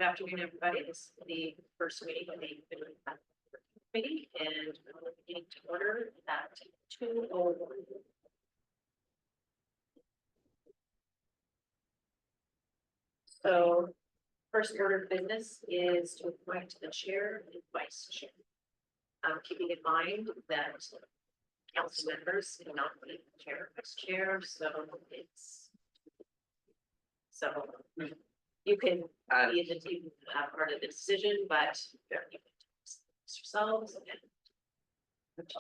Good afternoon, everybody. This is the first meeting of the committee, and we're beginning to order at 2:01. So, first order of business is to appoint the chair and vice chair. Keeping in mind that council members cannot be chair or vice chair, so it's you can be in the team, part of the decision, but you can yourselves and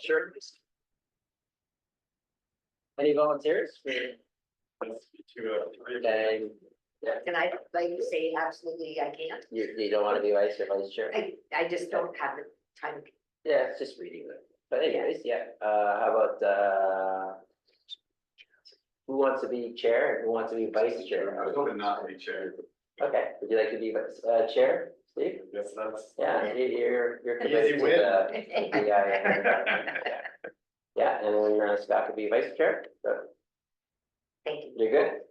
Sure. Any volunteers? Okay. Yeah, And I'd like to say absolutely I can't. you don't want to be vice or vice chair? I just don't have the time. Yeah, it's just reading them. But anyways, yeah, how about, who wants to be chair and who wants to be vice chair? I was hoping not to be chair. Okay, would you like to be chair, Steve? Yes, that's. Yeah, you're Easy committed to win. Yeah, and then Scott could be vice chair, so Thank you. you're good?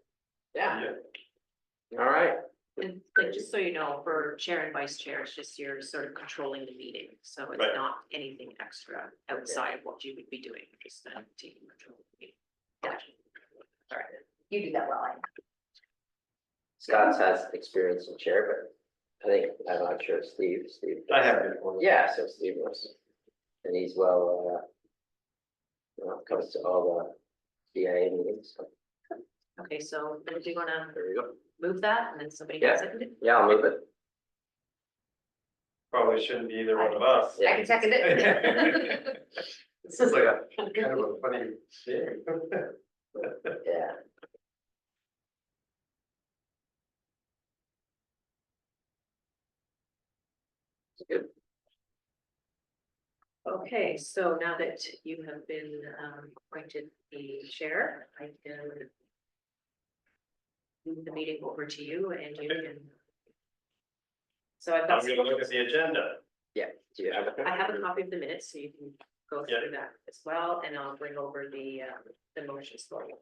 Yeah, all right. And like, just so you know, for chair and vice chair, it's just you're sort of controlling the meeting, so it's Right. not anything extra outside of what you would be doing, just taking control of the meeting. Gotcha. All right. You do that well. Scott has experience in chair, but I'm not sure Steve. I have been. Yeah, so Steve was, and he's well, comes to all the DIA meetings. So Okay, so then do you wanna there you go. move that and then somebody Yeah. can second it? Yeah, I'll move it. Probably shouldn't be either one of us. Yeah. I can second it. This is like a kind of a funny thing. Yeah. Good. Okay, so now that you have been appointed the chair, I can move the meeting over to you and you can. So I've got. I'm gonna look at the agenda. Yeah, do you have it? I have a copy of the minutes, so you can go through that as well, and I'll bring over the motions for you.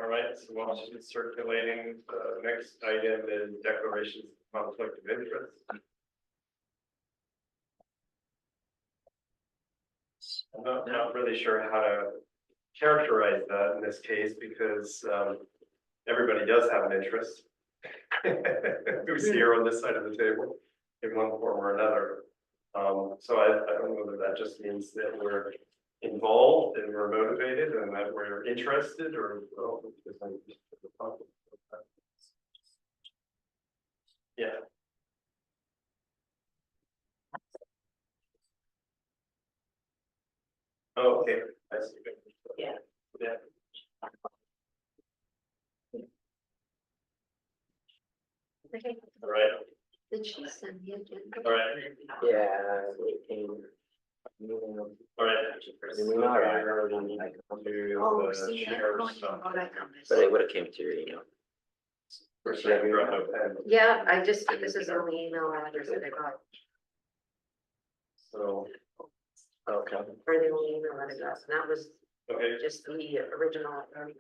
All right, so while she's circulating, the next item is declarations of conflict of interest. I'm not really sure how to characterize that in this case because everybody does have an interest. Who's here on this side of the table in one form or another. So I don't know whether that just means that we're involved and we're motivated and that we're interested or well, yeah. Oh, okay. I see. Yeah. Yeah. All right. Did she send the agenda? All right. Yeah. We can. All right. Oh, see, I don't know how that comes. But it would have came to your email. Yeah, this is the only email address that I got, So, Okay. or the only email that I got, and that was okay, just the original email.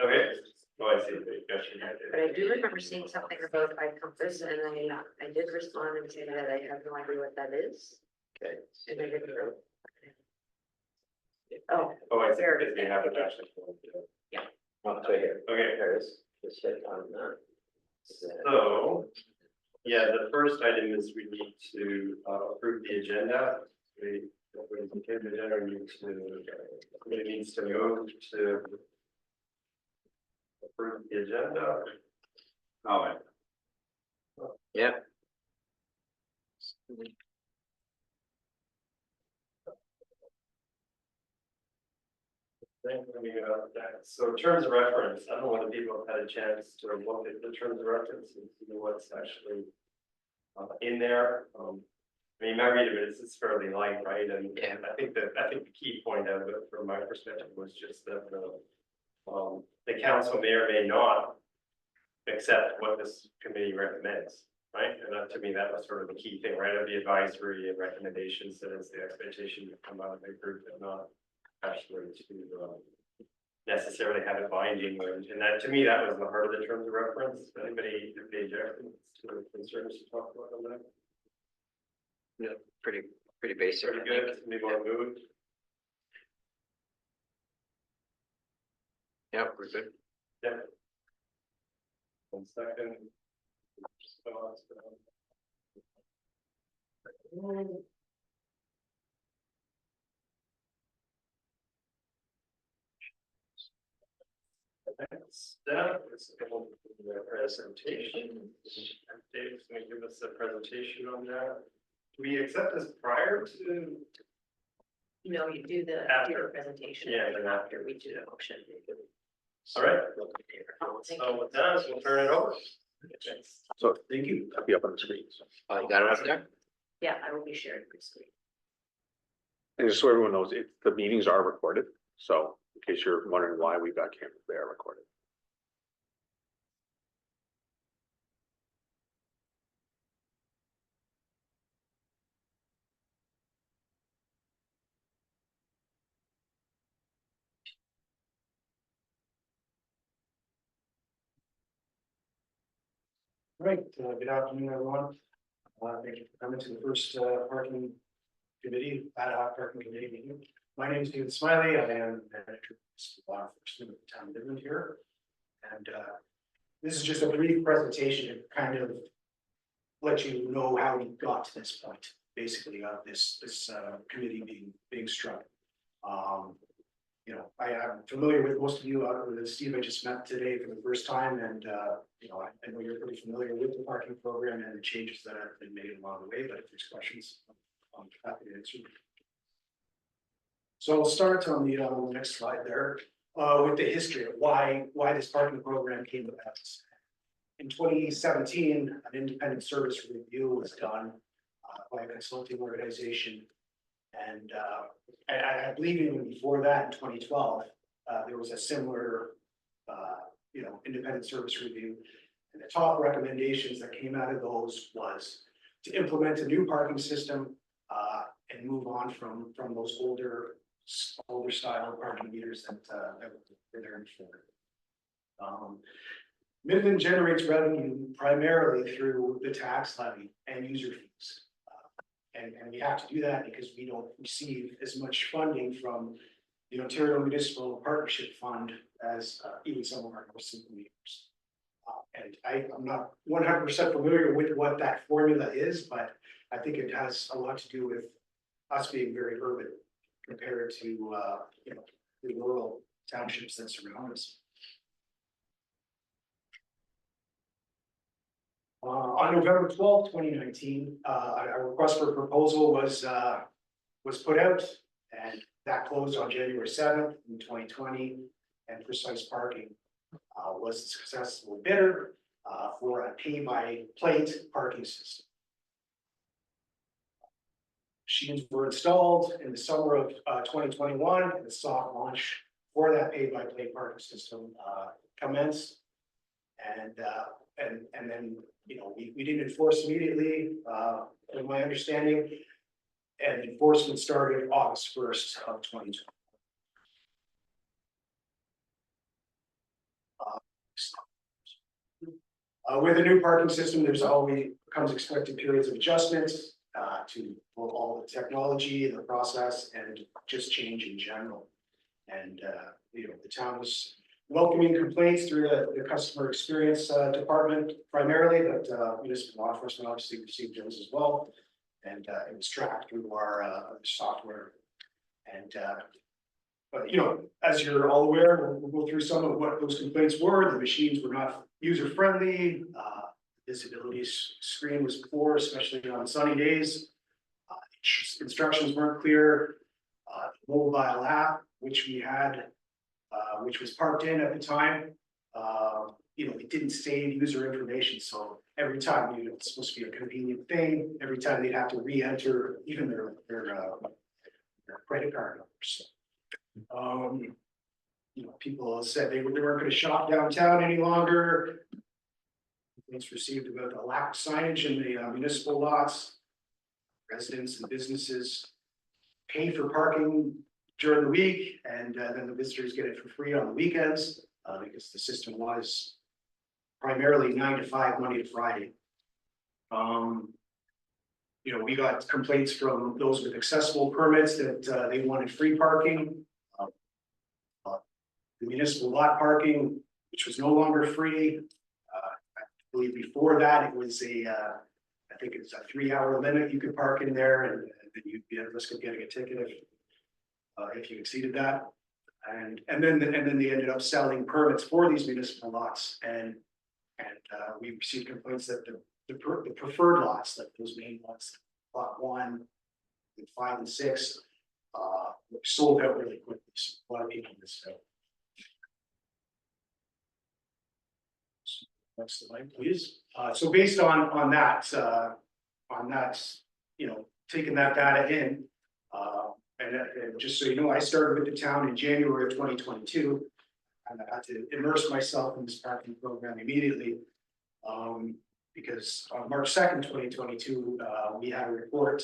okay. Oh, I see. Gotcha. But I do remember seeing something about iCompass, and I did respond and say that I have no idea what that is, Okay. and I didn't know. Oh, Oh, I see. There. Because you have it actually. Oh, it's right here. Okay, There it is. Just hit on that. so, yeah, the first item is we need to approve the agenda. We the agenda needs to move to approve the agenda. Oh, Yep. So terms of reference, I don't know whether people have had a chance to look at the terms of reference and see what's actually in there. I mean, my read of it is it's fairly light, right? And Yeah. I think the key point out of it from my perspective was just that the council may or may not accept what this committee recommends, right? And that, to me, that was sort of the key thing, right? Of the advisory and recommendations, that is the expectation to come out of the group and not actually to necessarily have it binding, and that, to me, that was the heart of the terms of reference. Anybody have any objections to concerns to talk about on that? Yeah, pretty basic. Pretty good, maybe want to move. Yeah, we're good. Yeah. 1 second. Next step is going to the presentation. Dave's going to give us a presentation on that. Do we accept this prior to? No, you do the After. presentation. Yeah, then After we do the motion. All right. Thank So you. with that, we'll turn it over. So thank you. I'll be up on the screen. Oh, you got it up there? Yeah, I will be sharing my screen. And just so everyone knows, the meetings are recorded. So in case you're wondering why we've got cameras, they are recorded. Right, good afternoon, everyone. Thank you for coming to the first parking committee, Ad-Hoc parking committee meeting. My name is David Smiley. I am manager of law enforcement of the town of Midland here. And this is just a brief presentation to kind of let you know how we got to this point, basically, of this committee being struck. You know, I am familiar with most of you, with Steve I just met today for the first time, and you know, I know you're pretty familiar with the parking program and the changes that have been made along the way, but if there's questions, I'm happy to answer. So I'll start on the next slide there, with the history of why this parking program came about. In 2017, an independent service review was done by a consulting organization. And I believe even before that, in 2012, there was a similar, you know, independent service review. And the top recommendations that came out of those was to implement a new parking system and move on from those older style parking meters that were there before. Midland generates revenue primarily through the tax levy and user fees. And we have to do that because we don't receive as much funding from the Ontario Municipal Partnership Fund as even some of our more simple meters. And I'm not 100% familiar with what that formula is, but I think it has a lot to do with us being very urban compared to you know, the rural townships that surround us. On November 12th, 2019, a request for proposal was put out, and that closed on January 7th in 2020. And Precise Parking was the successful bidder for a pay-by-plate parking system. Machines were installed in the summer of 2021, and the soft launch for that pay-by-plate parking system commenced. And then, you know, we didn't enforce immediately, in my understanding, and enforcement started August 1st of 2020. With a new parking system, there's always comes expected periods of adjustments to all the technology, the process, and just change in general. And you know, the town was welcoming complaints through the customer experience department primarily, but municipal law enforcement obviously received those as well. And it was tracked through our software. And but you know, as you're all aware, we'll go through some of what those complaints were. The machines were not user friendly. Visibility screen was poor, especially on sunny days. Instructions weren't clear. Mobile app, which we had, which was parked in at the time, you know, it didn't save user information. So every time, you know, it's supposed to be a convenient thing. Every time they'd have to re-enter even their credit card numbers. You know, people said they weren't going to shop downtown any longer. Complaints received about the lack of signage in the municipal lots. Residents and businesses pay for parking during the week, and then the visitors get it for free on the weekends, because the system was primarily 9 to 5, Monday to Friday. We got complaints from those with accessible permits that they wanted free parking. The municipal lot parking, which was no longer free. I believe before that, it was I think it's a 3-hour limit you could park in there, and then you'd be at risk of getting a ticket if you exceeded that. And then they ended up selling permits for these municipal lots, and we received complaints that the preferred lots, like those main lots, lot 1, 5 and 6, sold out really quickly. So a lot of people missed out. Next slide, please. So based on that, taking that data in, and just so you know, I started with the town in January of 2022, and I had to immerse myself in this parking program immediately, because on March 2nd, 2022, we had a report,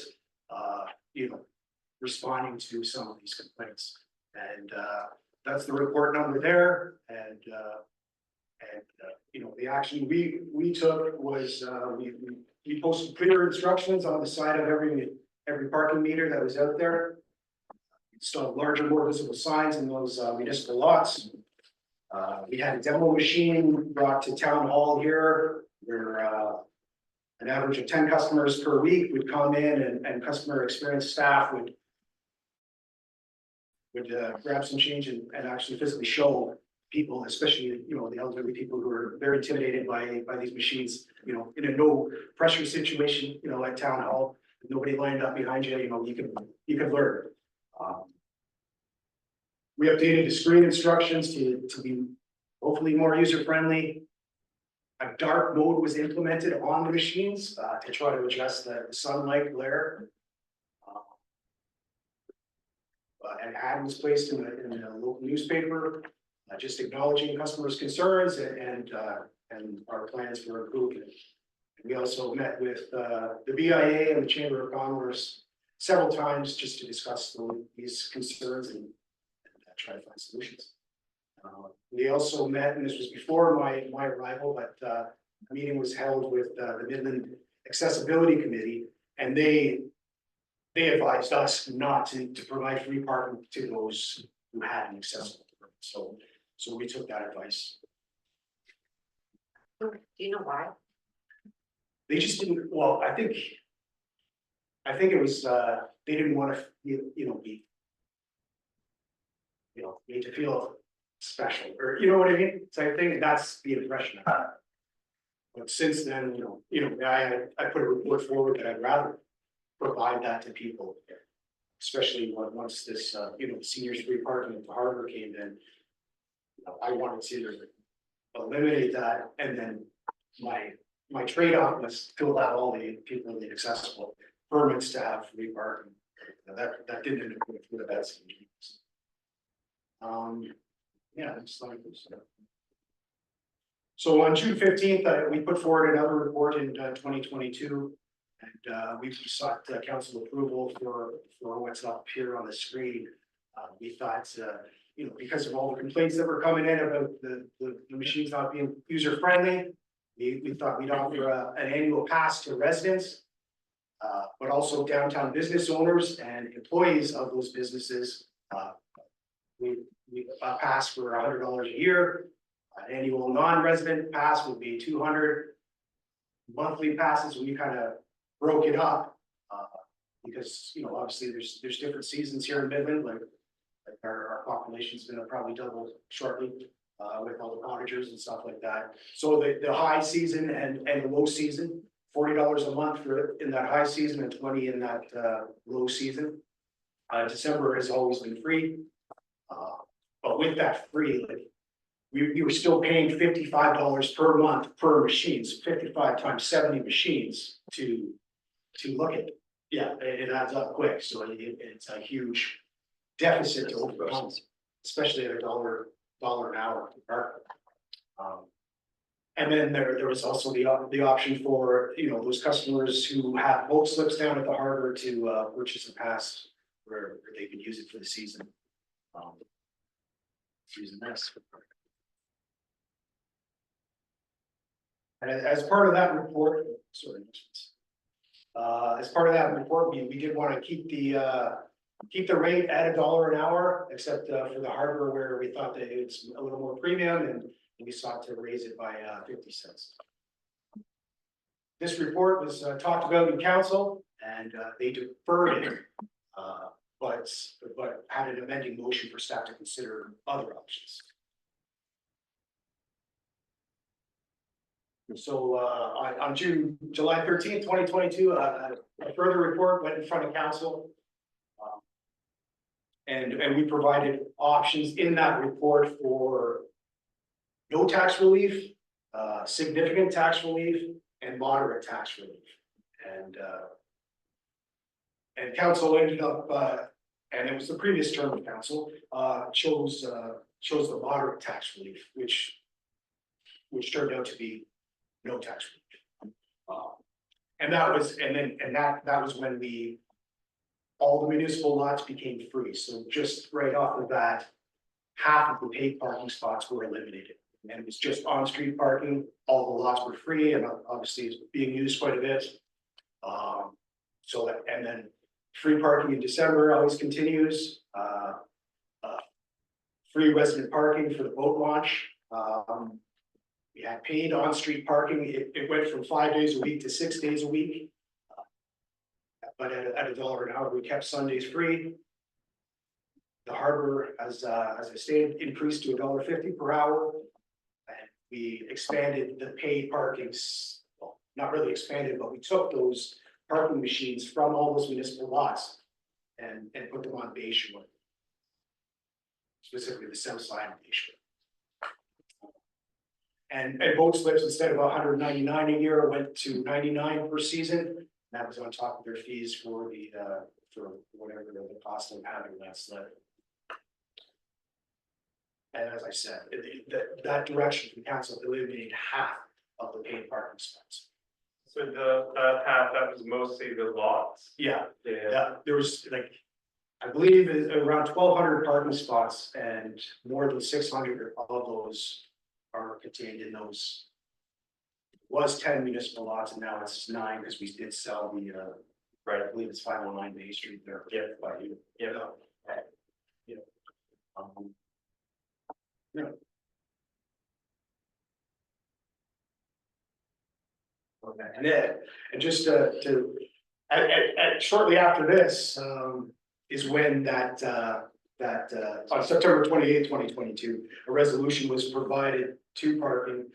responding to some of these complaints, and that's the report number there, and the action we took was we posted clear instructions on the side of every parking meter that was out there. Installed larger, more visible signs in those municipal lots. We had a demo machine brought to town hall here, where an average of 10 customers per week would come in, and customer experience staff would grab some change and actually physically show people, especially, the elderly people who are very intimidated by these machines, in a no pressure situation, like town hall, nobody lined up behind you, you can learn. We updated the screen instructions to be hopefully more user friendly. A dark mode was implemented on the machines to try to address the sunlight glare. An ad was placed in the local newspaper, just acknowledging customers' concerns and our plans for improvement. We also met with the BIA and the Chamber of Commerce several times just to discuss these concerns and try to find solutions. We also met, and this was before my arrival, but a meeting was held with the Midland Accessibility Committee, and they advised us not to provide free parking to those who had an accessible permit. So we took that advice. Do you know why? They just didn't, well, I think it was, they didn't want to, be, made to feel special, or you know what I mean? So I think that's the impression I had. But since then, I put a report forward that I'd rather provide that to people, especially once this, seniors free parking at the harbor came in. I wanted to eliminate that, and then my trade-off was to allow all the people in the accessible permits to have free parking. That didn't end up with the best. Yeah, it's like this. So on June 15th, we put forward another report in 2022, and we sought council approval for what's up here on the screen. We thought, because of all the complaints that were coming in about the machines not being user friendly, we thought we'd offer an annual pass to residents, but also downtown business owners and employees of those businesses. We pass for $100 a year. An annual non-resident pass would be $200. Monthly passes, we kind of broke it up because obviously there's different seasons here in Midland. Like our population's going to probably double shortly with all the cottagers and stuff like that. So the high season and the low season, $40 a month in that high season and $20 in that low season. December has always been free. But with that free, we were still paying $55 per month per machines, 55 times 70 machines to look at. Yeah, it adds up quick. So it's a huge deficit to overcome, especially at $1 an hour. And then there was also the option for those customers who have boat slips down at the harbor to purchase a pass where they can use it for the season. Using this. And as part of that report, sorry. As part of that report, we did want to keep the rate at $1 an hour, except for the harbor where we thought that it's a little more premium and we sought to raise it by 50 cents. This report was talked about in council and they deferred it, but had an amending motion for staff to consider other options. So on July 13th, 2022, a further report went in front of council. And we provided options in that report for no tax relief, significant tax relief, and moderate tax relief. And council ended up, and it was the previous term of council, chose the moderate tax relief, which turned out to be no tax relief. And that was when all the municipal lots became free. So just right off the bat, half of the paid parking spots were eliminated. And it was just on-street parking. All the lots were free, and obviously it's being used quite a bit. And then free parking in December always continues. Free resident parking for the boat launch. We had paid on-street parking. It went from 5 days a week to 6 days a week. But at $1 an hour, we kept Sundays free. The harbor, as I stated, increased to $1.50 per hour. And we expanded the paid parkings, well, not really expanded, but we took those parking machines from all those municipal lots and put them on Bay Shore. Specifically the south side of Bay Shore. And boat slips, instead of $199 a year, went to $99 per season. That was on top of their fees for for whatever the cost of having that slip. And as I said, that direction from council eliminated half of the paid parking spots. So the half, that was mostly the lots? Yeah, Yeah. there was like, I believe it's around 1,200 parking spots, and more than 600 of those are contained in those. Was 10 municipal lots, and now it's 9 because we did sell the right. I believe it's 509 Main Street there. Yeah, by you. Yeah. Yeah. Yeah. Okay, and just shortly after this is when that on September 28th, 2022, a resolution was provided to parking.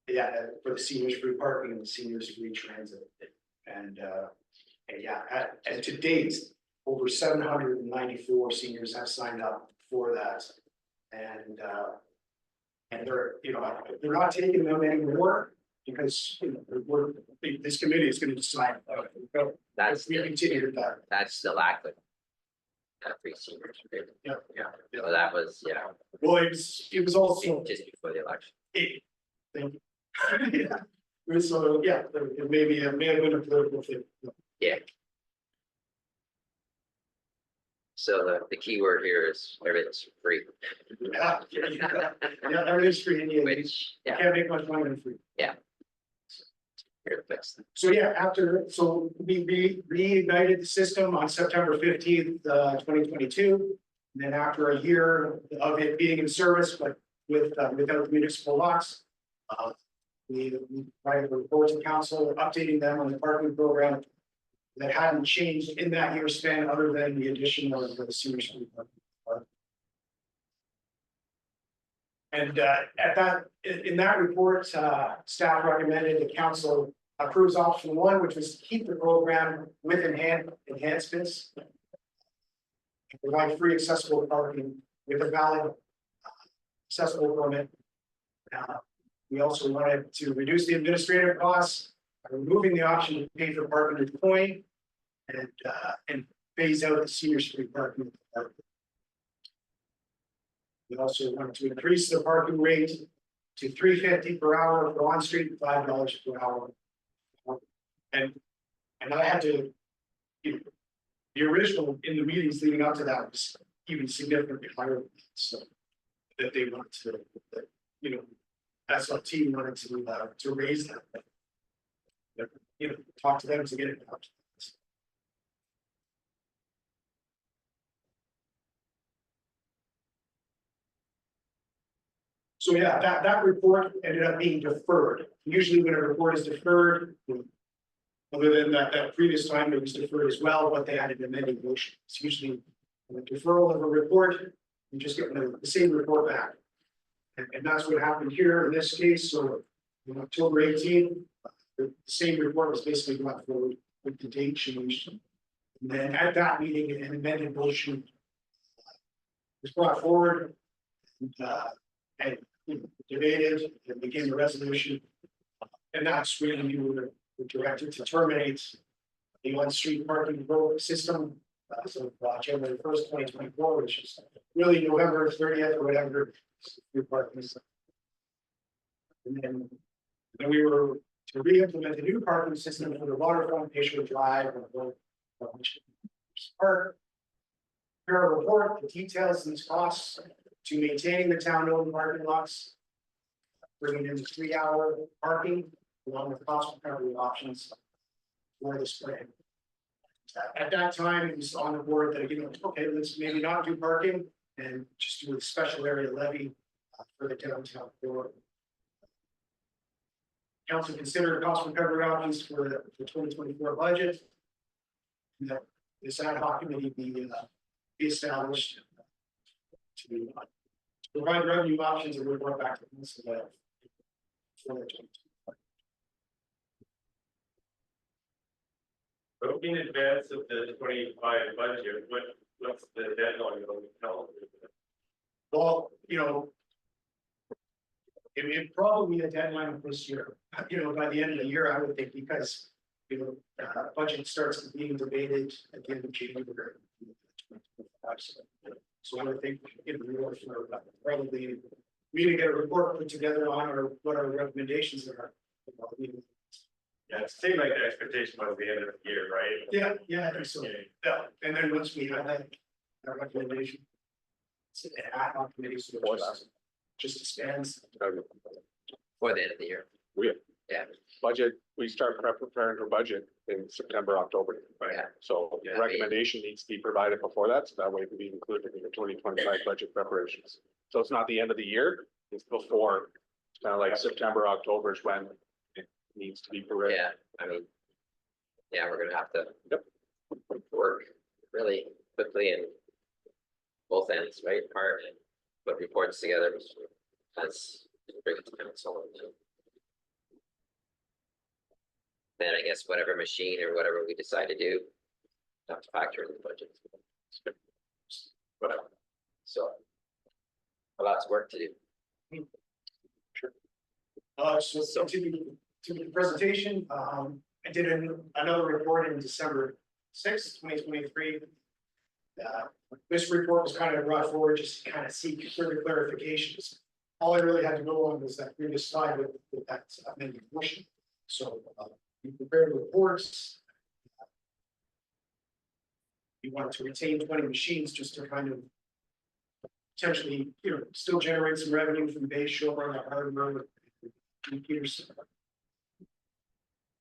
Yeah, for the seniors free parking and the seniors free transit. And yeah, and to date, over 794 seniors have signed up for that. And they're, they're not taking them anymore because, this committee is going to decide. That's We continue with that. that's still active. Free seniors. Yeah. So that was, Well, it was also. just before the election. Thank you. Yeah. So, yeah, it may have been a political thing. So the key word here is everything's free, Yeah, everything's free. You which, can't make much money on free. here to fix that. So yeah, we reignited the system on September 15th, 2022. And then after a year of it being in service, but without municipal lots, we provided a report to council, updating them on the parking program that hadn't changed in that year span, other than the addition of the seniors free parking. And in that report, staff recommended the council approves option 1, which was to keep the program with enhancements. Provide free accessible parking with a valid accessible permit. We also wanted to reduce the administrative costs by removing the option to pay for parking with coin and phase out the seniors free parking. We also wanted to increase the parking rate to $3.50 per hour for on-street and $5 per hour. And I had to, the original in the meetings leading up to that was even significantly higher, so that they want to, that, you know, SLT wanted to raise that. But, you know, talk to them to get it out. So yeah, that report ended up being deferred. Usually when a report is deferred, other than that previous time it was deferred as well, but they had an amended motion. It's usually a deferral of a report, you just get the same report back. And that's what happened here in this case, so on October 18th, the same report was basically brought forward with the date changed. And then at that meeting, an amended motion was brought forward and debated and became a resolution. And that's when you were directed to terminate the on-street parking vote system. So January 1st, 2024, which is really November 30th or whatever. Your parking system. And then we were to re-implement the new parking system for the waterfront, Patient Drive, Park. Prepare a report, the details and costs to maintaining the town-owned parking lots. Bringing in 3-hour parking along with cost recovery options for this plan. At that time, it was on the board that, you know, okay, let's maybe not do parking and just do a special area levy for the downtown core. Council considered cost recovery options for the 2024 budget. And that this ad hoc committee be established to provide revenue options and report back to us about for the 2024. So in advance of the 25 budget, what's the deadline on the calendar? Well, you know, it probably be a deadline this year, you know, by the end of the year, I would think, because, you know, budget starts being debated at the end of January. So I would think, you know, we will probably, we need to get a report put together on what our recommendations are. Yeah, it seemed like the expectation was the end of the year, right? Yeah, I think so. Yeah, and then once we have that recommendation. It's an ad hoc committee, so it just expands. For the end of the year. Budget, we start preparing for budget in September, October. Right. So Yeah, recommendation needs to be provided before that, so that way it can be included in the 2025 budget preparations. So it's not the end of the year, it's before, it's kind of like September, October is when it needs to be provided. Yeah, I mean, yeah, we're gonna have to work really quickly and both ends, right? Part and put reports together. That's bring it to council. And then I guess whatever machine or whatever we decide to do, have to factor in the budget. Whatever. So a lot's work to do. So continue to the presentation, I did another report in December 6th, 2023. This report was kind of brought forward just to kind of seek further clarifications. All I really had to go on was that previous slide with that amended motion. So we prepared reports. We wanted to retain 20 machines just to kind of potentially, you know, still generate some revenue from Bay Shore and Harbor computers.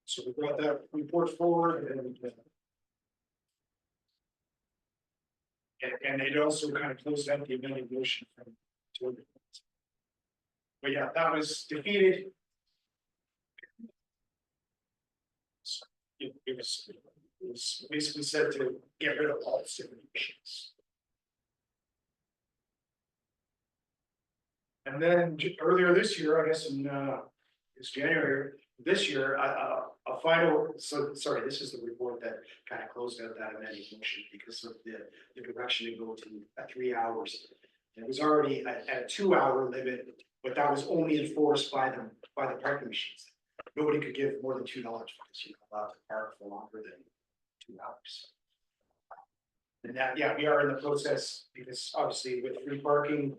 So we brought that report forward and it also kind of closed out the amended motion from 200. But yeah, that was defeated. So it was basically said to get rid of all 70 machines. And then earlier this year, I guess in it's January this year, a final, so sorry, this is the report that kind of closed out that amended motion because of the direction to go to 3 hours. It was already at a 2-hour limit, but that was only enforced by the parking machines. Nobody could give more than $2 because you're allowed to park for longer than 2 hours. And that, yeah, we are in the process because obviously with free parking,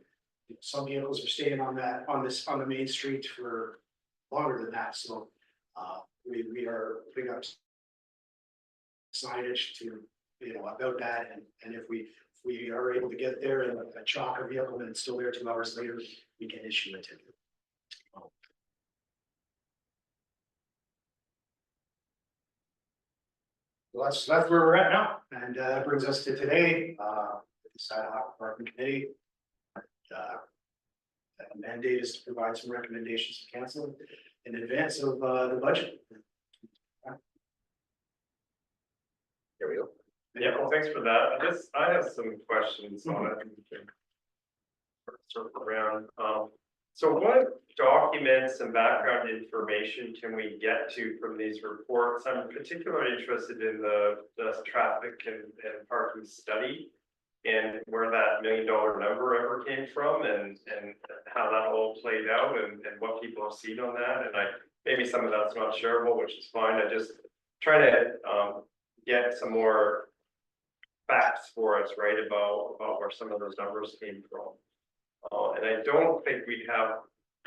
some vehicles are staying on the main street for longer than that. So we are putting up signage to, you know, about that. And if we we are able to get there in a chalker vehicle and it's still there 2 hours later, we can issue a ticket. Well, that's where we're at now, and that brings us to today, this Ad-Hoc department committee. The mandate is to provide some recommendations to council in advance of the budget. Here we go. Yeah, well, thanks for that. I have some questions on it. Circle around, so what documents and background information can we get to from these reports? I'm particularly interested in the traffic and parking study. And where that $1 million number ever came from and how that all played out and what people have seen on that. And maybe some of that's not shareable, which is fine. I just try to get some more facts for us, right, about where some of those numbers came from. And I don't think we have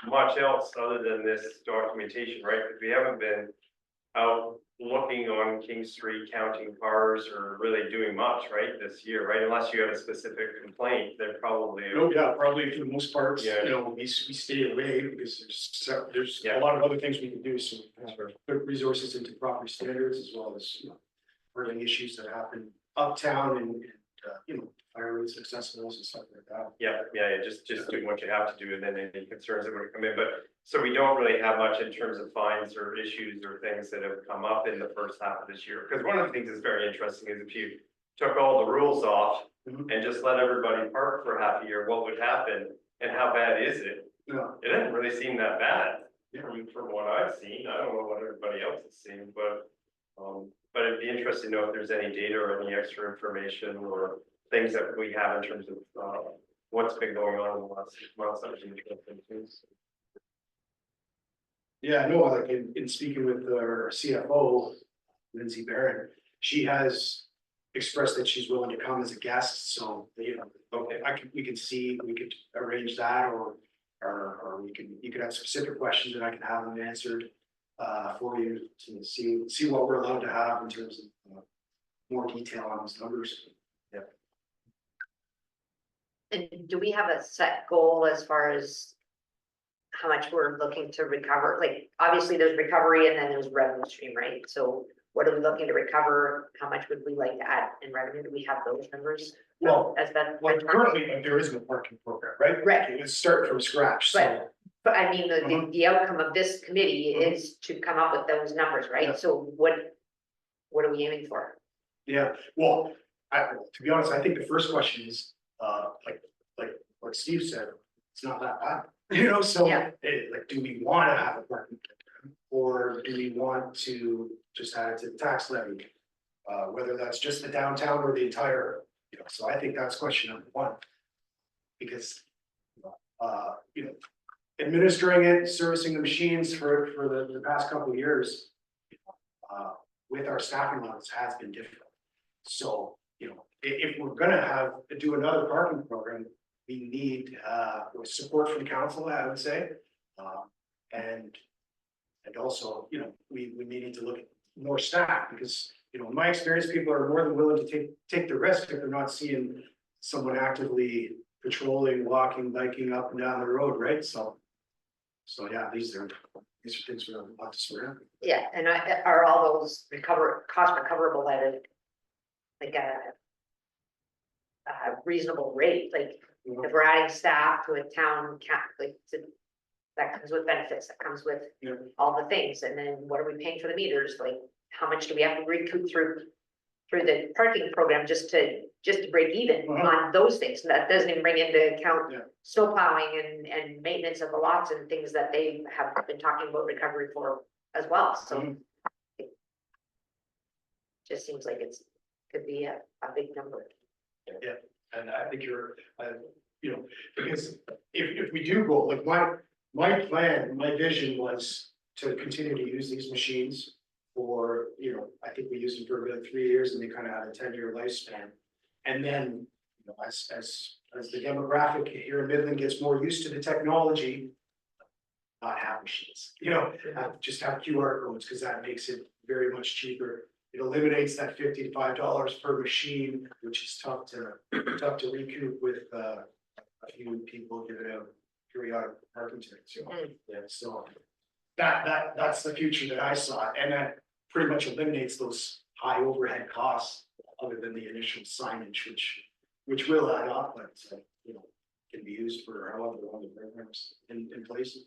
much else other than this documentation, right? Because we haven't been out looking on King Street, counting cars or really doing much, right, this year, right? Unless you have a specific complaint, they're probably. Oh, yeah, probably for the most part, Yeah. you know, we stay away because there's Yeah. a lot of other things we can do, so. Put resources into property standards as well as, you know, early issues that happen uptown and you know, fire rates, accessibles and stuff like that. Yeah, just doing what you have to do and then any concerns that would come in, but so we don't really have much in terms of fines or issues or things that have come up in the first half of this year. Because one of the things that's very interesting is if you took all the rules off Mhm. and just let everybody park for half a year, what would happen and how bad is it? Yeah. It doesn't really seem that bad Yeah. from what I've seen. I don't know what everybody else has seen, but it'd be interesting to know if there's any data or any extra information or things that we have in terms of what's been going on in the last 6 months. That was interesting too. Yeah, I know, like in speaking with our CFO, Lindsay Barron, she has expressed that she's willing to come as a guest, so, you know, okay, we could arrange that or you could have specific questions and I can have them answered for you to see what we're allowed to have in terms of more detail on those numbers. Yeah. And do we have a set goal as far as how much we're looking to recover? Like, obviously there's recovery and then there's revenue stream, right? So what are we looking to recover? How much would we like to add in revenue? Do we have those numbers? Well, As that. Well, currently, there is no parking program, right? Right. It was start from scratch, so. Right. But I mean, Uh-huh. the outcome of this committee Uh-huh. is to come up with those numbers, Yeah. right? So what are we aiming for? Yeah, well, to be honest, I think the first question is, like what Steve said, it's not that bad. You know, so, Yeah. like, do we wanna have a parking program? Or do we want to just add it to the tax levy? Whether that's just the downtown or the entire, you know, so I think that's question number one. Because, you know, administering it, servicing the machines for the past couple of years. With our staffing levels has been difficult. So, you know, if we're gonna do another parking program, we need support from council, I would say. And also, you know, we needed to look at more staff because, you know, in my experience, people are more than willing to take the risk if they're not seeing someone actively patrolling, walking, biking up and down the road, right? So yeah, these are things we're gonna have to sort out. Yeah, and are all those cost recoverable at a reasonable rate? Like, if we're adding staff to a town that comes with benefits, that comes with Yeah. all the things, and then what are we paying for the meters? Like, how much do we have to recoup through the parking program just to break even Uh-huh. on those things? That doesn't even bring into account Yeah. snow plowing and maintenance of the lots and things that they have been talking about recovery for as well, so. Mhm. It just seems like could be a big number. And I think you're, you know, because if we do go, like my plan, my vision was to continue to use these machines for, you know, I think we used them for about 3 years and they kind of had a 10-year lifespan. And then, you know, as the demographic here in Midland gets more used to the technology, not have machines, you know, just have QR codes because that makes it very much cheaper. It eliminates that $55 per machine, which is tough to recoup with a few people giving out periodic parking tickets. Yeah, so that's the future that I saw, and that pretty much eliminates those high overhead costs, other than the initial signage, which will add up, but can be used for however long the programs in place.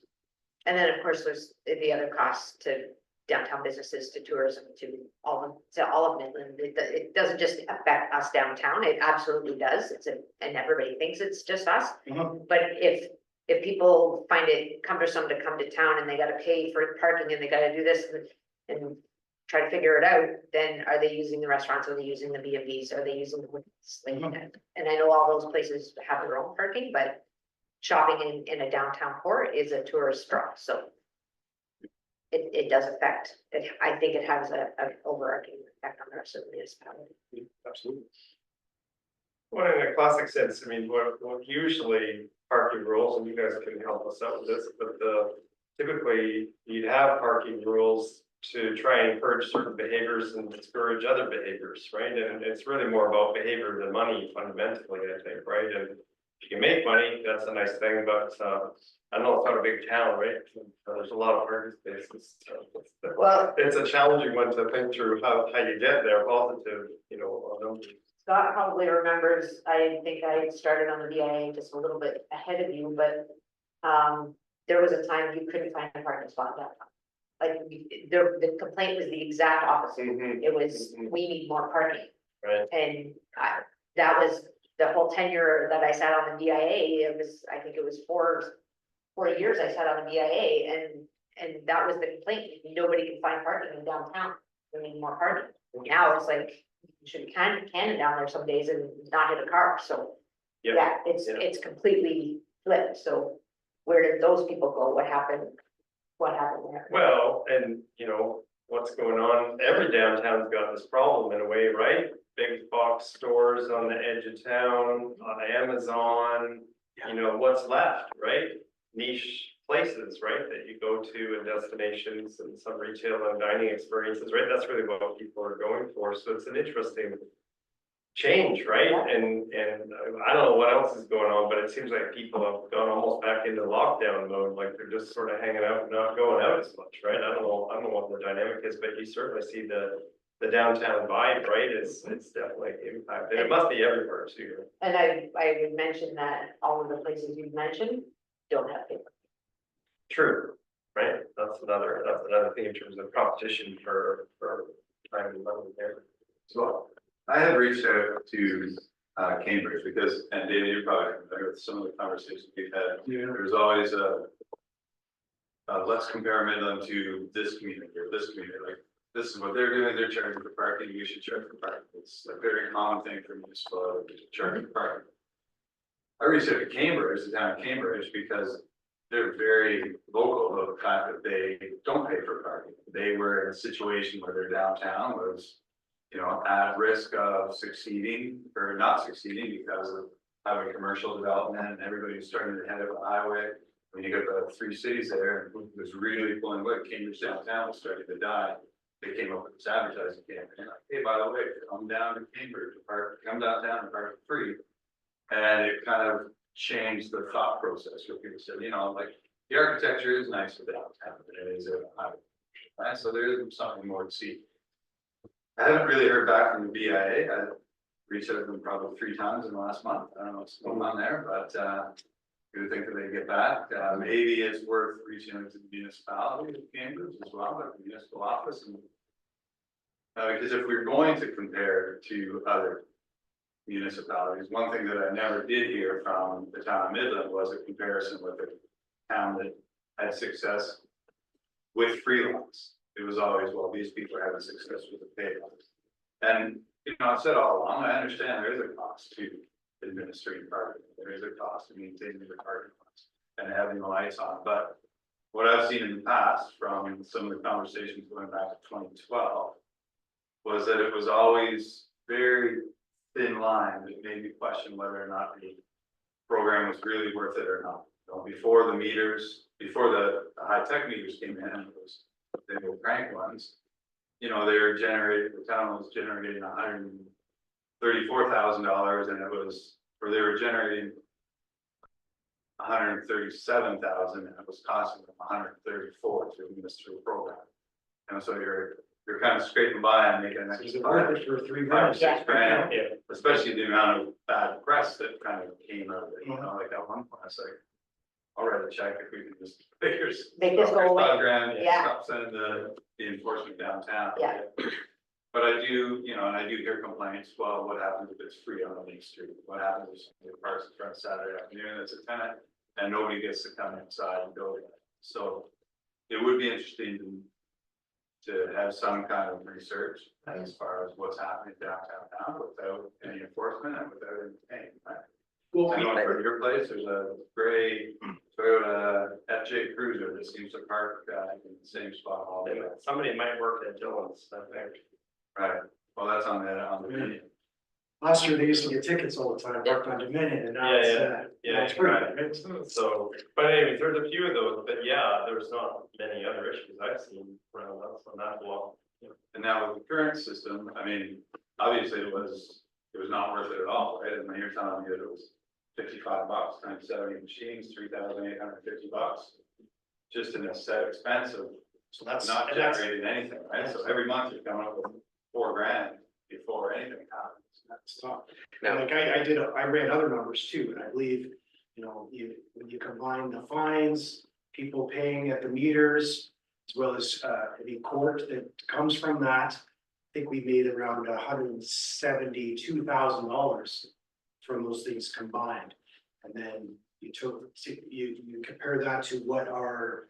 And then, of course, there's the other costs to downtown businesses, to tourism, to all of Midland. It doesn't just affect us downtown, it absolutely does, and everybody thinks it's just us. But if people find it cumbersome to come to town and they gotta pay for parking and they gotta do this and try to figure it out, then are they using the restaurants, are they using the B&Bs, are they using the hotels? And I know all those places have their own parking, but shopping in a downtown core is a tourist draw, so it does affect, I think it has an overarching effect on the rest of the municipality. Absolutely. Well, in a classic sense, I mean, what usually parking rules, and you guys can help us out with this, but typically you'd have parking rules to try and encourage certain behaviors and discourage other behaviors, right? And it's really more about behavior than money fundamentally, I think, right? And if you can make money, that's a nice thing, but I know it's not a big town, right? There's a lot of parking spaces. Well, It's a challenging one to think through how you get there positive, numbers. Scott probably remembers, I think I started on the BIA just a little bit ahead of you, but there was a time you couldn't find a parking spot downtown. Like, the complaint was the exact opposite. It was, we need more parking. Right. And that was the whole tenure that I sat on the BIA. I think it was four years I sat on the BIA, and that was the complaint. Nobody can find parking in downtown. We need more parking. Now it's like, you should be cannon down there some days and not hit a car, so. Yep. Yeah, it's completely flipped, so where did those people go? What happened there? Well, and what's going on, every downtown's got this problem in a way, right? Big box stores on the edge of town, Amazon, what's left, right? Niche places, right, that you go to and destinations and some retail and dining experiences, right? That's really what people are going for. So it's an interesting change, right? And I don't know what else is going on, but it seems like people have gone almost back into lockdown mode, like they're just sort of hanging out and not going out as much, right? I don't know what the dynamic is, but you certainly see the downtown vibe, right? It's definitely impacted. It must be everywhere too. And I would mention that all of the places you've mentioned don't have paper. True, right? That's another thing in terms of competition for time and money there. So I had reached out to Cambridge because, and David, you're probably familiar with some of the conversations we've had. There's always let's compare Midland to this community or this community. Like, this is what they're doing, they're charging for parking, we should charge for parking. It's a very common thing for municipalities to charge for parking. I reached out to Cambridge, the town of Cambridge, because they're very vocal about the fact that they don't pay for parking. They were in a situation where their downtown was, at risk of succeeding or not succeeding because of having commercial development and everybody was starting to head up the highway. When you got the three cities there, it was really pulling away. Cambridge downtown was starting to die. They came up with this advertising campaign, like, hey, by the way, come down to Cambridge, come downtown and park for free. And it kind of changed the thought process where people said, like, the architecture is nice for downtown, but it is a highway. Right? So there is something more to see. I haven't really heard back from the BIA. I reached out to them probably 3 times in the last month. I don't know what's going on there, but good think that they get back. Maybe it's worth reaching out to the municipality of Cambridge as well, like the municipal office. And because if we're going to compare to other municipalities, one thing that I never did hear from the town of Midland was a comparison with a town that had success with free lots. It was always, well, these people are having success with the paid lots. And, I've said all along, I understand there is a cost to administering parking. There is a cost to maintaining the parking lots and having the lights on. But what I've seen in the past from some of the conversations going back to 2012 was that it was always very thin line that made me question whether or not the program was really worth it or not. Before the meters, before the high-tech meters came in, they were crank ones. you know, they were generating, the town was generating $134,000 and it was, or they were generating $137,000 and it was costing them $134 to administer the program. And so you're kind of scraping by and making an Is extra it worth it for 3 five or grand? six grand, Yeah. especially the amount of bad press that kind of came out of it, you know, like at one point, I was like, I'll write a check if we can just figures. Make this go away. $5,000, Yeah. stop sending the enforcement downtown. Yeah. But I do, you know, and I do hear complaints, well, what happens if it's free on the main street? What happens if somebody parks in front Saturday afternoon, it's a tenant, and nobody gets to come inside and go there? So it would be interesting to have some kind of research as far as what's happening downtown now without any enforcement and without any pain, right? Well, I know for your place, there's a gray Toyota FJ Cruiser that seems to park in the same spot all day. Somebody might work at Dylan's, I think. Right, well, that's on the video. last year they used to get tickets all the time, parked on Dominion, and now it's, now Yeah, it's free. right. So, but anyways, there's a few of those, but yeah, there's not many other issues I've seen around us on that block. And now with the current system, I mean, obviously it was not worth it at all, right? And then you're telling me that it was $55 times 70 machines, $3,850. Just in a set expense of So that's, not and that's, generating anything, right? So every month you're coming up with $4 grand before anything happens. that's tough. No. And like I ran other numbers too, and I believe, you know, when you combine the fines, people paying at the meters, as well as, the court that comes from that, I think we made around $172,000 from those things combined. And then you compare that to what our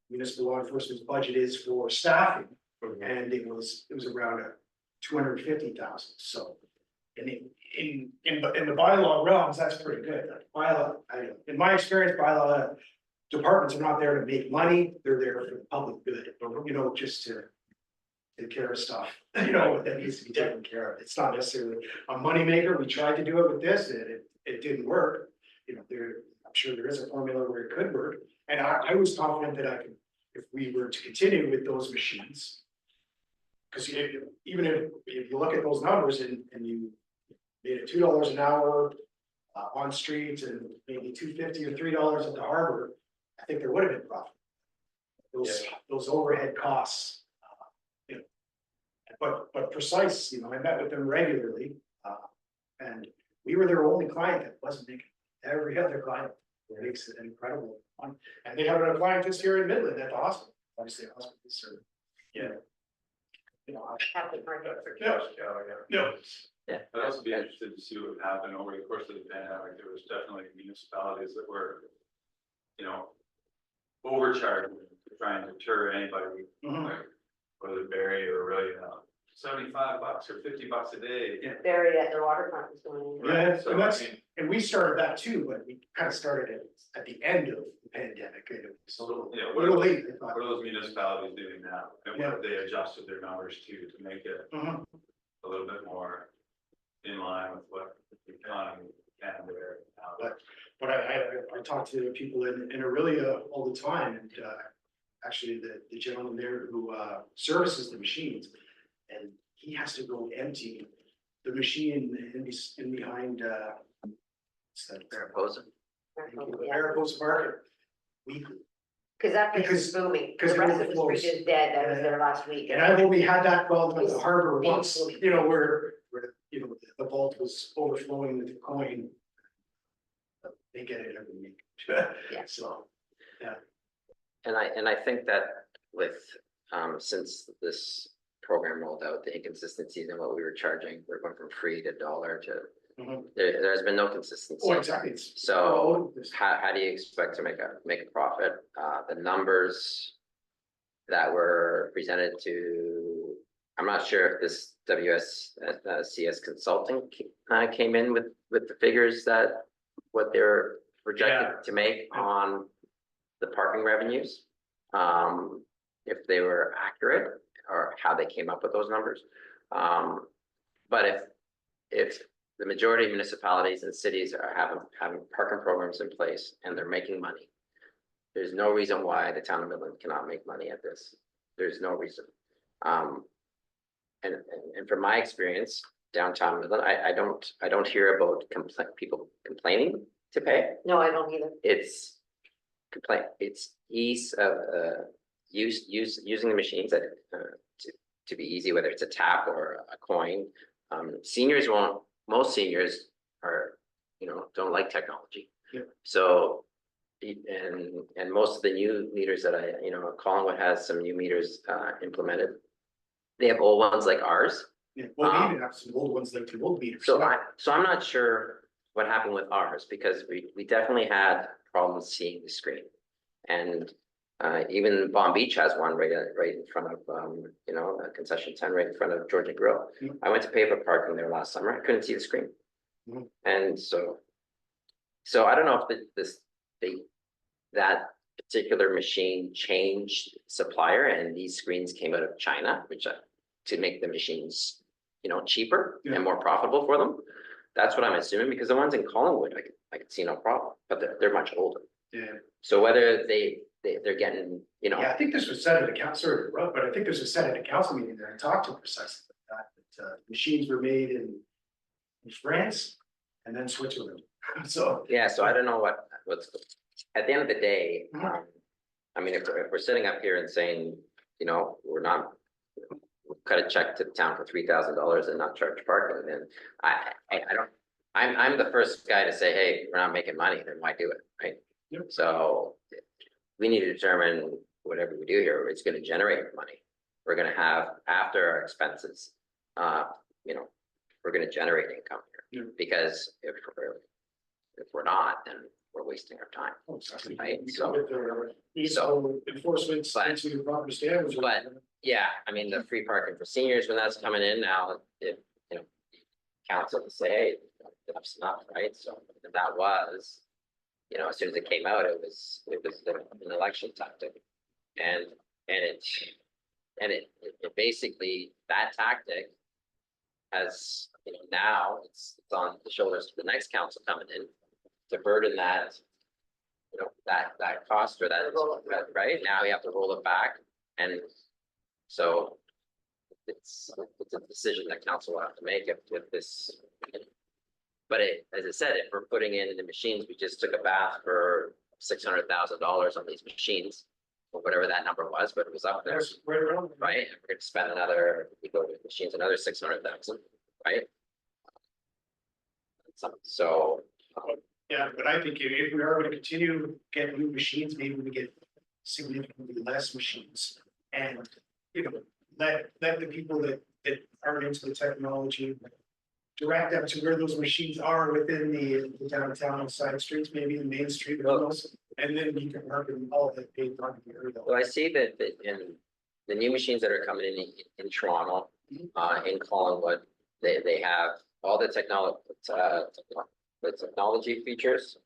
municipal law enforcement's budget is for staffing, and it was around 250,000, so. And in the bylaw realms, that's pretty good. In my experience, bylaw departments are not there to make money, they're there for the public good, you know, just to take care of stuff, you know, that needs to be taken care of. It's not necessarily a moneymaker. We tried to do it with this, and it didn't work. You know, I'm sure there is a formula where it could work, and I was confident that I could, if we were to continue with those machines. Because even if you look at those numbers and you made it $2 an hour on streets and maybe $2.50 or $3 at the harbor, I think there would have been profit. Those overhead costs, you know, but precise, you know, I met with them regularly, and we were their only client that wasn't making. Every other client makes an incredible one, and they have a client just here in Midland at the hospital. Obviously, a hospital is serving. Yeah. You know, Happy market. no, I'd also be interested to see what would happen over the course of the pandemic. There was definitely municipalities that were, you know, overcharging to try and deter anybody, Mhm. whether Barry or really, $75 or $50 a day. Barry at the waterfront is doing. Yeah, So, and I that's, mean, and we started that too, but we kind of started it at the end of the pandemic, and it was a little late, I thought. What are those municipalities doing now? And what Yeah. have they adjusted their numbers to make it Mhm. a little bit more in line with what the economy can bear now? But I talk to people in Aurelia all the time, and actually the gentleman there who services the machines, and he has to go empty the machine in behind Mariposa. Mariposa Market weekly. Cause that place Because- is booming, because the it rest of the street overflows. is dead, I was there last week. And I've only had that problem at the harbor It's once, absolutely- you know, where, you know, the vault was overflowing with the coin. But they get it every week. Yeah. So, And I think that with, since this program rolled out, the inconsistencies in what we were charging, we're going from free to dollar to, Mhm. there's been no consistency. oh, exactly. It's- So how do you expect to make a profit? The numbers that were presented to, I'm not sure if this CS Consulting came in with the figures that what they're projected to make on the parking revenues. If they were accurate or how they came up with those numbers. But if the majority of municipalities and cities are having parking programs in place and they're making money, there's no reason why the town of Midland cannot make money at this. There's no reason. And from my experience downtown Midland, I don't hear about people complaining to pay. No, I don't either. It's it's ease of using the machines that to be easy, whether it's a tap or a coin. Seniors won't, most seniors are, don't like technology. Yeah. So, and most of the new meters that Collingwood has some new meters implemented. They have old ones like ours. Yeah, well, we even have some old ones like the old meters. So I'm not sure what happened with ours, because we definitely had problems seeing the screen. And even Palm Beach has one right in front of, a concession 10 right in front of Georgia Grill. Mhm. I went to pay for parking there last summer. I couldn't see the screen. Mhm. And so I don't know if that particular machine changed supplier and these screens came out of China, which to make the machines, cheaper Yeah. and more profitable for them. That's what I'm assuming, because the ones in Collingwood, I could see no problem, but they're much older. Yeah, So whether they're getting, yeah, I think this was said at a council, sorry to interrupt, but I think this was said at a council meeting that I talked to precisely about that, machines were made in France and then Switzerland. So, yeah, so I don't know what's, at the end of the day, Mhm. I mean, if we're sitting up here and saying, we're not, we'll cut a check to the town for $3,000 and not charge parking, then I don't, I'm the first guy to say, hey, we're not making money, then why do it, right? Yep. So we need to determine whatever we do here, it's gonna generate money. We're gonna have, after our expenses, we're gonna generate income here. Yeah. Because if we're not, then we're wasting our time. oh, exactly. Right, We so- commit their easeful enforcement But- into the proper standards. but- Yeah, I mean, the free parking for seniors, when that's coming in now, council to say, hey, enough's enough, right? So that was, as soon as it came out, it was an election tactic. And it basically, that tactic has, now it's on the shoulders of the next council coming in to burden that, that cost or that, right? Now you have to roll it back. And so it's a decision that council will have to make if this. But as I said, if we're putting in the machines, we just took a bath for $600,000 on these machines, or whatever that number was, but it was up there, That's right around. right? And we're gonna spend machines, another 600,000, right? So, Yeah, but I think if we are gonna continue getting new machines, maybe we get significantly less machines. And, let the people that aren't into the technology. Direct them to where those machines are within the downtown side streets, maybe the main street, and then you can park in all the paid parking area. well, I see that in the new machines that are coming in Toronto, in Collingwood, they have all the technology features,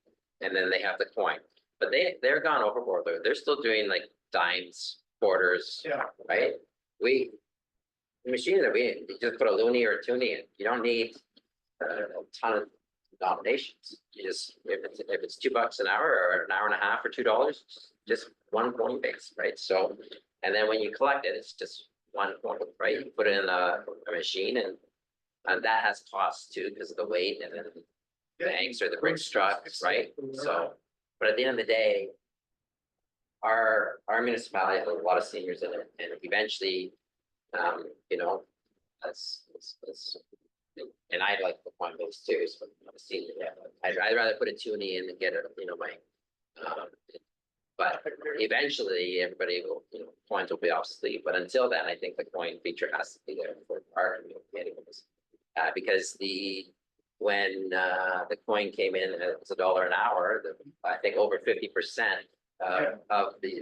and then they have the coin. But they're gone overboard. They're still doing like dimes, quarters, Yeah, right? The machine that you just put a loonie or a toonie in, you don't need a ton of denominations. You just, if it's $2 an hour or an hour and a half or $2, just one coin base, right? So, and then when you collect it, it's just one coin, right? You put it in a machine and that has costs too, because of the weight and then the banks or the brick trucks, right? So, but at the end of the day, our municipality has a lot of seniors in it, and eventually, and I like the point base too, so I'm a senior, yeah, I'd rather put a toonie in and get it, but eventually, everybody will, coins will be obsolete, but until then, I think the coin feature has to be there for parking anyways. Because when the coin came in, it was $1 an hour, I think over 50% of the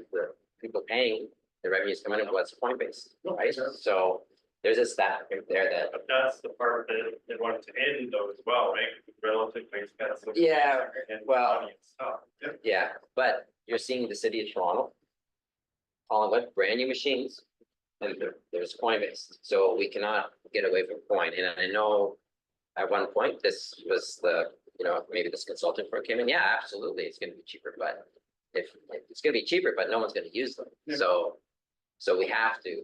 people paying the revenues coming in was coin based, right? So there's a stat right there that. But that's the part that they wanted to end though as well, right? Relatively expensive. Yeah, And well, money and stuff. Yeah, but you're seeing the city of Toronto, Collingwood, brand new machines, and there's coin based, so we cannot get away from coin. And I know at one point this was maybe this consultant firm came in. Yeah, absolutely, it's going to be cheaper, but if it's going to be cheaper, but no one's going to use them. Yeah. So we have to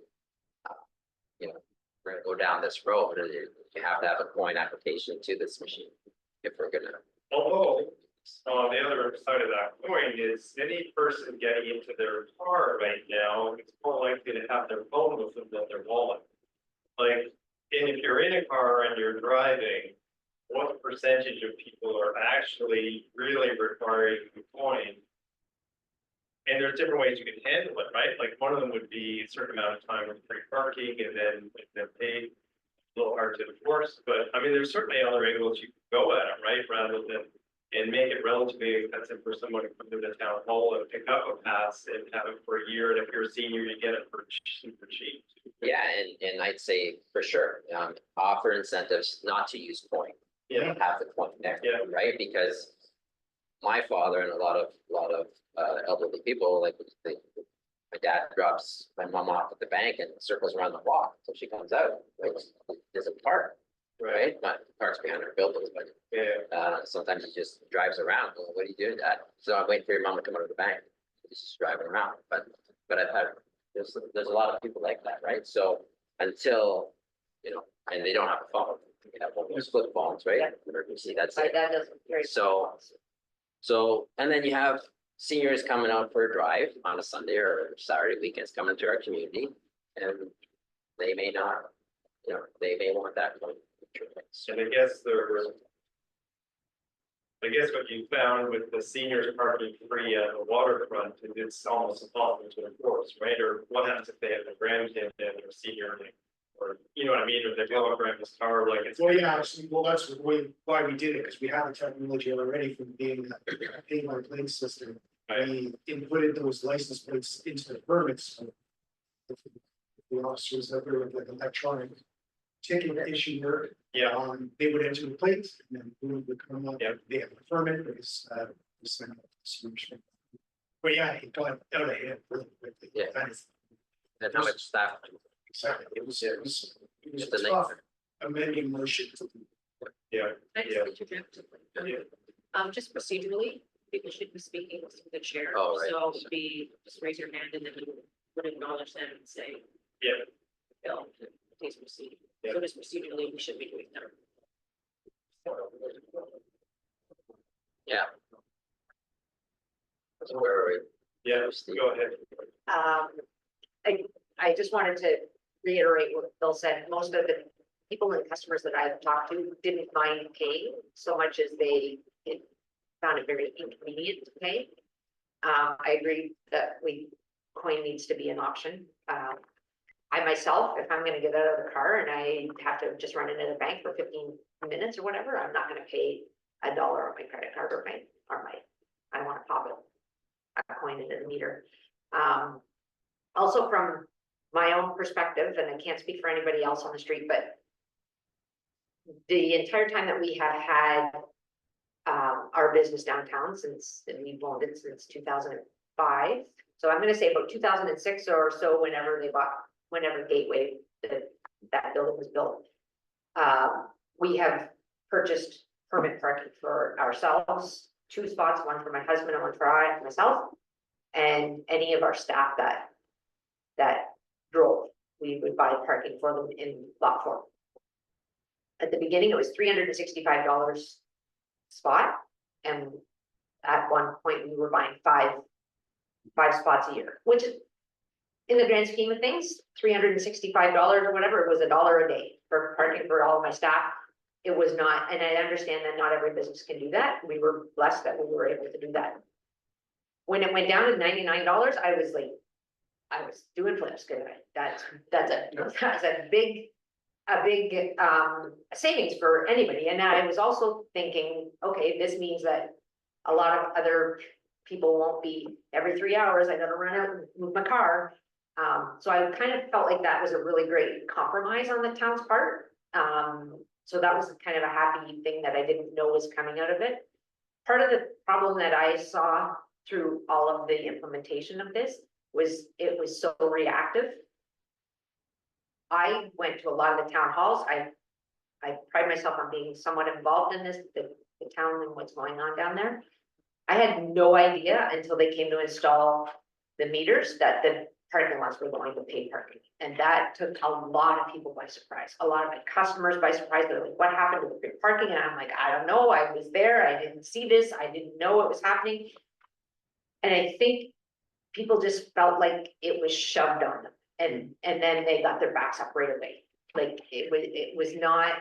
you know, we're gonna go down this road, and you have to have a coin application to this machine. If we're gonna, Although, on the other side of that coin is any person getting into their car right now, it's more likely to have their phone with them than their wallet. Like, and if you're in a car and you're driving, what percentage of people are actually really requiring the coin? And there's different ways you can handle it, right? Like, one of them would be a certain amount of time with free parking and then paid. A little hard to enforce, but I mean, there's certainly other angles you can go at it, right, rather than. And make it relatively expensive for someone to come to the town hall and pick up a pass and have it for a year, and if you're a senior, you get it for super cheap. yeah, and I'd say for sure, offer incentives not to use coin. Yeah, Have the coin there. Yeah. Right, because my father and a lot of elderly people, like, my dad drops my mom off at the bank and circles around the block until she comes out, like, there's a park, right? Not parks behind our buildings, but yeah, sometimes he just drives around. Well, what are you doing, Dad? So I'm waiting for your mom to come out of the bank. He's just driving around, but I've had, there's a lot of people like that, right? So until, you know, and they don't have a phone, you have one of those flip phones, right? Emergency, that's My it. dad doesn't carry. So, and then you have seniors coming out for a drive on a Sunday or Saturday weekends coming to our community, and they may not, you know, they may want that one. and I guess what you found with the seniors parking free at the waterfront, is it's almost impossible to enforce, right? Or what happens if they have a grandkid and they're senior, or, you know what I mean, or they blow up grandma's car, like it's. Well, yeah, actually, well, that's why we did it, because we have the technology already from being a pay by plate system. We inputted those license plates into the permits. So if the officers that were with like electronic ticket issuer, Yeah, they would enter the plate and then boom, would come up. Yeah. They have a permit, because we sent out the solution. But yeah, it got out of hand really quickly. Yeah. That is And how much staff? exactly, it was Just the tough name. amending motion. yeah, I just Yeah. interject. Yeah. Just procedurally, people should be speaking with the chair. Oh, right. So just raise your hand and then you would acknowledge them and say, yeah, Bill, please proceed. Yeah. So just procedurally, we should be doing that. Yeah. So where are we? yeah, go ahead. I just wanted to reiterate what Bill said. Most of the people and customers that I've talked to didn't mind paying so much as they found it very inconvenient to pay. I agree that coin needs to be an option. I myself, if I'm gonna get out of the car and I have to just run into the bank for 15 minutes or whatever, I'm not gonna pay $1 on my credit card or I wanna pop a coin into the meter. Also from my own perspective, and I can't speak for anybody else on the street, but the entire time that we have had our business downtown and we've owned it since 2005. So I'm gonna say about 2006 or so, whenever Gateway, that building was built. We have purchased permit parking for ourselves, 2 spots, one for my husband and one for myself. And any of our staff that drove, we would buy parking for them in lot 4. At the beginning, it was $365 spot, and at one point we were buying five spots a year, which is, in the grand scheme of things, $365 or whatever, it was $1 a day for parking for all of my staff. It was not, and I understand that not every business can do that. We were blessed that we were able to do that. When it went down to $99, I was doing flips, because that's a big savings for anybody. And I was also thinking, okay, this means that a lot of other people won't be every 3 hours, I gotta run out and move my car. So I kind of felt like that was a really great compromise on the town's part. So that was kind of a happy thing that I didn't know was coming out of it. Part of the problem that I saw through all of the implementation of this was it was so reactive. I went to a lot of the town halls. I pride myself on being somewhat involved in this, the town and what's going on down there. I had no idea until they came to install the meters that parking lots were going to pay parking. And that took a lot of people by surprise, a lot of my customers by surprise. They're like, what happened to the free parking? And I'm like, I don't know, I was there, I didn't see this, I didn't know it was happening. And I think people just felt like it was shoved on them, and then they got their backs up right away. Like, it was not,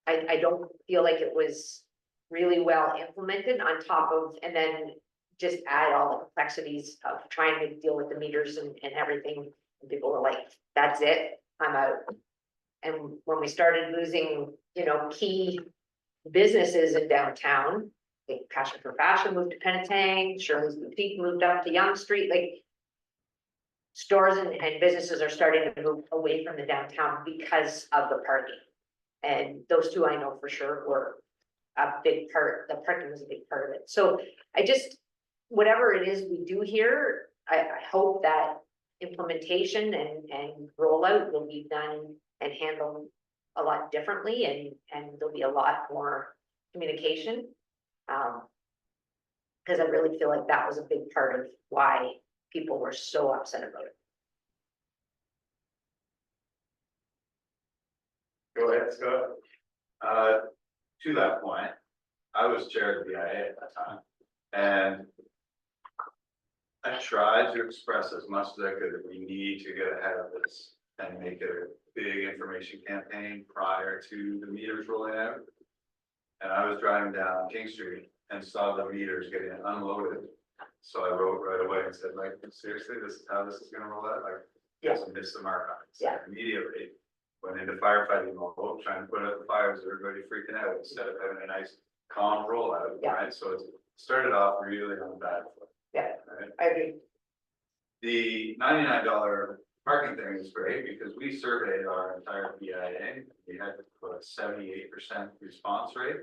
I don't feel like it was really well implemented on top of, and then just add all the complexities of trying to deal with the meters and everything. And people were like, that's it, I'm out. And when we started losing, key businesses in downtown, like Passion for Fashion moved to Penetang, Shirley's Boutique moved up to Yonge Street, like stores and businesses are starting to move away from the downtown because of the parking. And those two I know for sure were a big part, the parking was a big part of it. So I just, whatever it is we do here, I hope that implementation and rollout will be done and handled a lot differently, and there'll be a lot more communication. Because I really feel like that was a big part of why people were so upset about it. Go ahead, Scott. To that point, I was chair of the BIA at that time, and I tried to express as much as I could that we need to get ahead of this and make it a big information campaign prior to the meters rolling out. And I was driving down King Street and saw the meters getting unloaded. So I wrote right away and said, like, seriously, this is how this is gonna roll out? Like, just miss the mark on it. So Yeah. immediately went into firefighting mode, trying to put out the fires, everybody freaking out instead of having a nice calm rollout, Yeah. right? So it started off really on a bad foot. Yeah. Right? I agree. The $99 parking thing is great because we surveyed our entire BIA. We had a 78% response rate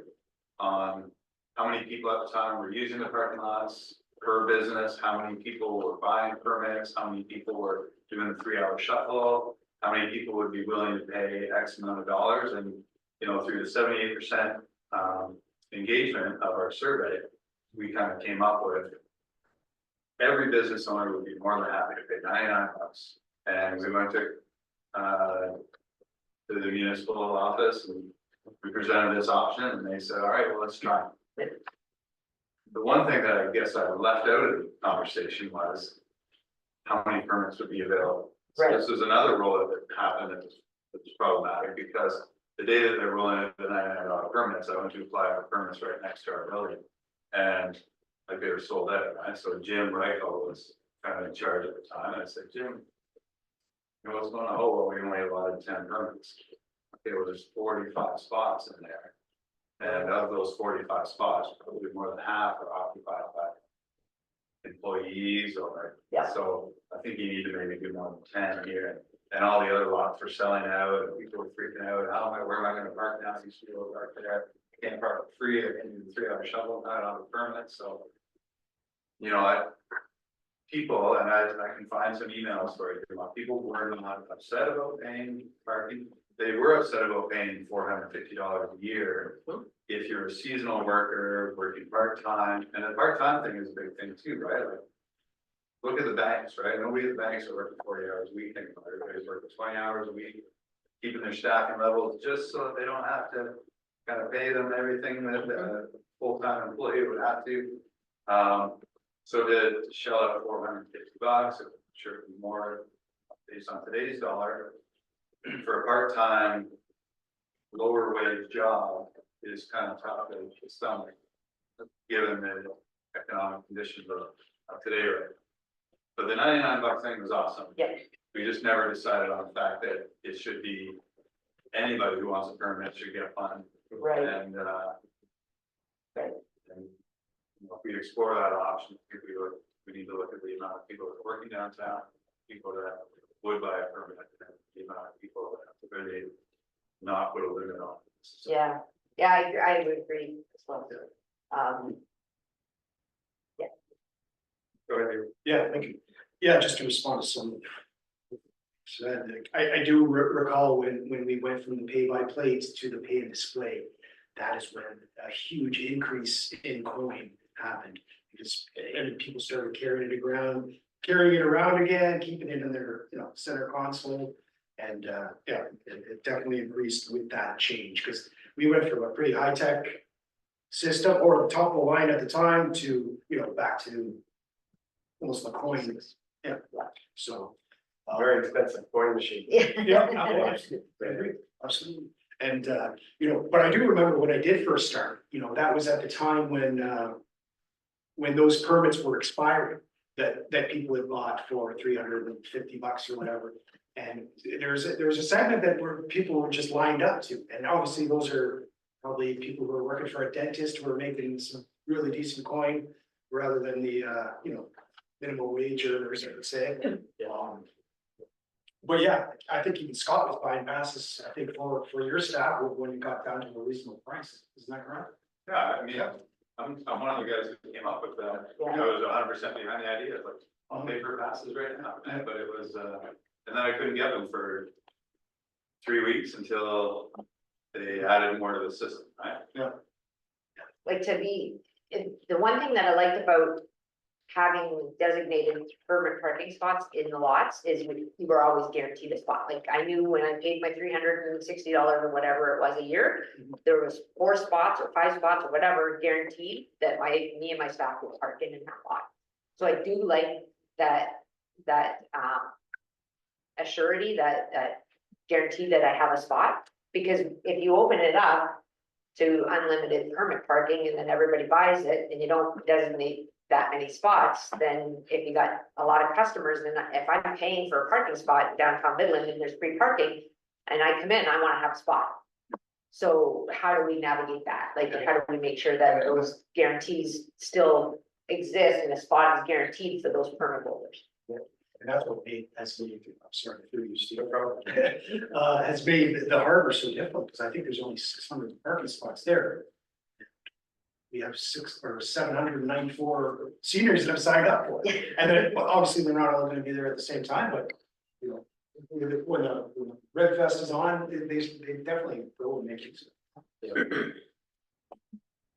on how many people at the time were using the parking lots per business, how many people were buying permits, how many people were doing the 3-hour shuffle, how many people would be willing to pay X amount of dollars. And, through the 78% engagement of our survey, we kind of came up with every business owner would be more than happy to pay $99. And we went to the municipal office and we presented this option and they said, all right, well, let's try it. The one thing that I guess I left out of the conversation was how many permits would be available. So Right. this was another rollout that happened that was problematic because the day that they're rolling out the $99 permits, I went to apply for permits right next to our building. And like they were sold out, right? So Jim Reichel was kind of in charge at the time. And I said, Jim, what's going on? Oh, well, we only allotted 10 permits. Okay, well, there's 45 spots in there. And of those 45 spots, probably more than half are occupied by employees or. Yeah. So I think you need to maybe do more than 10 here. And all the other lots were selling out and people were freaking out. Where am I going to park now? These people park there. I can't park for free. I can do the 3-hour shovel, not on a permit. So, people, and I can find some emails for you. People were not upset about paying parking. They were upset about paying $450 a year. If you're a seasonal worker, working part-time, and the part-time thing is a big thing too, right? Like, look at the banks, right? Nobody at the banks are working 40 hours a week anymore. Everybody's working 20 hours a week, keeping their staffing levels just so that they don't have to kind of pay them everything that a full-time employee would have to. So to shell out $450, I'm sure it'd be more based on today's dollar for a part-time, lower wage job is kind of tough to stomach, given the economic conditions of today, right? But the $99 thing was awesome. Yeah. We just never decided on the fact that it should be anybody who wants a permit should get one. Right. And, Right. and if we explore that option, we need to look at the amount of people that are working downtown, people that would buy a permit, and the amount of people that have to really not put a limit on. So, Yeah, I would agree as well. Go ahead. Yeah, thank you. Yeah, just to respond to some. Said, I do recall when we went from the pay by plates to the pay and display, that is when a huge increase in coin happened. Because and people started carrying it around, carrying it around again, keeping it in their, center console. And, yeah, it definitely increased with that change, because we went from a pretty high-tech system, or top of the line at the time, to, back to almost the coins. Yeah, so. Very expensive coin machine. Yeah, absolutely, I agree, absolutely. And, but I do remember when I did first start, that was at the time when those permits were expiring, that people had bought for $350 or whatever. And there was a segment where people were just lined up to, and obviously those are probably people who are working for a dentist who are making some really decent coin, rather than the, minimum wage earners, I would say. But yeah, I think even Scott was buying passes, I think for your staff when you got down to a reasonable price, isn't that correct? Yeah, I mean, I'm one of the guys who came up with that. I was 100% behind the idea, like, I'll pay for passes right now, but it was, and then I couldn't get them for 3 weeks until they added more to the system, right? Like the one thing that I liked about having designated permit parking spots in the lots is you were always guaranteed a spot. Like I knew when I paid my $360 or whatever it was a year, there was 4 spots or 5 spots or whatever guaranteed that me and my staff would park in that lot. So I do like that assurity, that guarantee that I have a spot, because if you open it up to unlimited permit parking and then everybody buys it and you don't designate that many spots, then if you got a lot of customers, then if I'm paying for a parking spot in downtown Midland and there's free parking and I come in, I want to have a spot. So how do we navigate that? Like, how do we make sure that those guarantees still exist and a spot is guaranteed for those permit holders? And that's what I'm sorry, through you, Steve, has made the harbor so difficult, because I think there's only 600 parking spots there. We have 794 seniors that have signed up for it. And then, well, obviously, they're not all gonna be there at the same time, but, when the Red Fest is on, they definitely go and make use of it.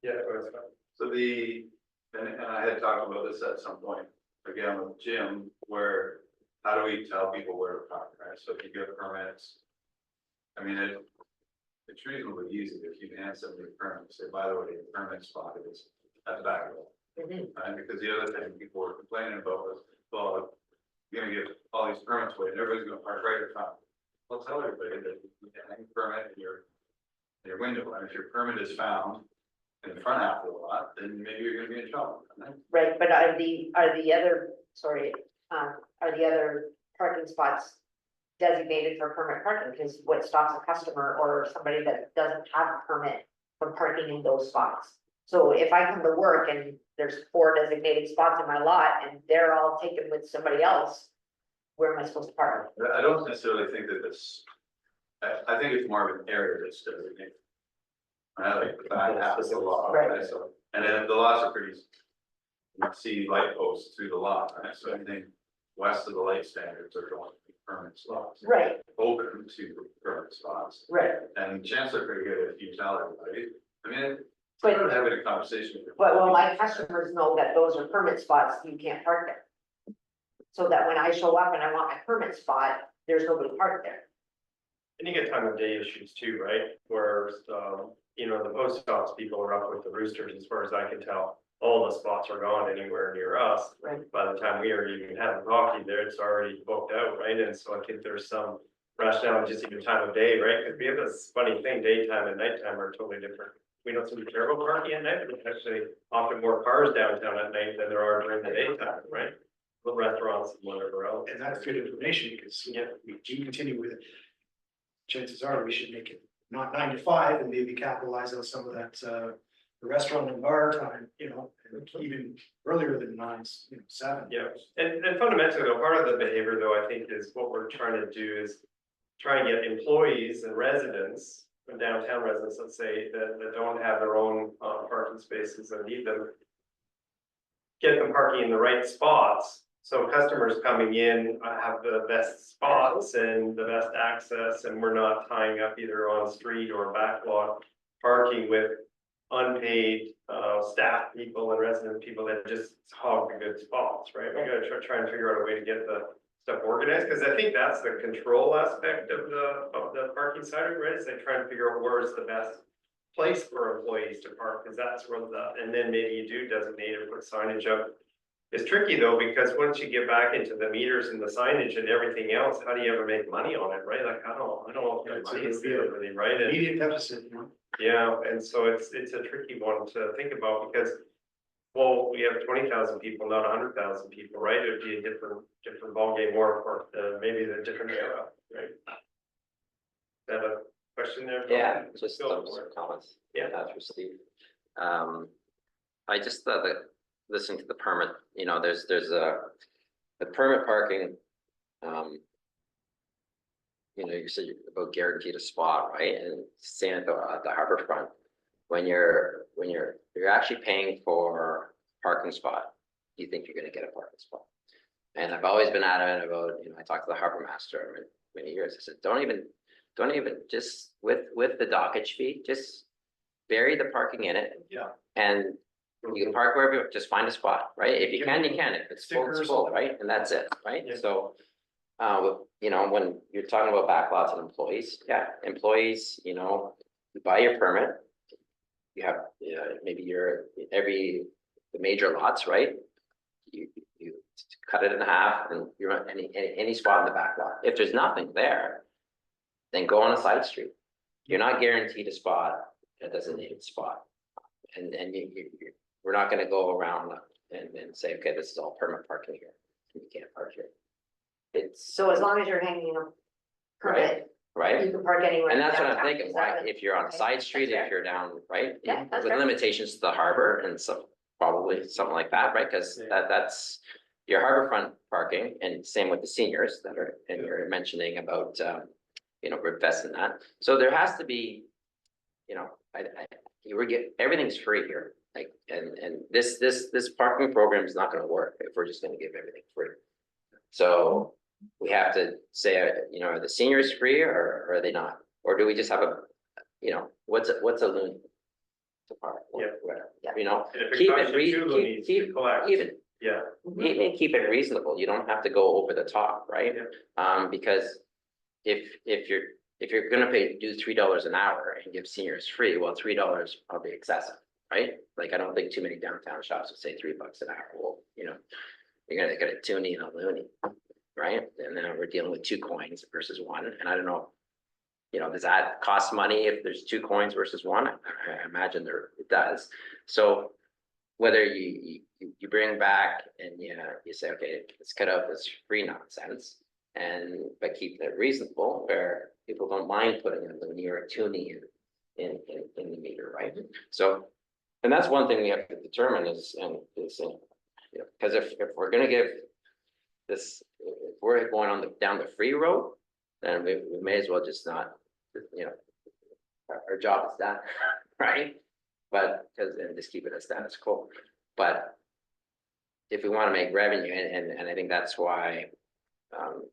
Yeah, it was fun. So and I had talked about this at some point, again with Jim, where how do we tell people where to park, right? So if you get permits, I mean, it's reasonably easy if you hand somebody a permit, say, by the way, the permit spot is at the back of it. Right? Because the other thing people were complaining about was, well, you're gonna give all these permits away and everybody's gonna park right in front. Well, tell everybody that you can hang a permit in your window, and if your permit is found in the front half of the lot, then maybe you're gonna be in trouble. Right? Right, but are the other parking spots designated for permit parking? Because what stops a customer or somebody that doesn't have a permit from parking in those spots? So if I come to work and there's 4 designated spots in my lot and they're all taken with somebody else, where am I supposed to park? I don't necessarily think that this, I think it's more of an area that's designated. Right, like the back half of the lot, Right. right, so, and then the lots are pretty, you can see light posts through the lot, right, so anything west of the light standards are going to be permanent spots. Right, Open to permanent spots, right. and chances are pretty good if you tell everybody, I mean, But- I'm having a conversation with. But well, my customers know that those are permit spots, you can't park there. So that when I show up and I want my permit spot, there's nobody parked there. And you get time of day issues too, right? Where, the post office people are up with the roosters, as far as I can tell. All the spots are gone anywhere near us. Right. By the time we are even having coffee there, it's already booked out, right? And so I think there's some rationale, just even time of day, right? Because we have this funny thing, daytime and nighttime are totally different. We don't seem to care about parking at night, but there's actually often more cars downtown at night than there are during the daytime, right? The restaurants and whatever else. And that's good information, because, we do continue with it. Chances are we should make it not 9 to 5 and maybe capitalize on some of that, the restaurant and bar time, and even earlier than 9, 7. Yeah, and fundamentally, though, part of the behavior, though, I think is what we're trying to do is try and get employees and residents, downtown residents, let's say, that don't have their own parking spaces and need them, get them parking in the right spots. So customers coming in have the best spots and the best access, and we're not tying up either on street or backlot parking with unpaid, staff people and resident people that just hog the good spots, right? We gotta try and figure out a way to get the stuff organized, because I think that's the control aspect of the parking side, right? Is they try and figure out where is the best place for employees to park, because that's where and then maybe you do designate or put signage up. It's tricky though, because once you get back into the meters and the signage and everything else, how do you ever make money on it, right? Like, I don't know if the money is there really, right? And Immediate deficit, yeah, and so it's a tricky one to think about because, well, we have 20,000 people, not 100,000 people, right? It'd be a different ballgame or maybe the different era, right? Is that a question there? Yeah, just Go some for it. comments. Yeah. That's for Steve. I just thought that listening to the permit, you know, there's the permit parking. You know, you said about guaranteed a spot, right? And same at the harbor front. When you're actually paying for a parking spot, you think you're gonna get a parking spot. And I've always been adamant about, you know, I talked to the harbor master many years. I said, don't even just with the dockage fee, just bury the parking in it. Yeah. And you can park wherever, just find a spot, right? If you can, you can. If it's full, it's Stickers. full, right? And that's it, right? Yeah. So, you know, when you're talking about backlots and employees, yeah, employees, you know, you buy your permit. You have, maybe the major lots, right? You cut it in half and you're on any spot in the back lot. If there's nothing there, then go on a side street. You're not guaranteed a spot, a designated spot. And we're not gonna go around and say, okay, this is all permit parking here. You can't park here. It's, So as long as you're hanging a permit, right? you can park anywhere. And that's what I'm downtown. thinking, Is that right? what- If you're on a okay, side street, that's if you're down, right? Yeah, that's With fair. limitations to the harbor and so probably something like that, right? Cause that's your harbor front parking and same with the seniors that are, and you're mentioning about, you know, invest in that. So there has to be, you know, everything's free here. Like, and this parking program is not gonna work if we're just gonna give everything free. So we have to say, you know, are the seniors free or are they not? Or do we just have you know, what's a loony? To park, Yeah. whatever, Yeah. you know, And if it keep costs it you two loonies to collect, even, yeah, even keep it reasonable. You don't have to go over the top, right? Yeah. Because if you're gonna do $3 an hour and give seniors free, well, $3 probably excessive, right? Like, I don't think too many downtown shops would say $3 an hour. Well, you know, you're gonna get a toonie and a loony, right? And then we're dealing with 2 coins versus 1, and I don't know. You know, does that cost money if there's 2 coins versus 1? I imagine it does. So whether you bring back and you say, okay, let's cut out this free nonsense but keep it reasonable where people don't mind putting a loony or a toonie in the meter, right? So, and that's one thing we have to determine is you know, because if we're gonna give this, if we're going down the free road, then we may as well just not, you know, our job is done, right? But, and just keep it as status quo. But if we want to make revenue, and I think that's why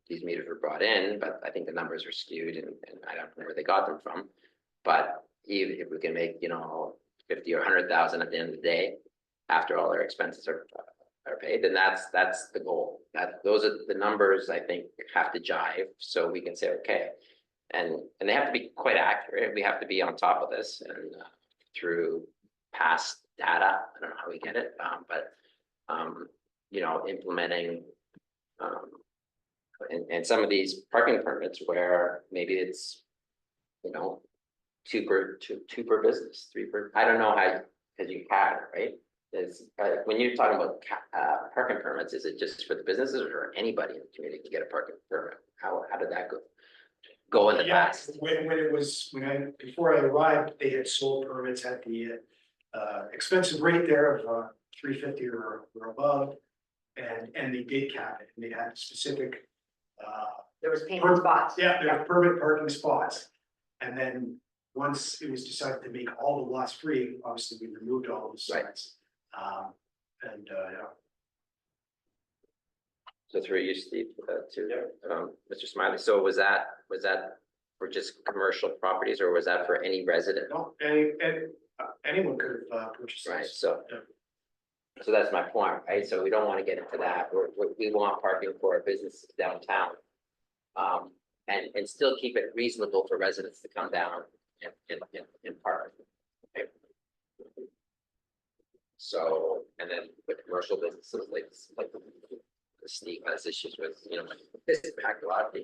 these meters were brought in, but I think the numbers are skewed and I don't know where they got them from. But even if we can make, you know, 50 or 100,000 at the end of the day, after all our expenses are paid, then that's the goal. Those are the numbers I think have to jive so we can say, okay. And they have to be quite accurate. We have to be on top of this and through past data. I don't know how we get it, but you know, implementing and some of these parking permits where maybe it's, you know, two per business, 3 per. I don't know how, because you cap it, right? Is when you're talking about parking permits, is it just for the businesses or anybody in the community can get a parking permit? How did that go in the Yeah, past? before I arrived, they had sold permits at the expensive rate there of $350 or above. And they did cap it, and they had specific There was payment spots. yeah, there were permit parking spots. And then once it was decided to make all the lots free, obviously we removed all those Right. sites. Yeah. So through you, Steve, to Mr. Smiley. So was that for just commercial properties or was that for any resident? No, and anyone could have purchased right, this. so. So that's my point, right? So we don't want to get into that. We want parking for our businesses downtown. And still keep it reasonable for residents to come down and park. Okay. So, and then with commercial businesses, like the Steve has issues with, this back lot.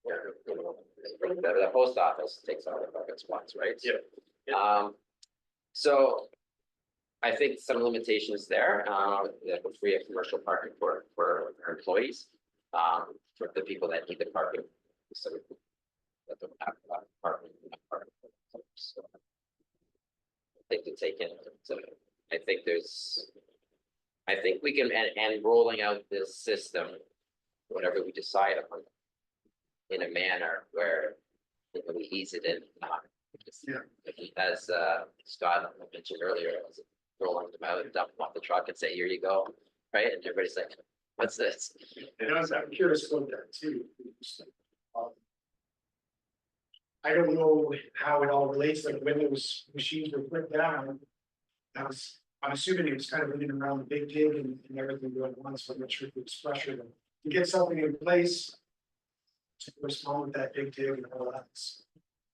The post office takes all the parking spots, right? Yeah. So I think some limitations there, that would free up commercial parking for our employees, for the people that need the parking. So that don't have parking. So I think to take in, so I think we can, and rolling out this system, whatever we decide on, in a manner where, we ease it in, as Scott mentioned earlier, rolling them out, dump them off the truck and say, here you go, right? And everybody's like, what's this? And I'm curious about that too. I don't know how it all relates, like when those machines were put down. I'm assuming it was kind of in and around the big dig and everything going on, so I'm not sure if it's pressure to get something in place. To respond with that big dig and all that.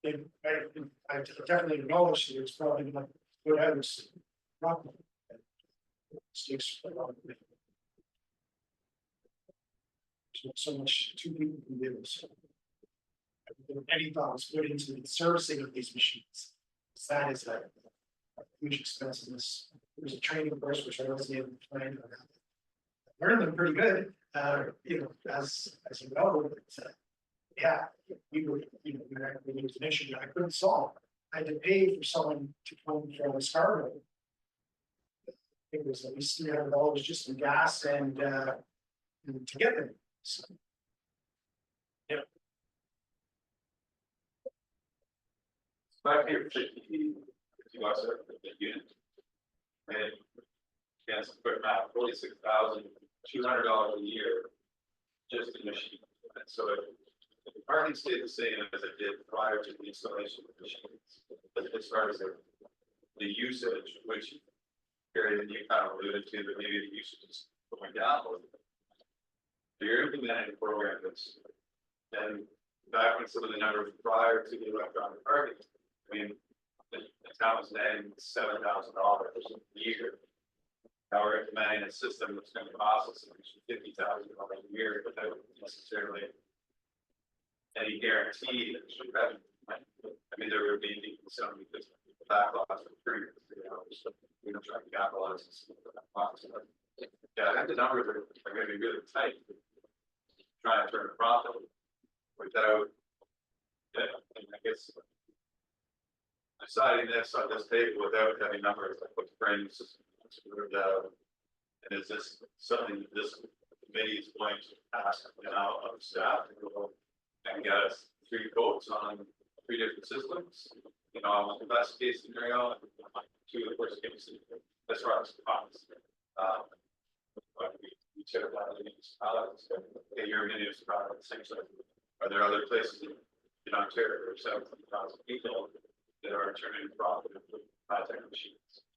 I definitely acknowledge that it's probably not what I was. So much two people can do, so. Any thoughts put into the servicing of these machines? That is a huge expense in this. There's a training course which I wasn't able to plan. I learned them pretty good, as you know, but yeah, we were, it was an issue that I couldn't solve. I had to pay for someone to come from Scarborough. It was at least $300 just in gas and to get them. So, Back here, 50 bucks a unit. And again, some quick math, $46,200 a year, just in machine. And so if the parking stayed the same as it did prior to the installation of the machines, but as far as the usage, which Gary, you kind of alluded to, but maybe the usage is going down a little bit. So you're implementing a program that's then back when some of the numbers prior to the electronic parking. I mean, the town was netting $7,000 a year. Now we're implementing a system that's going to cost us $50,000 a year without necessarily any guarantee that should revenue. I mean, there would be some because backlogs for free, so we don't try to capitalize that box. Yeah, I think the numbers are going to be really tight. Trying to turn a profit without, I guess. Deciding this on this table without having numbers like what frames and is this something this committee is going to ask now of staff to go and get us 3 quotes on 3 different systems? The best case scenario, 2 of the worst case scenario, as far as costs. But we typically your municipality, are there other places in Ontario or 17,000 people that are turning profit with high-tech machines?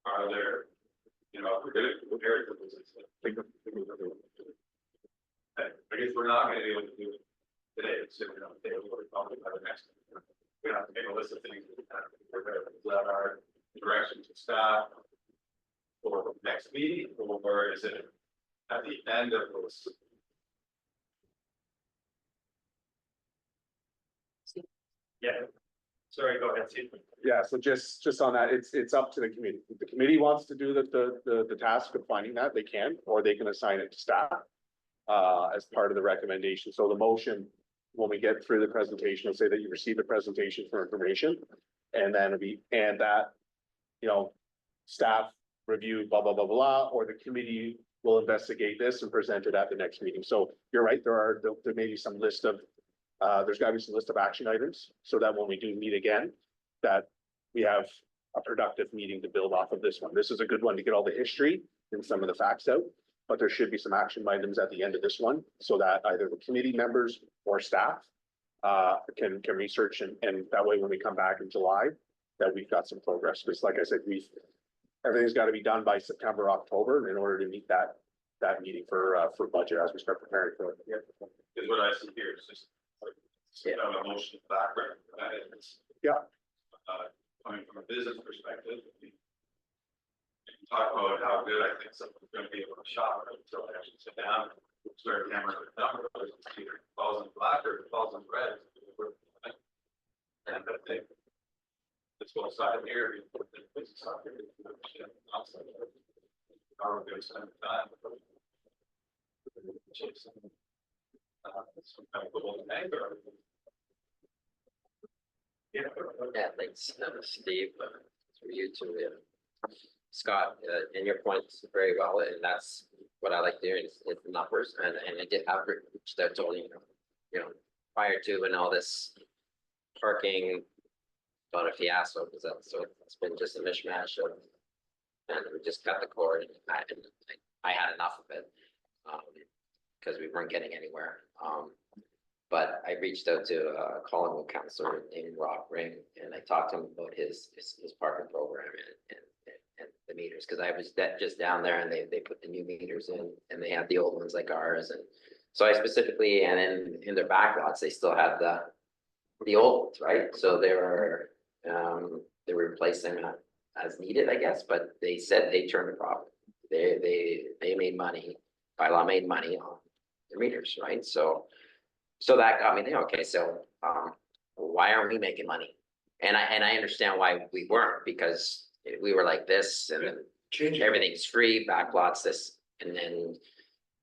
Are there, we're going to compare it to this. I guess we're not going to be able to do it today, so we'll probably by the next. We have to make a list of things that are direction to staff for the next meeting, or is it at the end of this? Yeah. Sorry, go ahead, Steve. Yeah, so just on that, it's up to the committee. If the committee wants to do the task of finding that, they can, or they can assign it to staff. As part of the recommendation. So the motion, when we get through the presentation, will say that you received a presentation for information. And then that, staff review, blah, blah, blah, blah, or the committee will investigate this and present it at the next meeting. So you're right, there may be some list of, there's gotta be some list of action items, so that when we do meet again, that we have a productive meeting to build off of this one. This is a good one to get all the history and some of the facts out, but there should be some action items at the end of this one, so that either the committee members or staff can research, and that way when we come back in July, that we've got some progress, because like I said, everything's gotta be done by September, October in order to meet that meeting for budget as we start preparing for it. Is what I see here, it's just like, kind of emotional background, it's. Yeah. Coming from a business perspective. We can talk about how good I think someone's gonna be able to shop until they actually sit down, start hammering the number, either falls in black or it falls in red. And I think this whole side here, this side here, outside. How we're gonna spend the time. Some kind of little anger. Yeah. Yeah, thanks, Steve, for you too, Scott, and your points very well, and that's what I like doing is the numbers, and I did have reached out to prior to and all this parking, not a fiasco, because so it's been just a mishmash of, and we just cut the cord, and I had enough of it, because we weren't getting anywhere, but I reached out to a Collingwood councillor named Rob Ring, and I talked to him about his parking program and the meters, because I was just down there and they put the new meters in and they had the old ones like ours, and so I specifically, and in their back lots, they still had the old ones, right? So they were replacing them as needed, I guess, but they said they turned a profit. They made money, by law made money on the meters, right? So that got me there. Okay, so why aren't we making money? And I understand why we weren't, because we were like this, and then Changing. everything's free, backlots this, and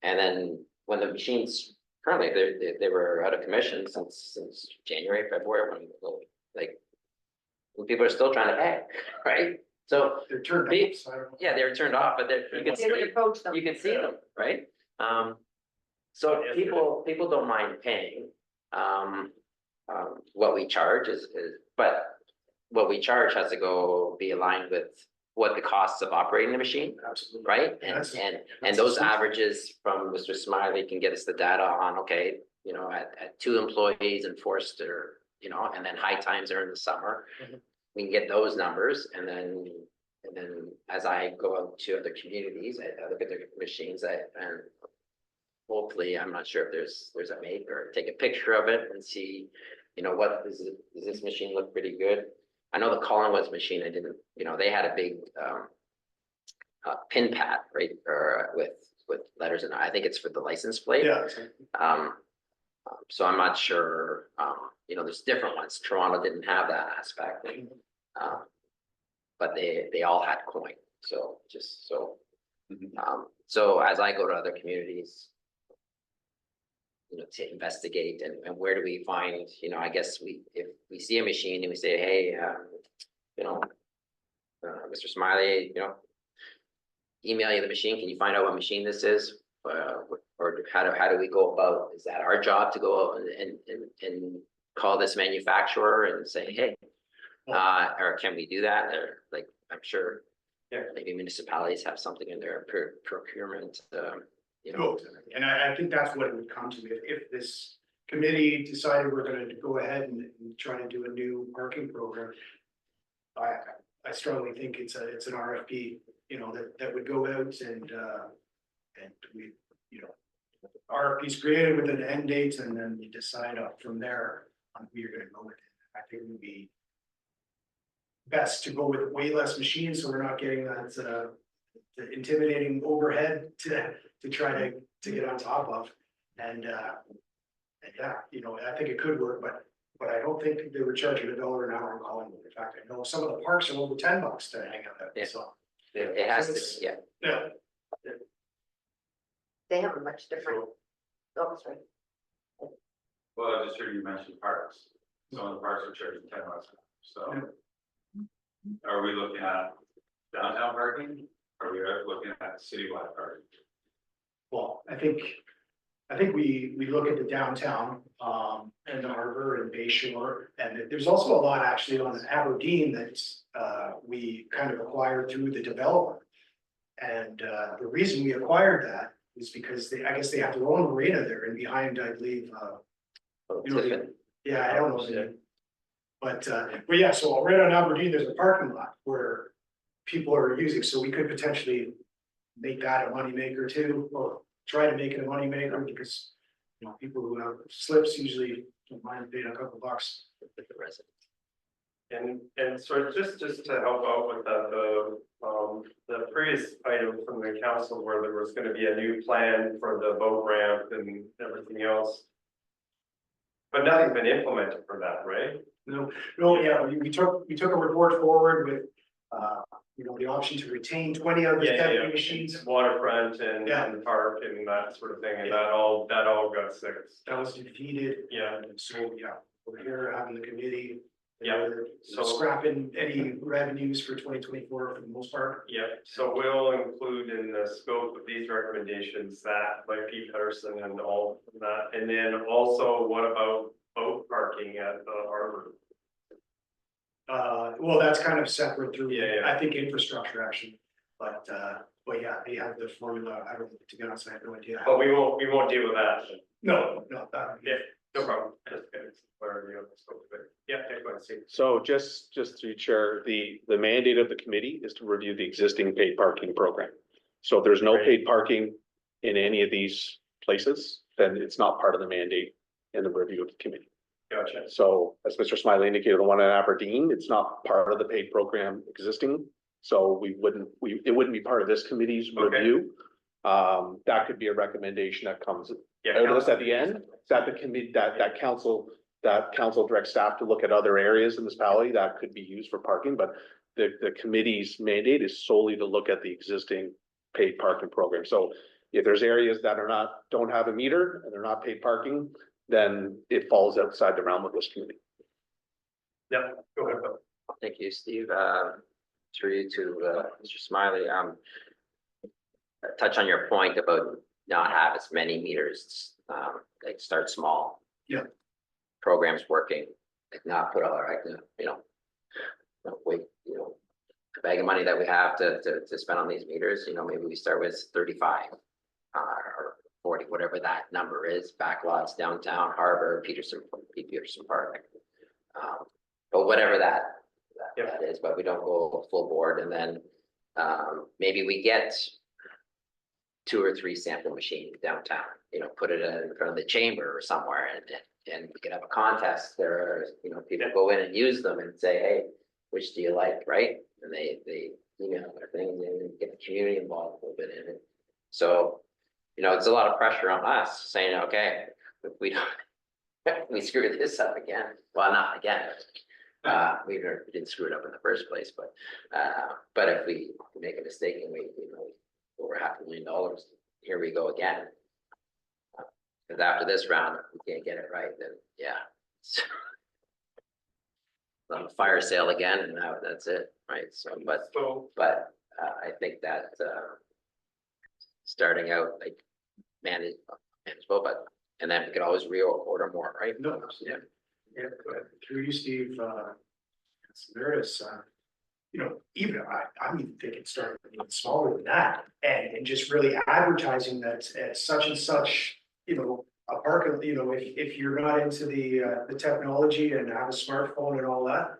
then when the machines currently they were out of commission since January, February, when people are still trying to pay, right? So They're turned Be- off, so I don't know. yeah, they were turned off, but you can They would see approach them. you can see them, right? So people don't mind paying. What we charge is, but what we charge has to be aligned with what the costs of operating the machine, Absolutely. right? Yeah, And that's- and that's those the sweet- averages from Mr. Smiley can get us the data on, okay, at 2 employees enforced, or, and then high times are in the summer. Mhm. We can get those numbers, and then as I go out to other communities, I look at their machines, and hopefully, I'm not sure if there's a make or take a picture of it and see, what does this machine look pretty good? I know the Collingwood's machine, I didn't, they had a big pin pad, right, or with letters, and I think it's for the license plate. Yeah. So I'm not sure, there's different ones. Toronto didn't have that aspect. But they all had coin, so so as I go to other communities, to investigate and where do we find, I guess if we see a machine and we say, hey, Mr. Smiley, email you the machine, can you find out what machine this is? Or how do we go about, is that our job to go out and call this manufacturer and say, hey, or can we do that? Or I'm sure. Yeah. Maybe municipalities have something in their procurement, Cool. And I think that's what it would come to, if this committee decided we're gonna go ahead and try to do a new parking program. I strongly think it's an RFP, that would go out and we, RFP's created with an end date, and then you decide up from there on who you're gonna go with it. I think it would be best to go with way less machines, so we're not getting that the intimidating overhead to try to get on top of. And yeah, I think it could work, but I don't think they were charging $1 an hour in Collingwood. In fact, I know some of the parks are over $10 to hang out Yeah. at, so. it has So to, it's- yeah. Yeah, They have a much different. Oh, sorry. Well, I just heard you mention parks. Some of the parks are charging $10, so. Are we looking at downtown parking? Are we looking at citywide parking? well, I think we look at the downtown, and the harbor and Bay Shore, and there's also a lot actually on Aberdeen that we kind of acquired through the developer. And the reason we acquired that is because I guess they have their own marina there, and behind, I believe, Oh, You know, Tiffin. yeah, I don't know. But yeah, so right on Aberdeen, there's a parking lot where people are using, so we could potentially make that a moneymaker too, or try to make it a moneymaker because, you know, people who have slips usually don't mind paying a couple bucks. with the residents. And so just to help out with that, the previous item from the council where there was gonna be a new plan for the boat ramp and everything else. But nothing's been implemented for that, right? No, yeah, we took a report forward with, you know, the option to retain 20 of the temporary machines. Waterfront and Yeah. and park and that sort of thing, and that all got fixed. That was defeated, Yeah, and so, yeah, we're here having the committee. Yeah, So so- scrapping any revenues for 2024 for the most part. yeah, so we'll include in the scope of these recommendations that by Pete Patterson and all of that, and then also what about boat parking at the harbor? Well, that's kind of separate through, Yeah. I think, infrastructure actually, but yeah, they have the formula, I don't, to be honest, I have no idea. But we won't deal with that. No, Yeah, no problem. Just getting some clarity on the scope of it. Yeah, take one seat. So just through chair, the mandate of the committee is to review the existing paid parking program. So if there's no Right. paid parking in any of these places, then it's not part of the mandate in the review of the committee. Gotcha. So as Mr. Smiley indicated, the one in Aberdeen, it's not part of the paid program existing. So it wouldn't be part of this committee's Okay. review. That could be a recommendation that comes Yeah. out of this at the end, that the committee, that council directs staff to look at other areas in this valley that could be used for parking, but the committee's mandate is solely to look at the existing paid parking program. So if there's areas that don't have a meter and they're not paid parking, then it falls outside the realm of this committee. Yeah, go ahead, Bill. Thank you, Steve. Through you to Mr. Smiley. Touch on your point about not have as many meters. Like start small. Yeah. Programs working, like not put all our, wait, the bag of money that we have to spend on these meters, maybe we start with 35 or 40, whatever that number is, backlots, downtown, harbor, Peterson Park. But whatever that is, but we don't go full board, and then maybe we get 2 or 3 sample machines downtown, put it in front of the chamber or somewhere, and we could have a contest. There are, people go in and use them and say, hey, which do you like, right? And they email their things and get the community involved a little bit in it. So, it's a lot of pressure on us saying, okay, if we don't, we screw this up again. Well, not again. We didn't screw it up in the first place, but if we make a mistake and we, over $500,000, here we go again. Because after this round, if we can't get it right, then yeah. On a fire sale again, and now that's it, right? So, but I think that starting out like manageable, and then we could always reorder more, right? No, Yeah. yeah, through you, Steve, there is, even I'm even thinking starting even smaller than that, and just really advertising that at such and such, a park, if you're not into the technology and have a smartphone and all that,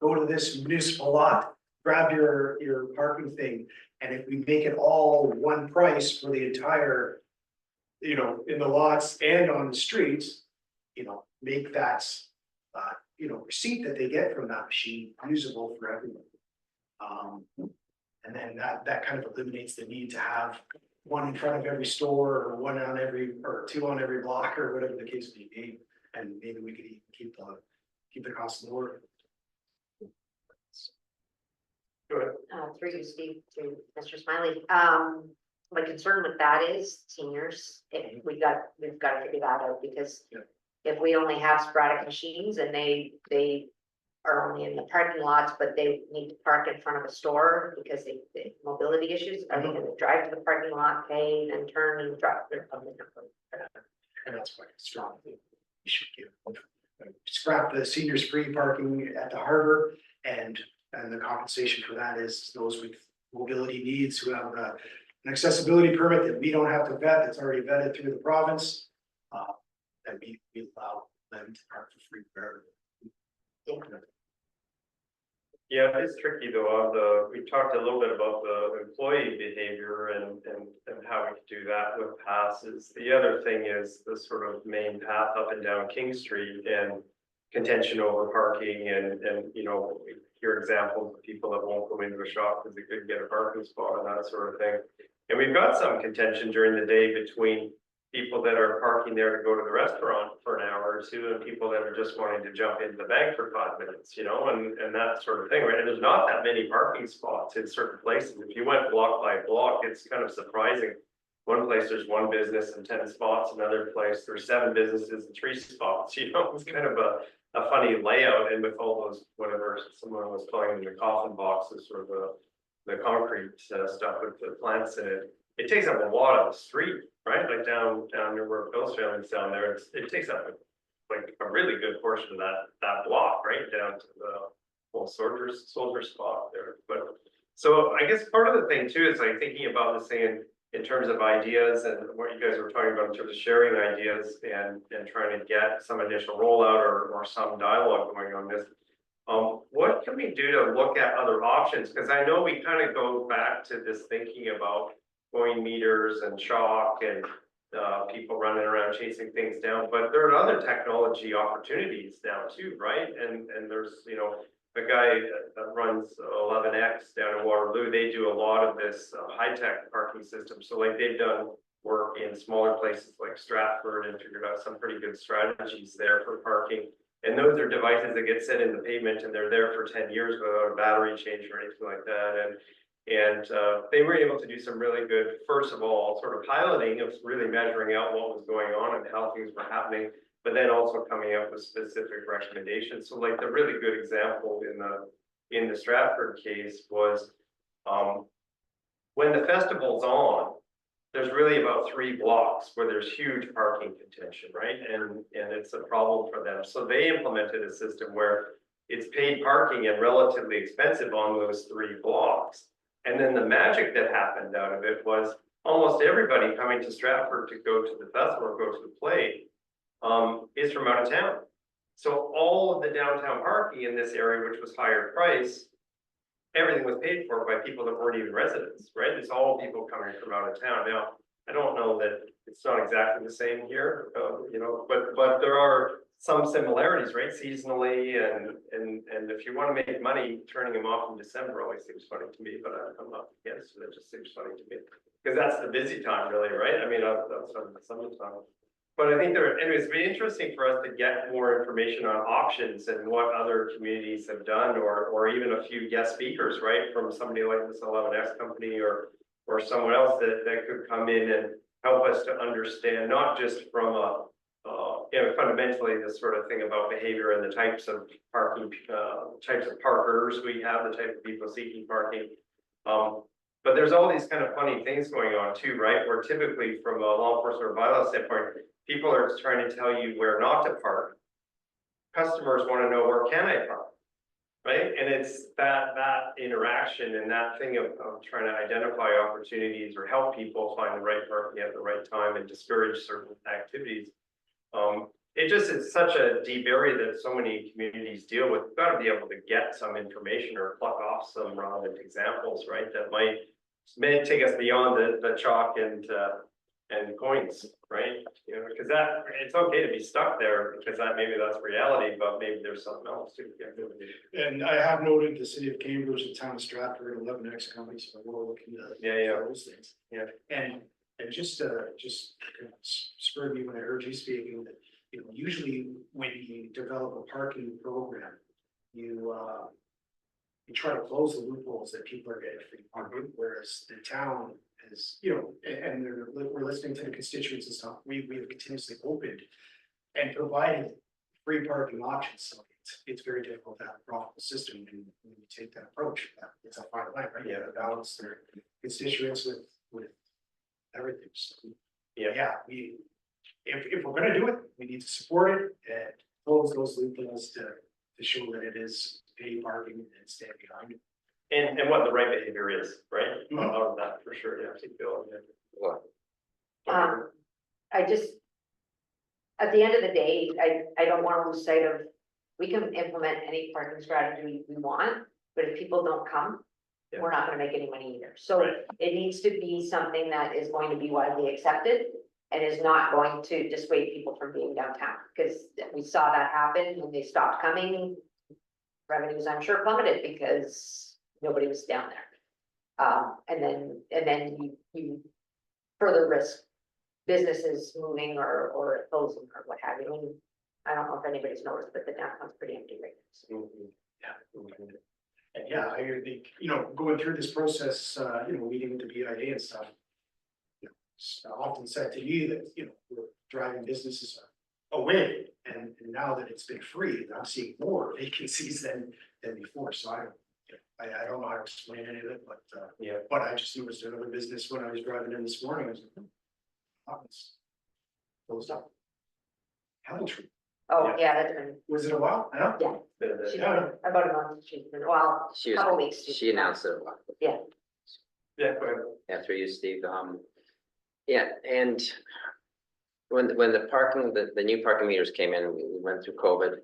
go to this municipal lot, grab your parking thing, and if we make it all one price for the entire, in the lots and on the streets, make that, receipt that they get from that machine usable for everyone. And then that kind of eliminates the need to have one in front of every store or one on every, or 2 on every block or whatever the case may be. And maybe we could even keep the cost lower. Go ahead. Through you, Steve, to Mr. Smiley. My concern with that is seniors, we've got to figure that out, because Yeah. if we only have sporadic machines and they are only in the parking lots, but they need to park in front of a store because they mobility issues, are they gonna drive to the parking lot, pay, and turn and drive their public? And that's why it's strong. We should scrap the seniors free parking at the harbor, and the compensation for that is those with mobility needs who have an accessibility permit that we don't have to vet, that's already vetted through the province. That we allow them to park for free wherever. Yeah, it's tricky though, we talked a little bit about the employee behavior and how we could do that with passes. The other thing is the sort of main path up and down King Street and contention over parking and, you know, we hear examples of people that won't go into a shop because they couldn't get a parking spot and that sort of thing. And we've got some contention during the day between people that are parking there to go to the restaurant for an hour or two and people that are just wanting to jump into the bank for 5 minutes, you know, and that sort of thing, right? And there's not that many parking spots in certain places. If you went block by block, it's kind of surprising. One place there's 1 business and 10 spots, another place there's 7 businesses and 3 spots, you know, it's kind of a funny layout. And with all those, whatever someone was calling the coffin boxes or the concrete stuff with the plants in it, it takes up a lot of the street, right? Like down near where Bill's family's down there, it takes up like a really good portion of that block, right? Down to the whole soldier spot there. But so I guess part of the thing too is like thinking about this thing in terms of ideas and what you guys were talking about in terms of sharing ideas and trying to get some initial rollout or some dialogue going on this. What can we do to look at other options? Because I know we kind of go back to this thinking about going meters and chalk and people running around chasing things down, but there are other technology opportunities now too, right? And there's, you know, a guy that runs 11X down in Waterloo, they do a lot of this high-tech parking system. So like they've done work in smaller places like Stratford and figured out some pretty good strategies there for parking. And those are devices that get set in the pavement and they're there for 10 years without a battery change or anything like that. And they were able to do some really good, first of all, sort of piloting of really measuring out what was going on and how things were happening, but then also coming up with specific recommendations. So like the really good example in the Stratford case was when the festival's on, there's really about 3 blocks where there's huge parking contention, right? And it's a problem for them. So they implemented a system where it's paid parking and relatively expensive on those 3 blocks. And then the magic that happened out of it was almost everybody coming to Stratford to go to the festival or go to the play is from out of town. So all of the downtown parking in this area, which was higher price, everything was paid for by people that weren't even residents, right? It's all people coming from out of town. Now, I don't know that it's not exactly the same here, you know, but there are some similarities, right? Seasonally and if you want to make money, turning them off in December always seems funny to me, but I'm not against it. It just seems funny to me because that's the busy time, really, right? I mean, that's the summertime. But I think anyways, it'd be interesting for us to get more information on options and what other communities have done, or even a few guest speakers, right, from somebody like this 11X company or someone else that could come in and help us to understand, not just from you know, fundamentally this sort of thing about behavior and the types of parking, types of parkers we have, the type of people seeking parking. But there's all these kind of funny things going on too, right? Where typically from a law enforcement or bylaw standpoint, people are trying to tell you where not to park. Customers want to know where can I park, right? And it's that interaction and that thing of trying to identify opportunities or help people find the right parking at the right time and discourage certain activities. It's such a deep area that so many communities deal with. We've got to be able to get some information or pluck off some relevant examples, right? That may take us beyond the chalk and coins, right? You know, because it's okay to be stuck there because maybe that's reality, but maybe there's something else too. And I have noted the city of Cambridge, the town of Stratford, 11X companies, so we're looking at those things. Yeah. And just spurred me when I heard you speaking that, you know, usually when you develop a parking program, you try to close the loopholes that people are getting free parking, whereas the town is, you know, and we're listening to the constituents and stuff, we have continuously opened and provided free parking options. So it's very difficult to have a profitable system when you take that approach. It's a fine line, right? You have to balance their constituents with everything. So if we're gonna do it, we need to support it and close those loopholes to show that it is paid parking and stand behind it. And what the right behavior is, right? Out of that for sure. Yeah, I think Bill. What? I just, at the end of the day, I don't want to lose sight of we can implement any parking strategy we want, but if people don't come, Yeah. we're not gonna make any money either. So Right. it needs to be something that is going to be widely accepted and is not going to dissuade people from being downtown, because we saw that happen when they stopped coming. Revenues, I'm sure, plummeted because nobody was down there. And then you further risk businesses moving or closing or what have you. And I don't know if anybody's noticed, but the downtown's pretty empty right now. Mhm. Yeah. And yeah, I think, going through this process, meeting with the BIA and stuff. It's often said to me that, we're driving businesses away, and now that it's been free, I'm seeing more vacancies than before, so I don't know how to explain any of it, but Yeah. but I just noticed another business when I was driving in this morning, I was like, oh, it's closed up. Helen Tree, Oh, yeah, that's been, was it a while? I don't know. The- she's Yeah. been about a month, she's been, well, She couple was, weeks. she announced it a while. Yeah, go ahead. After you, Steve, yeah, and when the parking, the new parking meters came in, we went through COVID.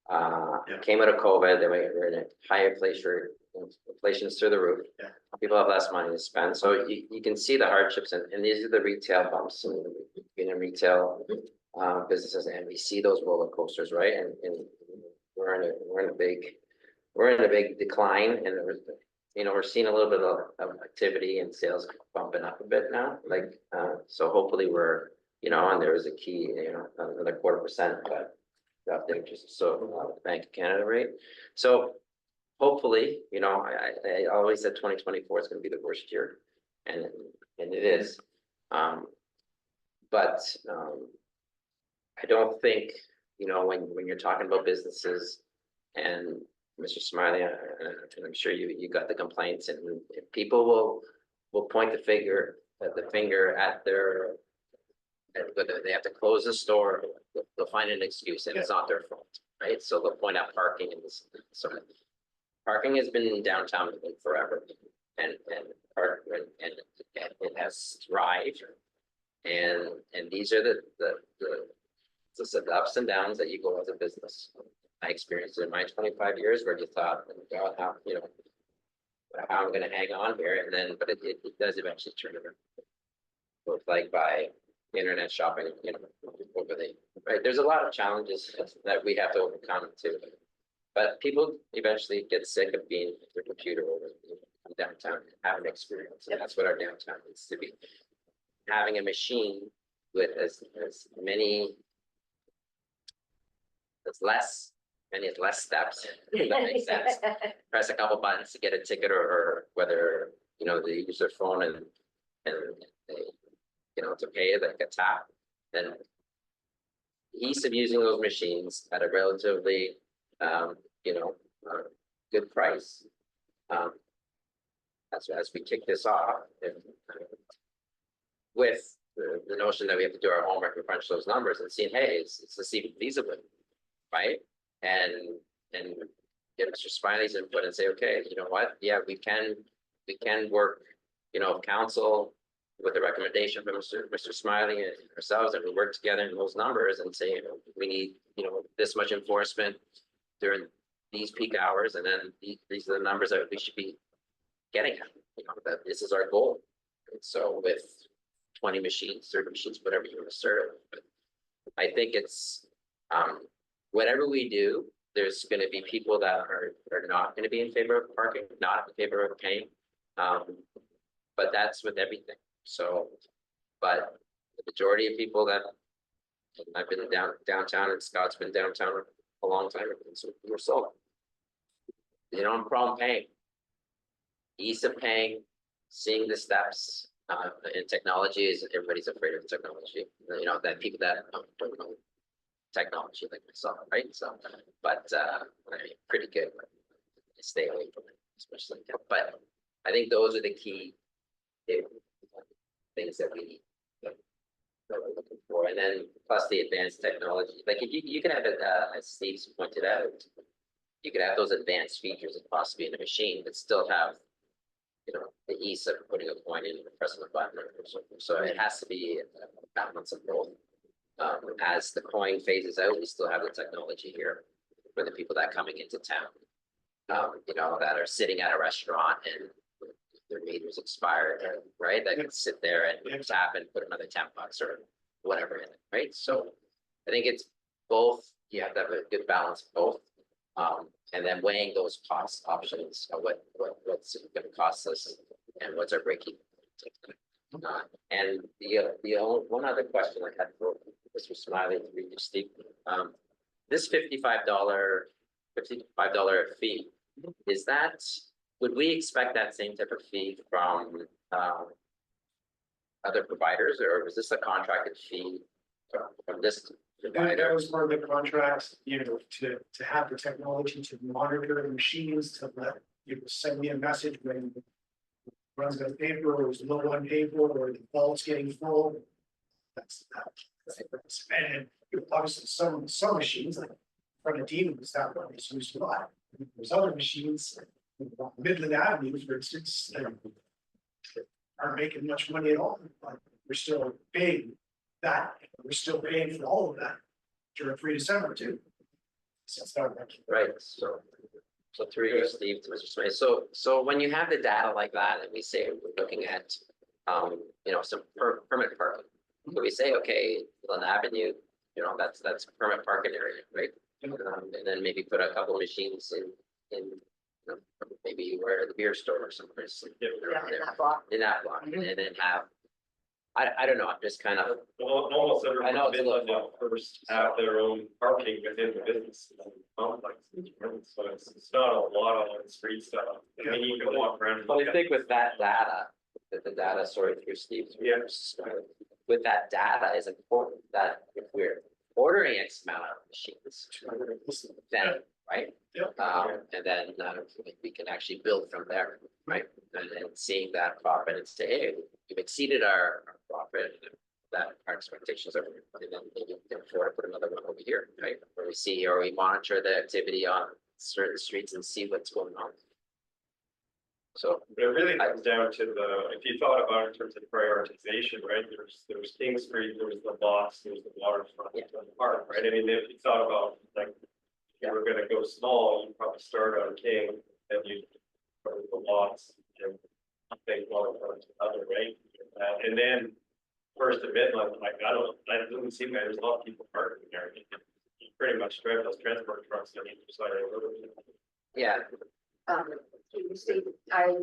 Yeah. Came out of COVID, then we're in a high inflation's through the roof. Yeah. People have less money to spend, so you can see the hardships, and these are the retail bumps, and we've been in retail businesses, and we see those roller coasters, right? And we're in a big decline, and we're seeing a little bit of activity and sales bumping up a bit now, like, so hopefully we're, and there was a key, another 0.25%, but up there, just so, Bank of Canada rate. So hopefully, I always said 2024 is gonna be the worst year, and it is. But I don't think, when you're talking about businesses and Mr. Smiley, and I'm sure you got the complaints, and people will point the finger at their, whether they have to close the store, they'll find an excuse, and it's not their fault, right? So they'll point out parking and this, so parking has been in downtown forever, and it has thrived. And these are the ups and downs that you go as a business. I experienced it in my 25 years where you thought, oh God, how I'm gonna hang on here, and then, but it does eventually turn around. Both like by internet shopping, over right, there's a lot of challenges that we have to overcome too. But people eventually get sick of being at their computer over downtown, and have an experience, and that's what our downtown needs to be. Having a machine with as many, as less steps, if that makes sense. Press a couple buttons to get a ticket, or whether, they use their phone and they, to pay it like a tap, then ease of using those machines at a relatively, good price. As we kick this off, with the notion that we have to do our homework and crunch those numbers and see, hey, is this even feasible, right? And get Mr. Smiley's input and say, okay, you know what? Yeah, we can work, council with a recommendation from Mr. Smiley and ourselves, and we work together in those numbers and say, we need, this much enforcement during these peak hours, and then these are the numbers that we should be getting at, that this is our goal. And so with 20 machines, 30 machines, whatever you want to serve, but I think it's, whatever we do, there's going to be people that are not going to be in favor of parking, not in favor of paying. But that's with everything. So, but the majority of people that, I've been downtown, and Scott's been downtown a long time, and so we're sold. They don't have a problem paying. Ease of paying, seeing the steps, and technology is, everybody's afraid of technology. That people that don't know technology like myself, right? So, but I mean, pretty good. Stay away from it, especially. But I think those are the key things that we need, that we're looking for, and then plus the advanced technology. Like if you can have it, as Steve's pointed out, you could have those advanced features and possibly in a machine, but still have, the ease of putting a coin in and pressing a button or something. So it has to be a balance of both. As the coin phases out, we still have the technology here. for the people that coming into town. You know, that are sitting at a restaurant and their meters expired, right? That can sit there and tap and put another $10 or whatever in it, right? So I think it's both, you have to have a good balance of both. And then weighing those cost options, what's it gonna cost us and what's our break even. And one other question I had for Mr. Smiley, to read you, Steve, this $55 fee, is that, would we expect that same type of fee from other providers, or was this a contracted fee from this That provider? was part of the contract, you know, to have the technology to monitor the machines, to let, you know, send me a message when it runs out of paper, or there's low on paper, or the bulb's getting full. That's and obviously some machines, like from the Demons, that one is used a lot. There's other machines, Midland Avenue, for instance, that aren't making much money at all, but we're still paying that, we're still paying for all of that during free December too. So it's not like, Right, so through you, Steve, to Mr. Smith, so when you have the data like that, and we say we're looking at, you know, some permit parking. So we say, okay, Glen Avenue, you know, that's permit parking area, right? And then maybe put a couple of machines in, you know, maybe where the beer store or somewhere. Yeah, in that block. In that block, and then have, I don't know, I'm just kind of, Well, almost I everyone know in it's a little Midland now first have their own parking within the business complex. So it's not a lot of street stuff. I mean, you can walk around. but I think with that data, that the data, sorry, through Steve. Yeah. With that data is important that if we're ordering X amount of machines, then, right? Yep. And then we can actually build from there, right? And then seeing that profit and say, hey, we've exceeded our profit, and that our expectations are, and then maybe we can afford to put another one over here, right? Where we see, or we monitor the activity on certain streets and see what's going on. So, But it really comes down to if you thought about it in terms of prioritization, right, there was King Street, there was the lots, there was the waterfront, Yeah. and the park, right? I mean, if you thought about, like, if you were gonna go small, you'd probably start on King, then you probably the lots, and think waterfront, other, right? And then first to Midland, like, that doesn't seem like there's a lot of people parking there. You pretty much drive those transport trucks on either side of the road. yeah, Steve, I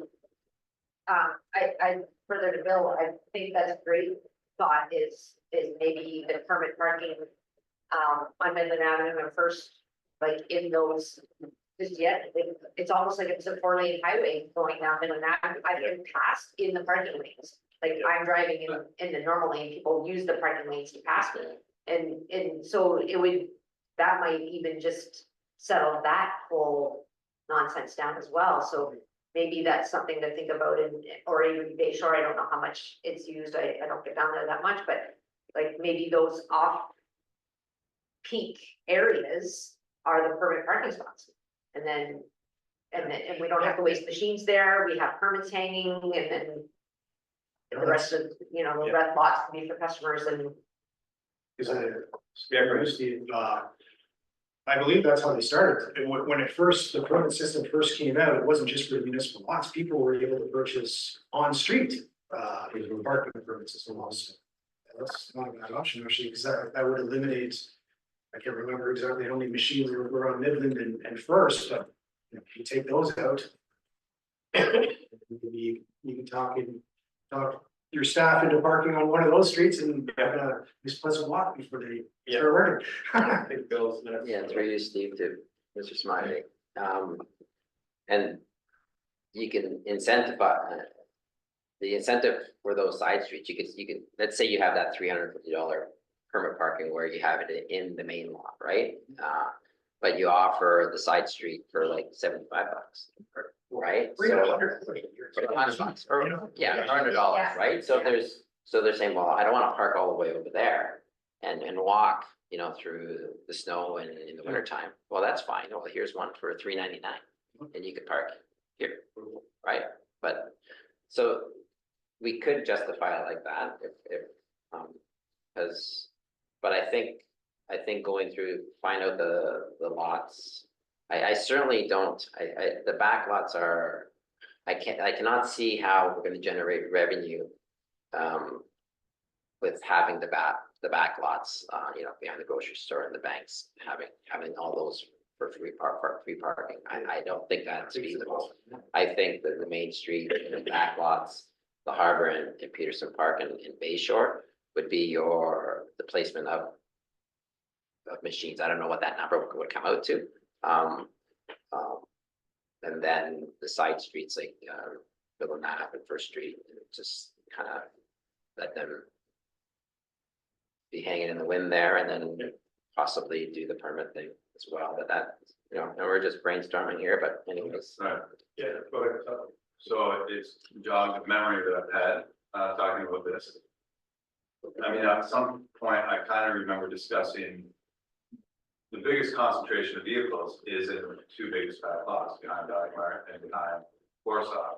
further to Bill, I think that's a great thought is maybe the permit parking. On Midland Avenue and first, like in those, just yet, it's almost like it's a 4-lane highway going down Midland Avenue. I've been passed in the parking lanes. Like I'm driving in the normal lane, people use the parking lanes to pass me. And so it would, that might even just settle that whole nonsense down as well. So maybe that's something to think about or even Bay Shore, I don't know how much it's used. I don't get down there that much, but like maybe those off peak areas are the permit parking spots. And then we don't have to waste machines there. We have permits hanging and then the rest of, you know, the rest lots can be for customers and. is I believe that's how they started. And when the permit system first came out, it wasn't just for municipal lots. People were able to purchase on street, parking permit system also. That's not a bad option actually, because that would eliminate, I can't remember exactly how many machines were on Midland and First, but you know, if you take those out. You can talk your staff into parking on one of those streets and this pleasant walk before they start working. I think Bill's next. yeah, through you, Steve, to Mr. Smiley. And you can incentivize, the incentive for those side streets, you could, let's say you have that $350 permit parking where you have it in the main lot, right? But you offer the side street for like $75, right? So $100, or yeah, $100, right? So they're saying, well, I don't want to park all the way over there and walk, you know, through the snow and in the winter time. Well, that's fine. Well, here's one for $3.99 and you could park here, right? But so we could justify it like that if because, but I think I think going through, find out the lots. I certainly don't, the back lots are, I cannot see how we're gonna generate revenue. With having the back lots, behind the grocery store and the banks, having all those for free parking. I don't think that's feasible. I think that the main street, the back lots, the harbor and Peterson Park and Bay Shore would be the placement of machines. I don't know what that number would come out to. And then the side streets like Bill and and First Street, and just kind of let them be hanging in the wind there, and then possibly do the permit thing as well. But that, and we're just brainstorming here, but anyways. Right. Yeah, go ahead. So it's jogged the memory that I've had, talking about this. I mean, at some point, I kind of remember discussing the biggest concentration of vehicles is in the two biggest back lots behind Dagmar and behind Warsaw.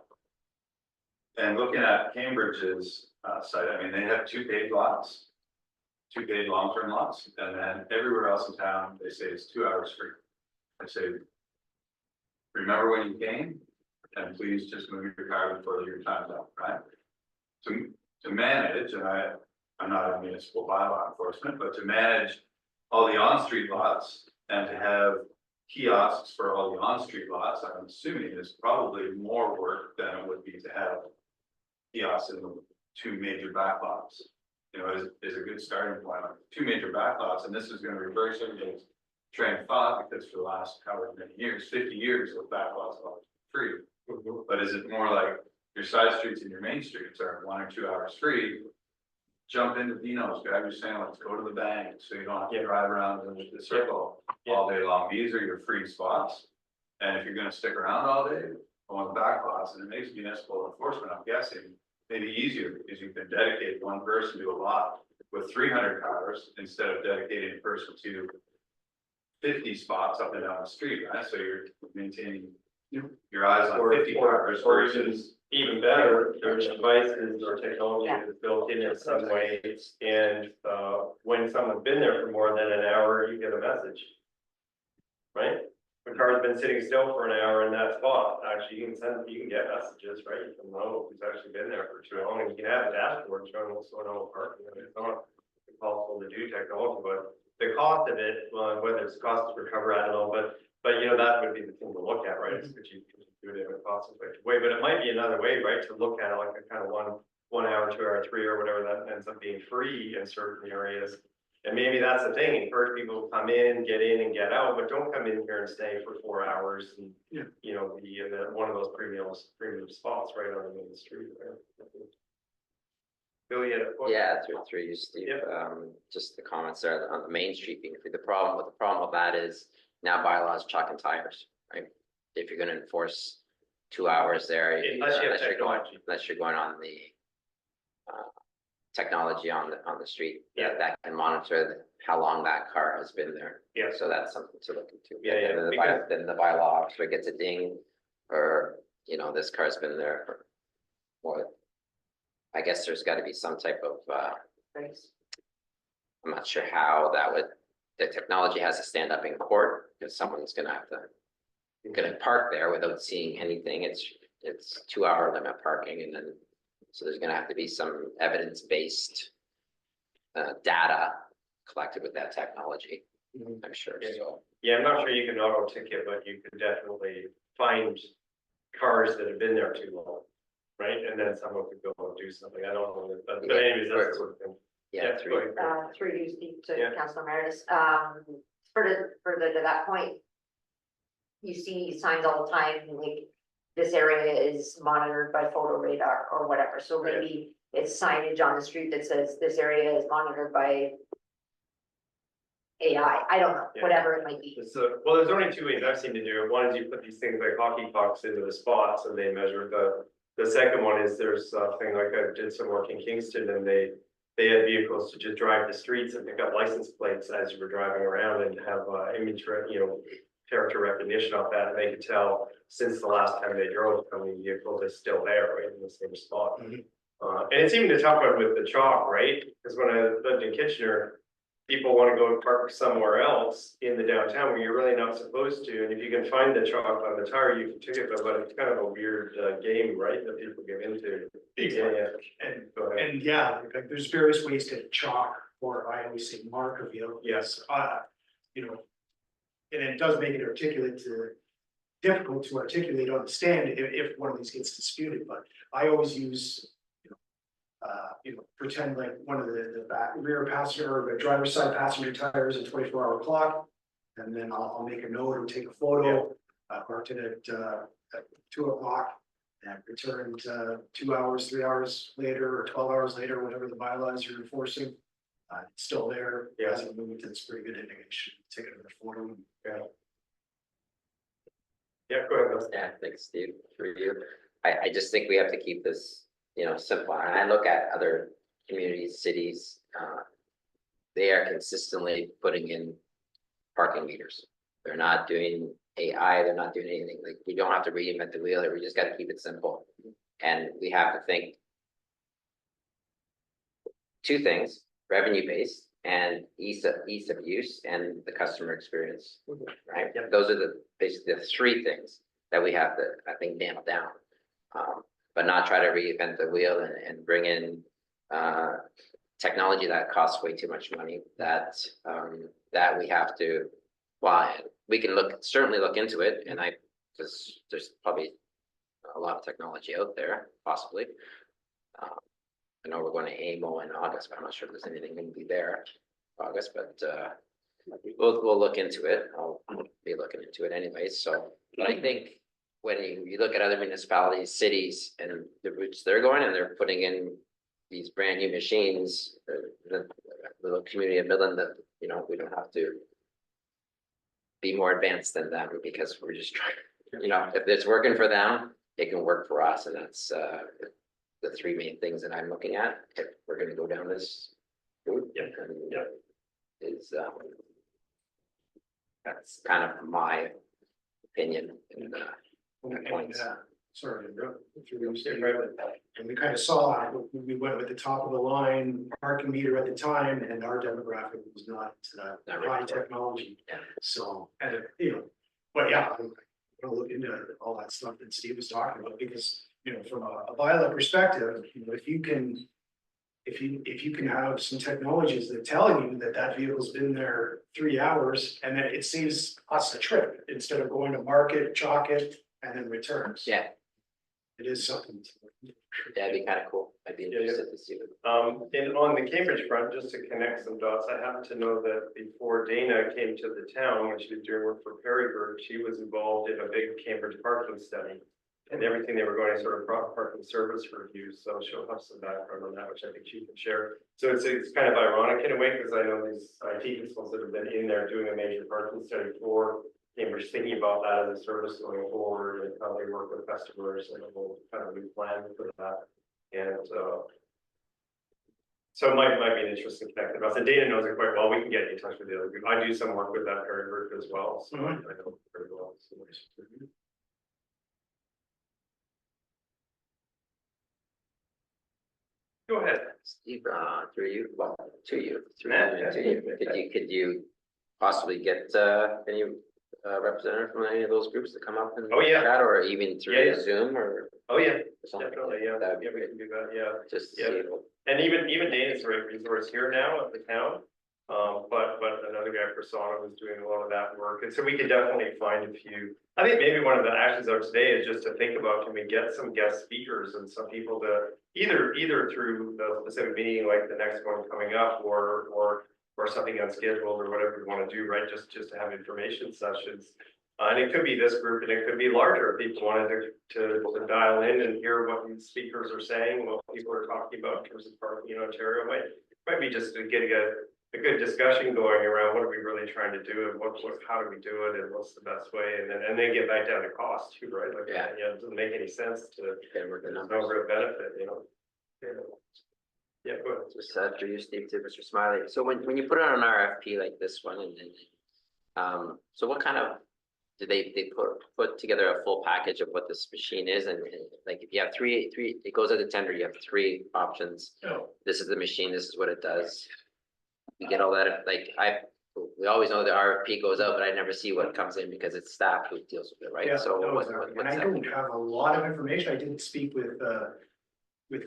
And looking at Cambridge's site, I mean, they have two paid lots, two paid long-term lots, and then everywhere else in town, they say it's 2 hours free. I say, remember when you came, and please just move your car before your time's up, right? To manage, and I'm not a municipal bylaw enforcement, but to manage all the on-street lots and to have kiosks for all the on-street lots, I'm assuming is probably more work than it would be to have kiosks in the two major back lots. Is a good starting point. Two major back lots, and this is going to reverse everything's train of thought, because for the last however many years, 50 years of back lots are free. But is it more like your side streets and your main streets are 1 or 2 hours free? Jump into Dino's, grab your sandwich, go to the bank, so you don't have to drive around in the circle all day long. These are your free spots. And if you're gonna stick around all day, on the back lots, and it makes municipal enforcement, I'm guessing, maybe easier, because you can dedicate one person to a lot with 300 cars instead of dedicating a person to 50 spots up and down the street, right? So you're maintaining your eyes on 50 cars versus. Even better, there's devices or technology that's built in some way, and when someone's been there for more than an hour, you get a message. Right? The car's been sitting still for an hour in that spot, actually, you can get messages, right? You can know who's actually been there for too long, and you can have a dashboard showing what's going on with parking. I mean, it's not impossible to do technology, but the cost of it, whether it's cost to recover, I don't know, but that would be the thing to look at, right? It's that you do it in a cost effective way, but it might be another way, right, to look at it like a kind of 1 hour, 2 hour, 3 or whatever that ends up being free in certain areas. And maybe that's the thing, encourage people to come in, get in and get out, but don't come in here and stay for 4 hours and, be in one of those premium spots right on the main street there. Bill, Yeah, through you, Steve. Just the comments there on the main street being free. The problem with that is now bylaws chalk and tires, right? If you're gonna enforce 2 hours there, Unless you're going on the technology on the street. That can monitor how long that car has been there. Yeah. So that's something to look into. Yeah, And then the bylaw officer gets a ding, or, this car's been there for more. I guess there's gotta be some type of, I'm not sure how the technology has to stand up in court, because someone's gonna have to, park there without seeing anything. It's 2 hour limit parking, and then, so there's gonna have to be some evidence-based data collected with that technology, I'm sure, so. Yeah, I'm not sure you can auto ticket, but you could definitely find cars that have been there too long, right? And then someone could go and do something, I don't know, but anyways, that's the sort of thing. Yeah, go ahead. Through you, Steve, to Yeah. Councilor Meredith, further to that point. You see signs all the time, like, this area is monitored by photo radar or whatever, so maybe it's signage on the street that says this area is monitored by AI, I don't know, whatever it might be. So, well, there's only 2 ways I've seen to do it. One is you put these things like hockey pucks into the spots and they measure the second one is there's a thing like I did some work in Kingston, and they had vehicles to just drive the streets and pick up license plates as you were driving around and have image, character recognition off that, and they could tell since the last time they drove how many vehicles are still there, right, in the same spot. And it's even the tough one with the chalk, right? Because when I lived in Kitchener, people want to go and park somewhere else in the downtown where you're really not supposed to, and if you can find the chalk on the tire, you can ticket them, but it's kind of a weird game, right, that people get into. Exactly. Yeah. And, Go ahead. and yeah, like, there's various ways to chalk, or I always say mark a vehicle. Yes. You know, and it does make it difficult to articulate on the stand if one of these gets disputed, but I always use, pretend like one of the back rear passenger or the driver's side passenger tires a 24-hour clock. And then I'll make a note or take a photo, marked it at 2 o'clock. And returned 2 hours, 3 hours later, or 12 hours later, whatever the bylaws you're enforcing. It's still there, it hasn't moved, it's pretty good indication, take it in the photo. Yeah, go ahead. Bill. Yeah, thanks, Steve, for you. I just think we have to keep this, simple. And I look at other communities, cities, they are consistently putting in parking meters. They're not doing AI, they're not doing anything. Like, we don't have to reinvent the wheel here. We just got to keep it simple. And we have to think two things: revenue based and ease of use and the customer experience. Right? Those are basically the three things that we have to, I think, nail down. But not try to reinvent the wheel and bring in technology that costs way too much money, that we have to, well, we can certainly look into it, and because there's probably a lot of technology out there, possibly. I know we're going to AMO in August, but I'm not sure if there's anything going to be there August, but we'll look into it. I'll be looking into it anyway. So, but I think when you look at other municipalities, cities, and the routes they're going, and they're putting in these brand new machines, the little community of Midland, that we don't have to be more advanced than them, because we're just trying. If it's working for them, it can work for us, and that's the three main things that I'm looking at. If we're going to go down this route, is that's kind of my opinion. Sorry to interrupt. And we kind of saw, we went with the top of the line parking meter at the time, and our demographic was not high technology. Yeah. So, and but yeah, I'm gonna look into all that stuff that Steve was talking about, because, from a bylaw perspective, if you can have some technologies that tell you that vehicle's been there 3 hours, and then it saves us a trip instead of going to market, chalk it, and then returns. Yeah, It is something. that'd be kind of cool. I'd be interested to see it. And on the Cambridge front, just to connect some dots, I happen to know that before Dana came to the town, when she was doing work for Perryburg, she was involved in a big Cambridge parking study. And everything they were going to sort of parking service reviews, so she'll have some background on that, which I think she can share. So it's kind of ironic in a way, because I know these IT consultants that have been in there doing a major parking study for Cambridge, thinking about that as a service going forward, and how they work with customers, and a whole kind of new plan for that. And so it might be an interesting connective. And Dana knows it quite well. We can get in touch with the other group. I do some work with that area group as well, so I know it very well. So go ahead. Steve, through you, well, to you, Yeah. Could you possibly get any representative from any of those groups to come up and Oh, yeah. chat, or even through Yeah. Zoom or Oh, yeah, something? definitely, yeah. That'd be Yeah, we great. can do that, yeah. Just to Yeah. see. And even Dana's a great resource here now at the town. But another guy, Persona, was doing a lot of that work. And so we could definitely find a few. I think maybe one of the actions of today is just to think about, can we get some guest speakers and some people to either through the specific meeting, like the next one coming up, or something unscheduled, or whatever we want to do, right? Just to have information sessions. And it could be this group, and it could be larger. If people wanted to dial in and hear what these speakers are saying, what people are talking about in terms of parking in Ontario, might be just to get a good discussion going around what are we really trying to do, and how do we do it, and what's the best way, and then get back down to cost too, right? Like, Yeah. it doesn't make any sense to, Can work the there's numbers. no real benefit, Yeah, go ahead. Just for you, Steve, too, Mr. Smiley. So when you put out an RFP like this one, and so what kind of, do they put together a full package of what this machine is, and like if you have three, it goes out to tender, you have three options. No. This is the machine, this is what it does. we get all that, like, we always know the RFP goes out, but I never see what comes in because it's staff who deals with it, Yeah, right? So no, what, exactly. And what's I that? don't have a lot of information. I did speak with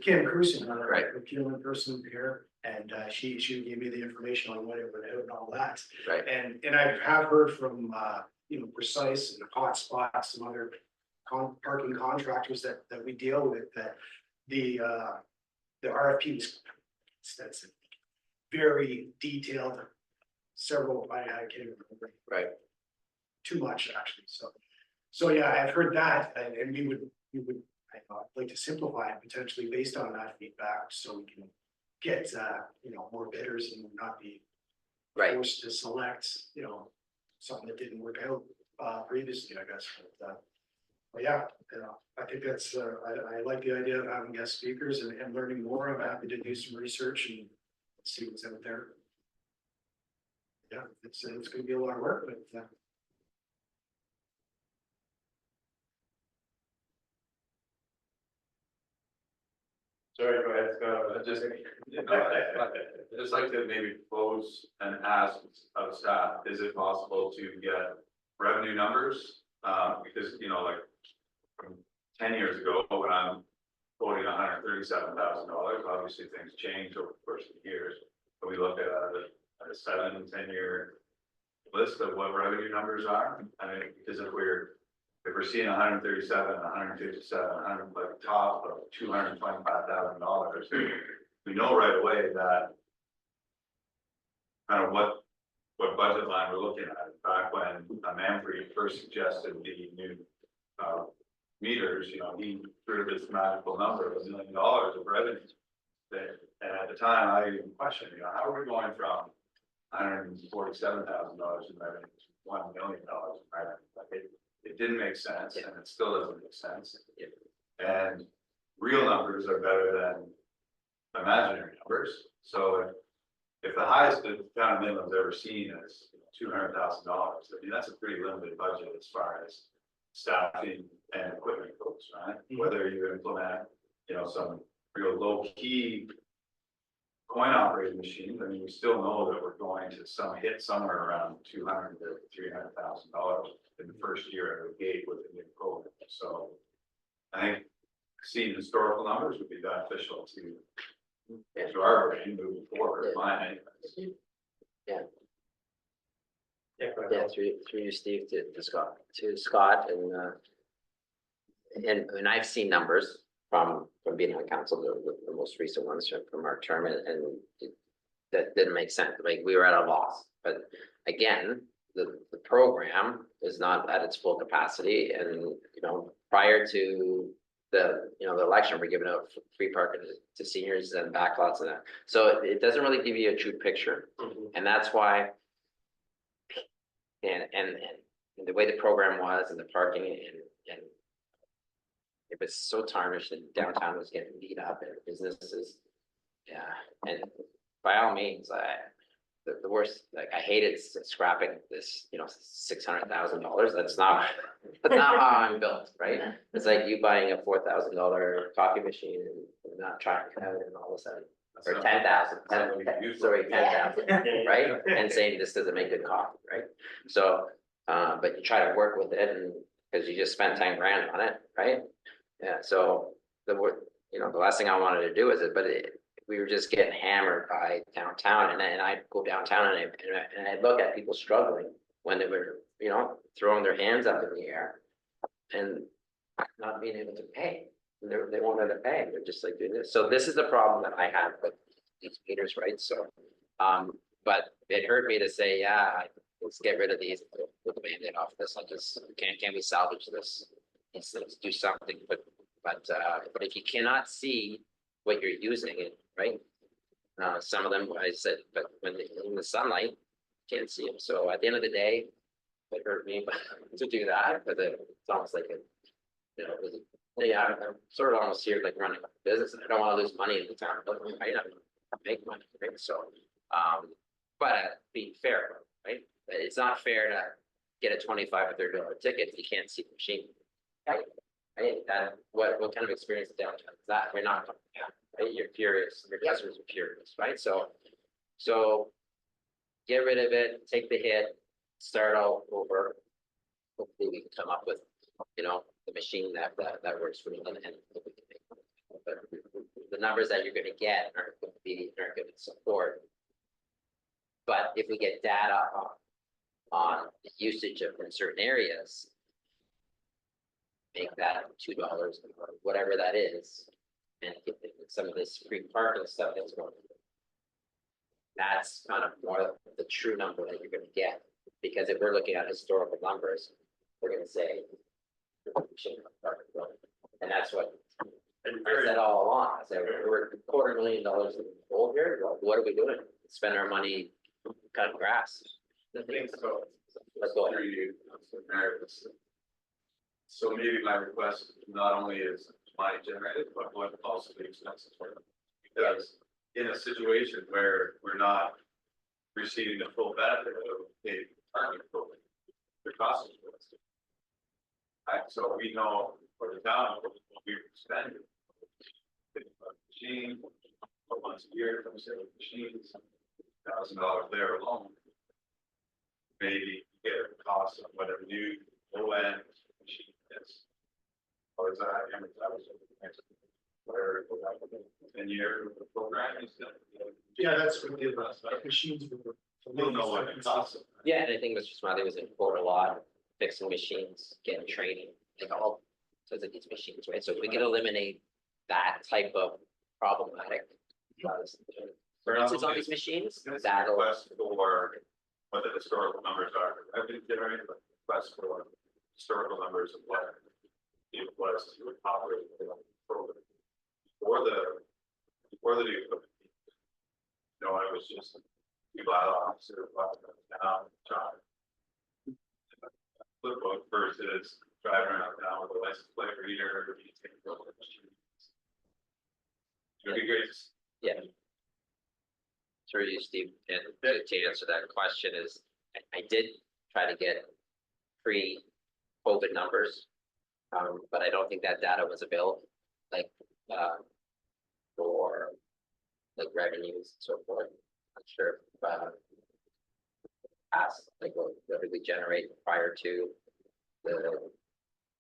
Kim Cruisen, Right. the procurement person here, and she gave me the information on what it would have and all that. Right, And I have heard from, Precise and Hotspot, some other parking contractors that we deal with, that the RFP was extensive, very detailed, several, I can't even remember. right, Too much, actually, so yeah, I've heard that, and we would, I'd like to simplify it potentially based on that feedback, so we can get, more bidders and not be right. forced to select, something that didn't work out, previously, I guess, but yeah, I think that's, I like the idea of having guest speakers and learning more. I'm happy to do some research and see what's out there. Yeah, it's gonna be a lot of work, but, Sorry, go ahead, Scott. I'd just like to maybe propose and ask of staff, is it possible to get revenue numbers? Because, like, from 10 years ago, when I'm quoting $137,000, obviously things change over the course of the years. But we look at a 7-10 year list of what revenue numbers are. I mean, because if we're seeing 137, 157, 100, like top of $225,000, we know right away that kind of what budget line we're looking at. Back when Manfred first suggested the new meters, he threw this magical number of $1 million of revenue. And at the time, I even questioned, how are we going from $147,000 in revenue to $1 million in revenue? Like it didn't make sense, and it still doesn't make sense. And real numbers are better than imaginary numbers. So if the highest the town of Midland's ever seen is $200,000, I mean, that's a pretty limited budget as far as staffing and equipment goes, right? Whether you implement, some real low key coin operating machines, I mean, we still know that we're going to hit somewhere around $200,000 to $300,000 in the first year out of the gate with a new program. So I think seeing historical numbers would be beneficial to our brain moving forward, mine anyways. Yeah, through you, Steve, to Scott, and I've seen numbers from being on council, the most recent ones from our term, and that didn't make sense. Like, we were at a loss, but again, the program is not at its full capacity, and prior to the election, we're giving out free parking to seniors and backlots and that, so it doesn't really give you a true picture, and that's why. And the way the program was and the parking and it was so tarnished, and downtown was getting beat up and businesses. Yeah, and by all means, the worst, like, I hated scrapping this, $600,000. That's not how I'm built, right? It's like you buying a $4,000 coffee machine and not trying to have it, and all of a sudden, or 10,000, sorry, 10,000, right? And saying this doesn't make good coffee, right? So, but you try to work with it, and because you just spent 10 grand on it, right? Yeah, so the last thing I wanted to do is we were just getting hammered by downtown, and I'd go downtown and I'd look at people struggling when they were, throwing their hands up in the air and not being able to pay. They wanted to pay. They're just like doing this. So this is the problem that I have with these meters, right? So, but it hurt me to say, yeah, let's get rid of these, put the Band-Aid off this. Can we salvage this? Let's do something. But if you cannot see what you're using it, right? Some of them, I said, but when in the sunlight, you can't see them. So at the end of the day, it hurt me to do that, but it's almost like I'm sort of almost here like running a business, and I don't want to lose money in the town, but I make money, right? So, but being fair, right? It's not fair to get a $25 or $30 ticket if you can't see the machine. Right? What kind of experience downtown is that? We're not, right? You're curious, your customers are curious, right? So get rid of it, take the hit, start all over. Hopefully we can come up with, you know, the machine that works for me and hopefully we can make money. But the numbers that you're gonna get aren't gonna support. But if we get data on the usage of in certain areas, make that $2 or whatever that is, and get some of this free parking stuff that's going. That's kind of more the true number that you're gonna get, because if we're looking at historical numbers, we're gonna say. we shouldn't have parking going. And that's what I said all along, I said, we're $250,000 in the hole here, what are we doing? Spend our money cutting grass. I think so. Let's go ahead. Through you, Councilor Mayor, so maybe my request not only is money generated, but what also the expenses were. Because in a situation where we're not receiving the full benefit of a parking program, the cost is what's. So we know for the town, what we're spending. Machine, once a year, comes in machines, $1,000 there alone. Maybe get a cost of what a new low end machine is. Or is that, that was where 10-year program is that. Yeah, that's what the machines were. We'll know what it costs. Yeah, and I think Mr. Smiley was in quote a lot, fixing machines, getting training, like all, because of these machines, right? So if we can eliminate that type of problematic. For instance, on these machines, This that'll, request for what the historical numbers are, I've been generating a request for historical numbers of what it was to operate the program. Before the new equipment. No, I was just a officer of John. Flip book versus driving around town with a license plate reader. It'd be great. yeah. Through you, Steve, and to answer that question is, I did try to get pre-COVID numbers. But I don't think that data was available, like, for like revenues and so forth. Not sure, past, like what did we generate prior to the,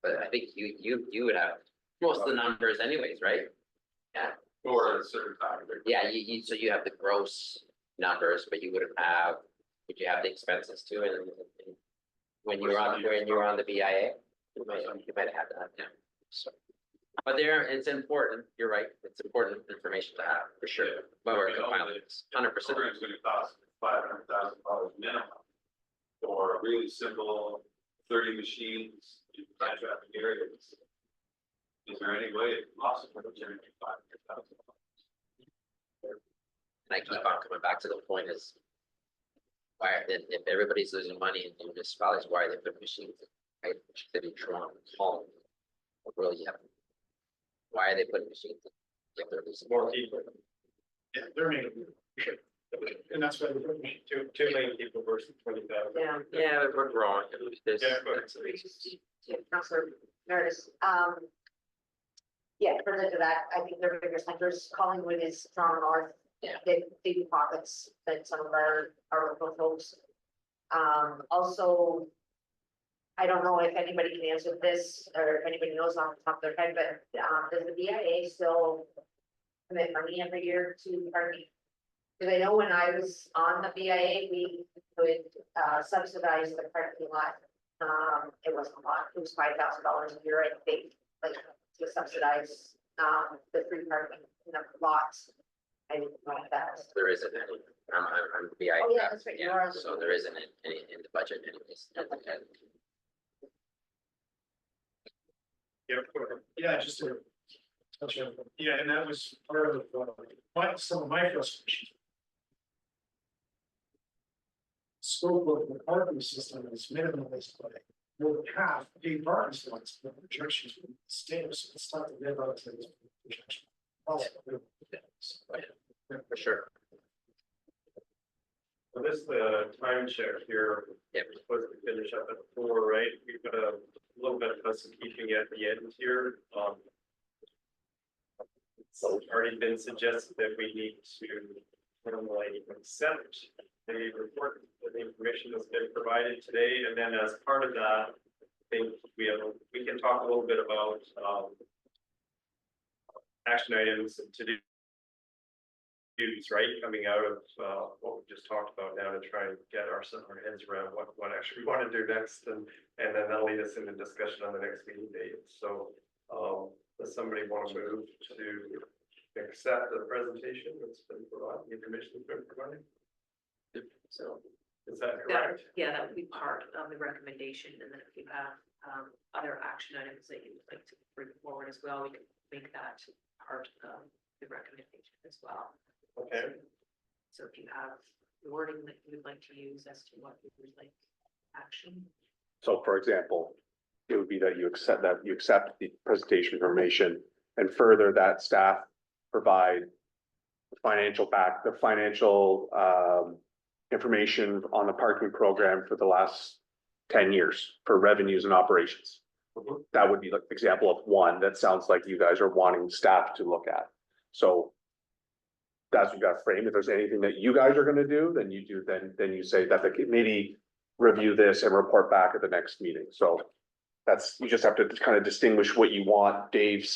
but I think you would have most of the numbers anyways, right? Yeah, Or at a certain time. yeah, so you have the gross numbers, but you would you have the expenses too, and when you're on the BIA, you might have had that, yeah. So, but it's important, you're right, it's important information to have, for sure, but we're compiling this, 100%. Program's gonna cost $500,000 minimum. For a really simple 30 machines in high traffic areas. Is there any way possible to generate $500,000? And I keep on coming back to the point is, why, if everybody's losing money in municipalities, why are they putting machines in, right? City, Toronto, Holland, really, why are they putting machines in? If they're losing More money? people, Yeah, they're making, and that's why we're putting. two million people versus 20,000. Yeah. Yeah, we're growing, there's. Yeah, but- Councilor Meredith, yeah, further to that, I think their bigger centers, Collingwood is Toronto North. Yeah. They do pockets that some of our local folks. Also, I don't know if anybody can answer this, or if anybody knows on the top of their head, but, does the BIA still commit money every year to parking? Because I know when I was on the BIA, we would, subsidize the parking lot. It wasn't a lot, it was $5,000 a year, I think, like, to subsidize, the free parking in the lots. I didn't know that. There isn't any, I'm BI. Oh, yeah, that's right, you are. So there isn't any in the budget anyways. Yeah, just to touch on, yeah, and that was part of, some of my frustrations. Scope of the parking system is minimalized by more than half paid parking slots, but projections from the state, so it's not to live up to this projection. Also, For sure. So this, the time check here, Yep. was to finish up at 4, right? We've got a little bit of us keeping at the end here. It's already been suggested that we need to formally accept the report, the information that's been provided today, and then as part of that, I think we can talk a little bit about, action items to do. Right, coming out of, what we just talked about now to try and get our heads around what actually we want to do next, and then that'll lead us into discussion on the next meeting date, so, does somebody want to move to accept the presentation that's been provided, the information that's been provided? So Is that that, correct? yeah, that would be part of the recommendation, and then if you have other action items that you would like to bring forward as well, we can make that part of the recommendation as well. Okay, So if you have wording that you would like to use as to what you would like action. So for example, it would be that you accept the presentation information and further that staff provide the financial information on the parking program for the last 10 years for revenues and operations. Mhm. That would be like example of one that sounds like you guys are wanting staff to look at. So that's what you got framed. If there's anything that you guys are gonna do, then you do, then you say that the committee review this and report back at the next meeting. So that's, you just have to kind of distinguish what you want Dave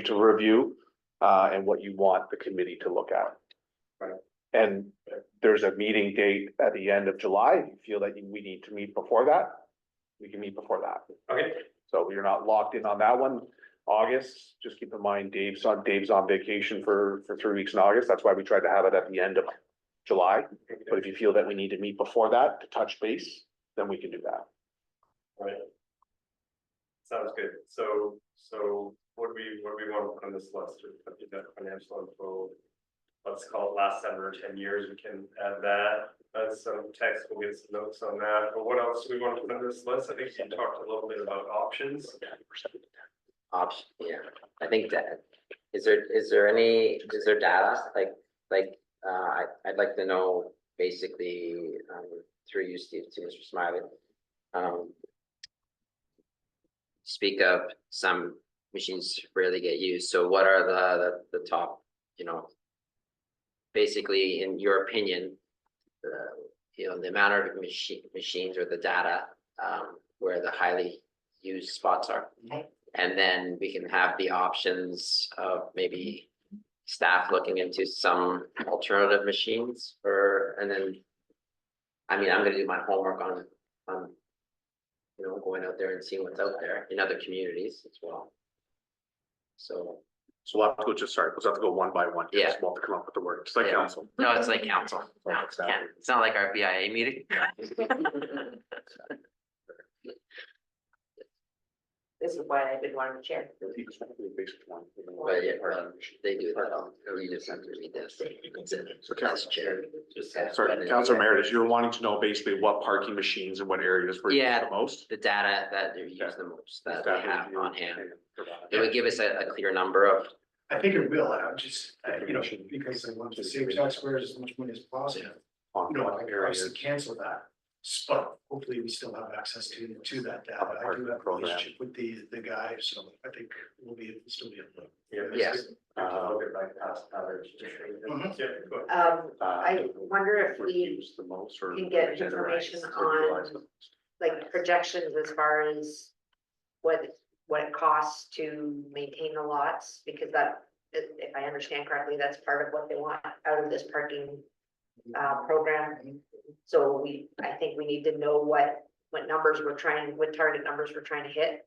to review, and what you want the committee to look at. Right. And there's a meeting date at the end of July. If you feel that we need to meet before that, we can meet before that. okay, So you're not locked in on that one. August, just keep in mind Dave's on vacation for 3 weeks in August. That's why we tried to have it at the end of July. But if you feel that we need to meet before that to touch base, then we can do that. right. Sounds good, so what do we want to put on this list, you've got financial info. Let's call it last 7 or 10 years, we can add that, as some text, we'll get some notes on that, but what else do we want to put on this list? I think you talked a little bit about options. Option, yeah, I think that, is there data, I'd like to know, basically, through you, Steve, to Mr. Smiley. Speak of some machines rarely get used, so what are the top, basically, in your opinion, the amount of machines or the data, where the highly used spots are. Okay. And then we can have the options of maybe staff looking into some alternative machines and then. I'm gonna do my homework on, going out there and seeing what's out there in other communities as well. So, So we'll have to go, we'll have to go one by one. Yeah. We'll have to come up with the word, just like Yeah. council. no, it's like council. No, it's not like our BIA meeting. This is why I did want to chair. But yeah, they do that, you just have to read this. So council chair. Sorry, Councilor Meredith, you were wanting to know basically what parking machines and what areas were used Yeah. the most? The data that they use the most, that they Staff have review on hand. and provide. It would give us a clear number of, I think it will, I'm just, because I want to save taxpayers as much money as possible. On I what areas? obviously cancel that, but hopefully we still have access to that data. I do have a relationship with the guy, so I think we'll still be able to. Yes. Look at like past average. Mhm. Yeah, go ahead. I wonder if we Used the most or can get generate information or utilize on the most. like projections as far as what it costs to maintain the lots, because that, if I understand correctly, that's part of what they want out of this parking program. So I think we need to know what numbers what target numbers we're trying to hit.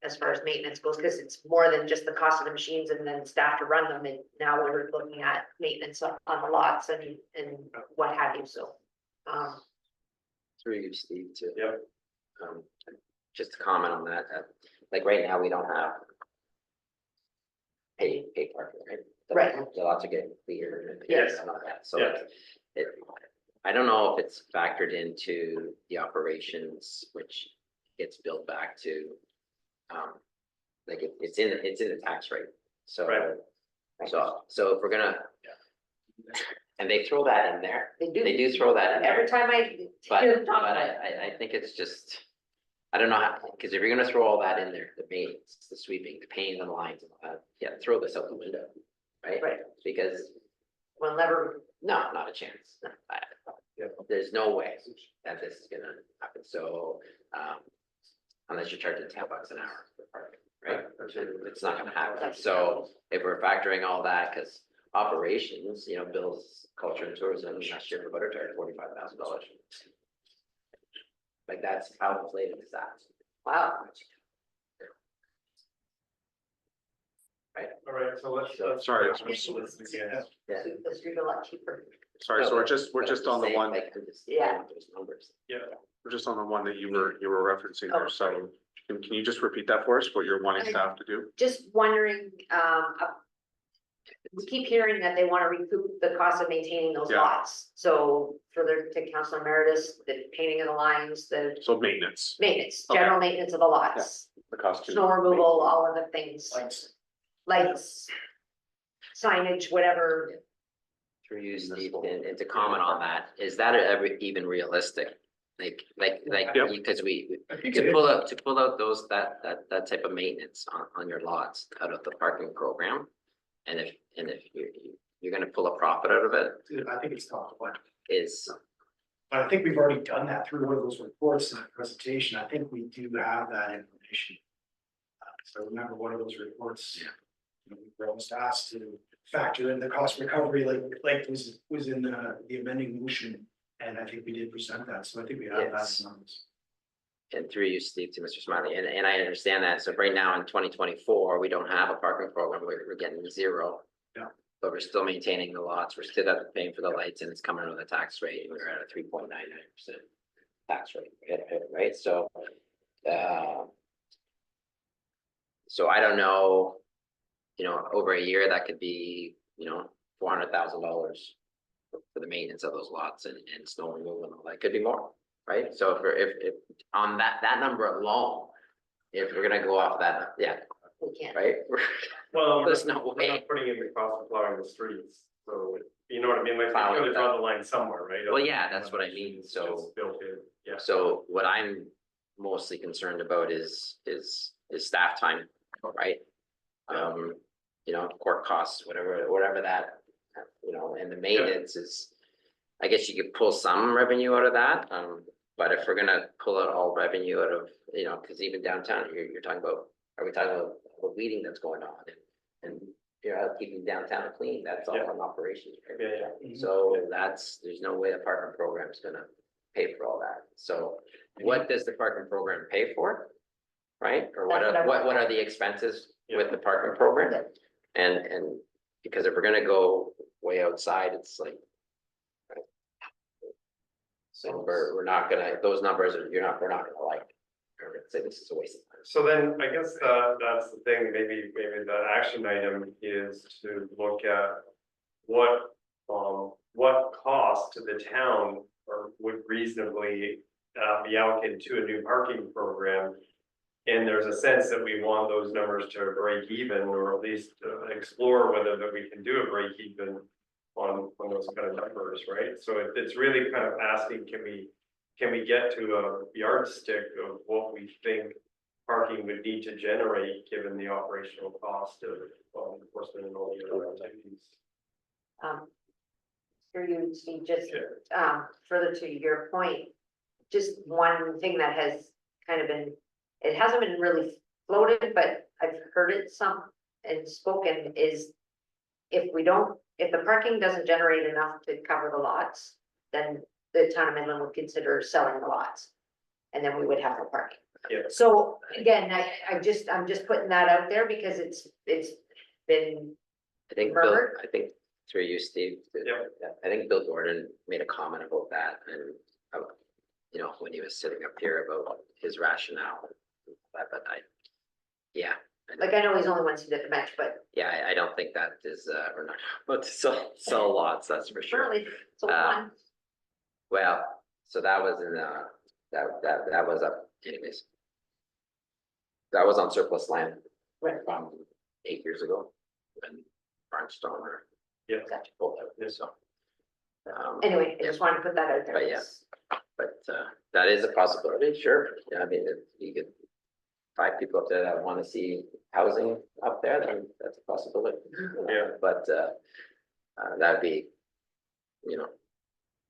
As far as maintenance goes, because it's more than just the cost of the machines and then staff to run them, and now we're looking at maintenance on the lots and what have you, so. through you, Steve, too. Yep. Just to comment on that, like right now, we don't have pay parking, right? Right. The lots are getting cleared and Yes. and all that, so Yeah. I don't know if it's factored into the operations, which gets billed back to, like it's in the tax rate, so. Right. So if we're gonna, and they throw that in there, They they do throw that in there. Every time I But hear them talk about it. I think it's just, I don't know how, because if you're gonna throw all that in there, the maintenance, the sweeping, the painting the lines, and all that, yeah, throw this out the window, right? Right. Because, We'll never, no, not a chance. Yeah. There's no way that this is gonna happen, so, unless you charge it $10 an hour for parking, right? It's not gonna happen, so if we're factoring all that, cause operations, bills, culture and tourism, last year for butter charged $45,000. Like, that's how inflated is that? Wow. All right, so let's. Sorry, Yeah. Yeah. The street a lot cheaper. Sorry, so we're just on the Saying, one, like, I'm just Yeah. throwing those numbers. we're just on the one that you were referencing there, so can you just repeat that for us, what you're wanting staff to do? Just wondering, we keep hearing that they want to recoup the cost of maintaining those Yeah. lots. So further to Councilor Emeritus, the painting of the lines, the So maintenance, maintenance, Okay. general maintenance of the lots, the cost. snow removal, all of the things, lights, signage, whatever. Through you, Steve, and to comment on that, is that ever even realistic? Like, Yep. because we, I think to it pull is. out, those, that type of maintenance on your lots out of the parking program. And if you're gonna pull a profit out of it, I think it's tough, but is, I think we've already done that through one of those reports in the presentation. I think we do have that information. So remember one of those reports, we were almost asked to factor in the cost recovery, like was in the amending motion. And I think we did present that, so I think we have that Yes. in numbers. and through you, Steve, to Mr. Smiley, and I understand that, so right now in 2024, we don't have a parking program, we're getting zero. Yeah. But we're still maintaining the lots, we're still paying for the lights, and it's coming with a tax rate, and we're at a 3.99% tax rate, right, so. So I don't know, over a year, that could be, $400,000 for the maintenance of those lots and snow removal and all that, could be more, right? So if on that number alone, if we're gonna go off that, yeah, We can't. right? Well, There's no we're way. not putting in the cost of plowing the streets, so you know what I mean, like, Plowing you gotta the- draw the line somewhere, right? Well, yeah, that's what I mean, It's so. just built in, yeah. So what I'm mostly concerned about is staff time, right? Court costs, whatever that, and the maintenance is. I guess you could pull some revenue out of that, but if we're gonna pull out all revenue out of, cause even downtown, you're talking about, are we talking about the weeding that's going on? And keeping downtown clean, that's all Yeah. in operations, right? Yeah. So there's no way the parking program is gonna pay for all that. So what does the parking program pay for? Right? Or what That's are, what I- what are the expenses Yeah. with the parking program? And because if we're gonna go way outside, it's like. right? So we're not gonna, those numbers, we're not gonna like, we're gonna say this is a waste of time. So then, I guess that's the thing, maybe the action item is to look at what cost to the town or would reasonably be allocated to a new parking program. And there's a sense that we want those numbers to break even, or at least explore whether that we can do a break even on those kind of numbers, right? So it's really kind of asking, can we get to a yardstick of what we think parking would need to generate, given the operational cost of law enforcement and all the other activities? For you, Steve, just, Yeah. further to your point, just one thing that has kind of been, it hasn't been really floated, but I've heard it some and spoken is if the parking doesn't generate enough to cover the lots, then the town of Midland would consider selling the lots. And then we would have no parking. Yeah. So again, I'm just putting that out there because it's been, I think Robert? through you, Steve. Yep. I think Bill Gordon made a comment about that and, when he was sitting up here about his rationale. But yeah. like, I know he's only one seat at the bench, but Yeah, I don't think that is, we're not about to sell lots, that's for sure. surely, so Uh, one, Well, so that was in, that was up anyways. That was on surplus land. Right. From 8 years ago, when Barnstone or. Yeah. Got pulled out, Yeah. so. anyway, I just wanted to put that out there. But yeah. But that is a possibility, sure, yeah, I mean, if you get 5 people up there that wanna see housing up there, then that's a possibility. Yeah. But that'd be,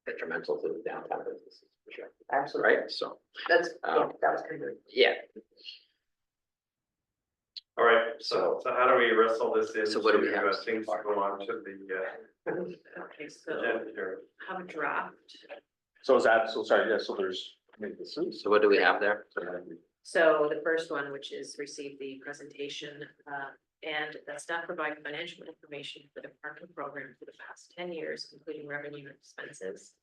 detrimental to the downtown businesses, for sure, Absolutely. right? So, That's, yeah, Um, that was kind of. yeah, All right, so how do we wrestle this into? So what do we have? Things to go on to the, Okay, so agenda here. have a draft. So is that, so sorry, yeah, so there's, I mean, this is. so what do we have there? So the first one, which is receive the presentation, and that staff provide financial information for the parking program for the past 10 years, including revenue and expenses.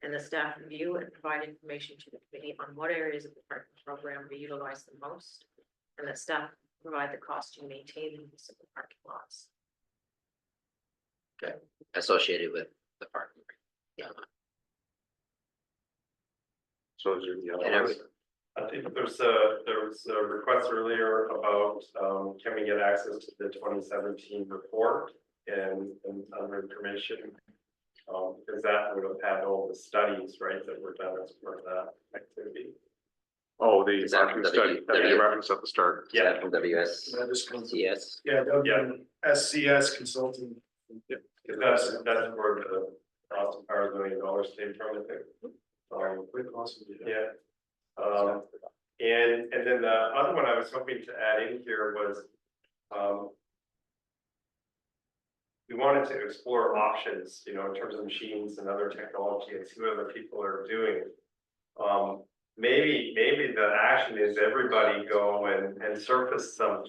And the staff review and provide information to the committee on what areas of the parking program we utilize the most. And that staff provide the cost to maintain the use of the parking lots. Associated with the parking. So is there, And every- I think there was a request earlier about, can we get access to the 2017 report and other information? Because that would have had all the studies, right, that were done as part of that activity. oh, the Is that parking the- study that the- you referenced at the start. Is that from WS, That just comes, CS? yeah, SCS Consulting. Because that's where the Austin Power $1 million came from, I think. Quite possibly, Yeah. And then the other one I was hoping to add in here was, we wanted to explore options, you know, in terms of machines and other technology and see what other people are doing. Maybe the action is everybody go and surface some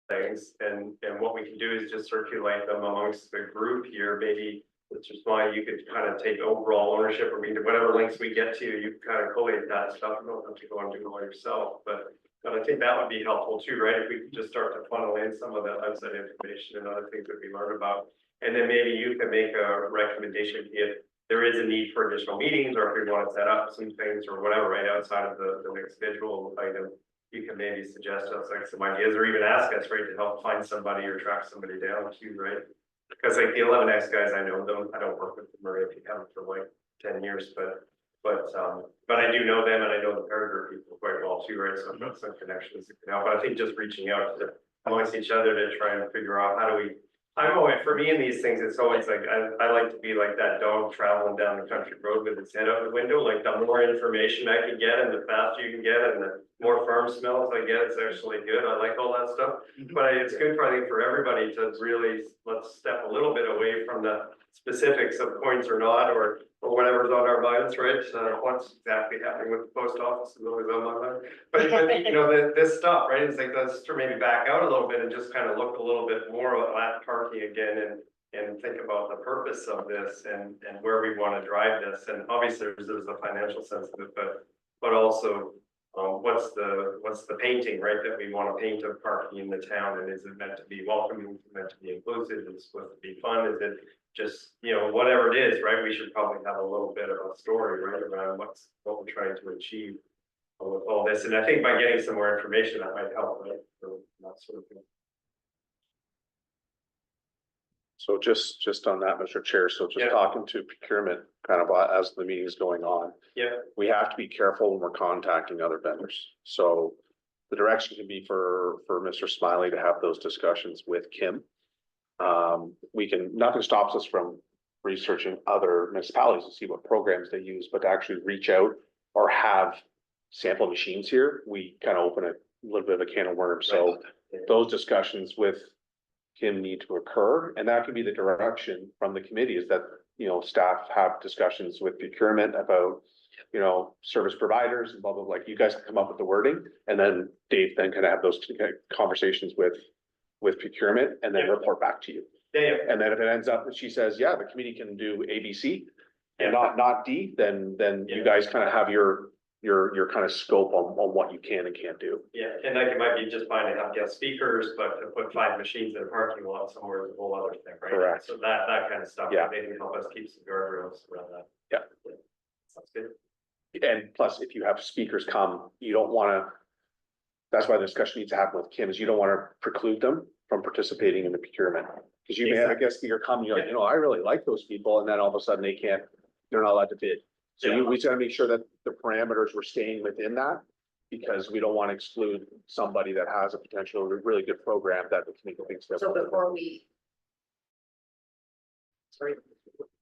things, and what we can do is just circulate them amongst the group here, maybe. Which is why you could kind of take overall ownership, or whatever links we get to, you kind of collate that stuff, you don't have to go and do it all yourself, but I think that would be helpful too, right? If we could just start to funnel in some of the outside information and other things that we learn about. And then maybe you can make a recommendation if there is a need for additional meetings, or if we want to set up some things or whatever, right, outside of the next schedule item. You can maybe suggest us like some ideas, or even ask us, right, to help find somebody or track somebody down too, right? Because like the 11X guys, I know them, I don't work with them or if you haven't for like 10 years, but I do know them and I know the Peregrine people quite well too, right? So I've got some connections that can help, but I think just reaching out to amongst each other to try and figure out how do we, I don't know, for me in these things, it's always like, I like to be like that dog traveling down the country road with its head out the window, like the more information I can get and the faster you can get and the more farm smells I get, it's actually good. I like all that stuff. But it's good for, I think, for everybody to really, let's step a little bit away from the specifics of points or not, or whatever's on our minds, right? What's exactly happening with the post office is always on my mind. But you know, this stuff, right? It's like, let's maybe back out a little bit and just kind of look a little bit more at parking again and think about the purpose of this and where we want to drive this. And obviously there's the financial sense of it, but also what's the painting, right, that we want to paint of parking in the town, and is it meant to be welcoming, is it meant to be inclusive, is it supposed to be fun, is it just, you know, whatever it is, right, we should probably have a little bit of a story, right, around what we're trying to achieve with all this, and I think by getting some more information, that might help, right, for that sort of thing. So just on that, Mr. Chair, so just Yeah. talking to procurement kind of as the meeting is going on. Yeah. We have to be careful when we're contacting other vendors. So the direction can be for Mr. Smiley to have those discussions with Kim. Nothing stops us from researching other municipalities to see what programs they use, but to actually reach out or have sample machines here, we kind of open a little bit of a can of worms. So those discussions with Kim need to occur, and that can be the direction from the committee, is that, you know, staff have discussions with procurement about, you know, service providers and blah, blah, like you guys can come up with the wording, and then Dave then can have those conversations with procurement and then Yeah. report back to you. Yeah. And then if it ends up that she says, yeah, the committee can do ABC and not D, then Yeah. you guys kind of have your kind of scope on what you can and can't do. Yeah, and like it might be just fine to have guest speakers, but to put 5 machines in a parking lot somewhere is a whole other thing, right? Correct. So that kind of stuff, Yeah. maybe can help us keep some guardrails around that. Yeah. Sounds good. And plus, if you have speakers come, you don't wanna, that's why the discussion needs to happen with Kim, is you don't wanna preclude them from participating in the procurement. Cause you may have a guest speaker come, you're like, you know, I really like those people, and then all of a sudden they're not allowed to bid. So we just gotta make sure that the parameters we're staying within that, because we don't wanna exclude somebody that has a potential really good program that the committee thinks that. So before we. Sorry,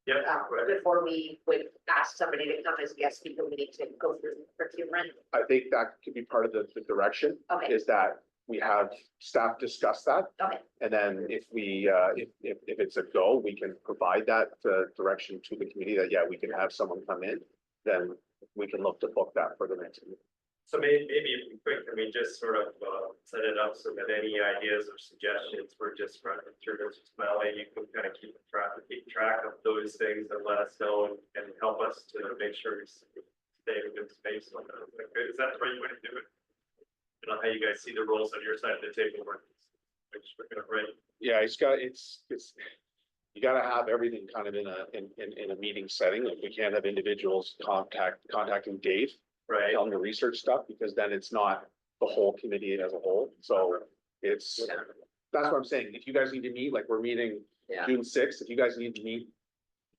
Yeah, right. before we would ask somebody to come as a guest speaker, we need to go through procurement. I think that could be part of the direction, Okay, is that we have staff discuss that. okay, And then if we, if it's a go, we can provide that direction to the committee that, yeah, we can have someone come in. Then we can look to book that for the next meeting. So maybe if we quick, can we just sort of set it up so that any ideas or suggestions we're just running through Mr. Smiley, you can kind of keep track of those things and let us know and help us to make sure we stay in good space on that. Is that the right way to do it? You know, how you guys see the roles on your side of the table work? We're gonna write. Yeah, it's, you gotta have everything kind of in a meeting setting. Like, we can't have individuals contacting Dave Right. on the research stuff, because then it's not the whole committee as a whole. So it's, that's what I'm saying. If you guys need to meet, like we're meeting Yeah, June sixth, if you guys need to meet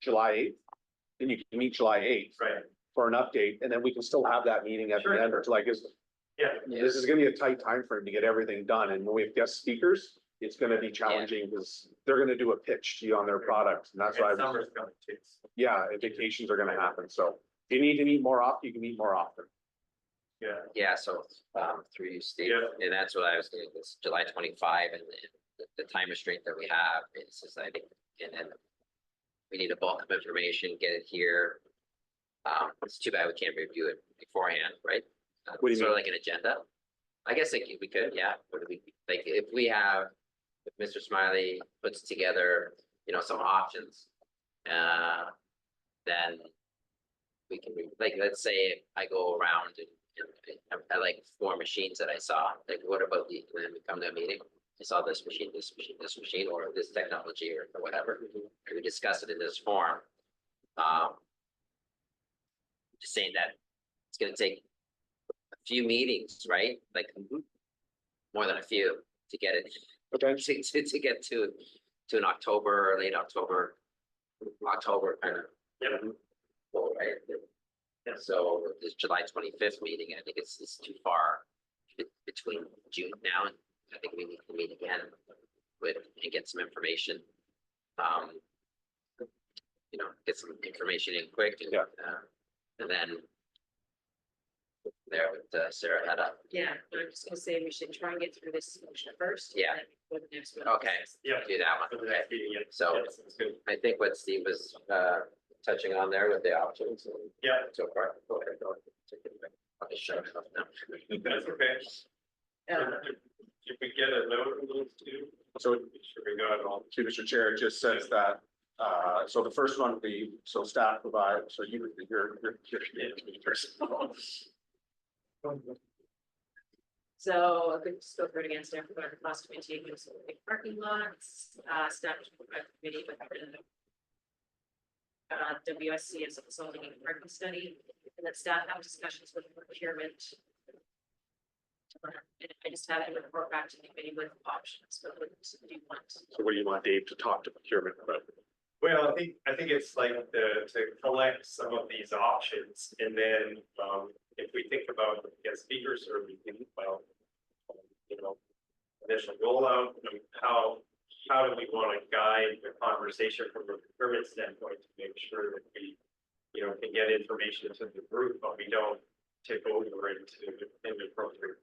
July eighth, then you can meet July eighth Right, for an update, and then we can still have that meeting at the Sure. end, or like, yeah, this is gonna be a tight time frame to get everything done, and when we have guest speakers, it's gonna be challenging, because they're gonna do a pitch to you on their product, and that's why, and summer's coming too. yeah, and vacations are gonna happen, so. If you need to meet more often, you can meet more often. Yeah, yeah, so, through you, Steve, Yeah. and that's what I was thinking, it's July 25, and the time restraint that we have is just, I think, and then. We need a bulk of information, get it here. It's too bad we can't review it beforehand, right? What do you Sort of mean? like an agenda. I guess like we could, yeah, what do we, like, if we have, if Mr. Smiley puts together, some options. Then. We can, like, let's say I go around and I like 4 machines that I saw, like, what about the, and then we come to a meeting, I saw this machine, this machine, or this technology, or whatever, and we discuss it in this form. Just saying that it's gonna take a few meetings, right? Like, more than a few to get it, Okay, to get to an October or late October kind of. Yep. Well, right, Yeah. so this July 25th meeting, I think it's too far between June now, and I think we need to meet again and get some information. Get some information in quick and, Yeah. And then there with Sarah had a, Yeah, I'm just gonna say we should try and get through this motion first. Yeah. and then go to the next one. okay, yeah. do that For one, the okay. next meeting, yeah. So- Yeah, sounds good. I think what Steve was touching on there with the options and Yeah, so far. Go ahead, go. I'll just shut it off now. that's okay. If we get a note of those two, so make sure we got it all. to Mr. Chair, it just says that, so the first one, so staff provide, so you're first. So a good scope for it against staff provide the cost of maintaining those parking lots, staff should provide the committee with WSC as a consulting and parking study, and that staff have discussions with procurement. And I just have it report back to the committee with options, but what do you want? So what do you want Dave to talk to procurement about? Well, I think it's like to collect some of these options, and then, if we think about guest speakers, or we think about, initial rollout, how do we want to guide the conversation from a procurement standpoint to make sure that we, can get information to the group, but we don't take over into inappropriate.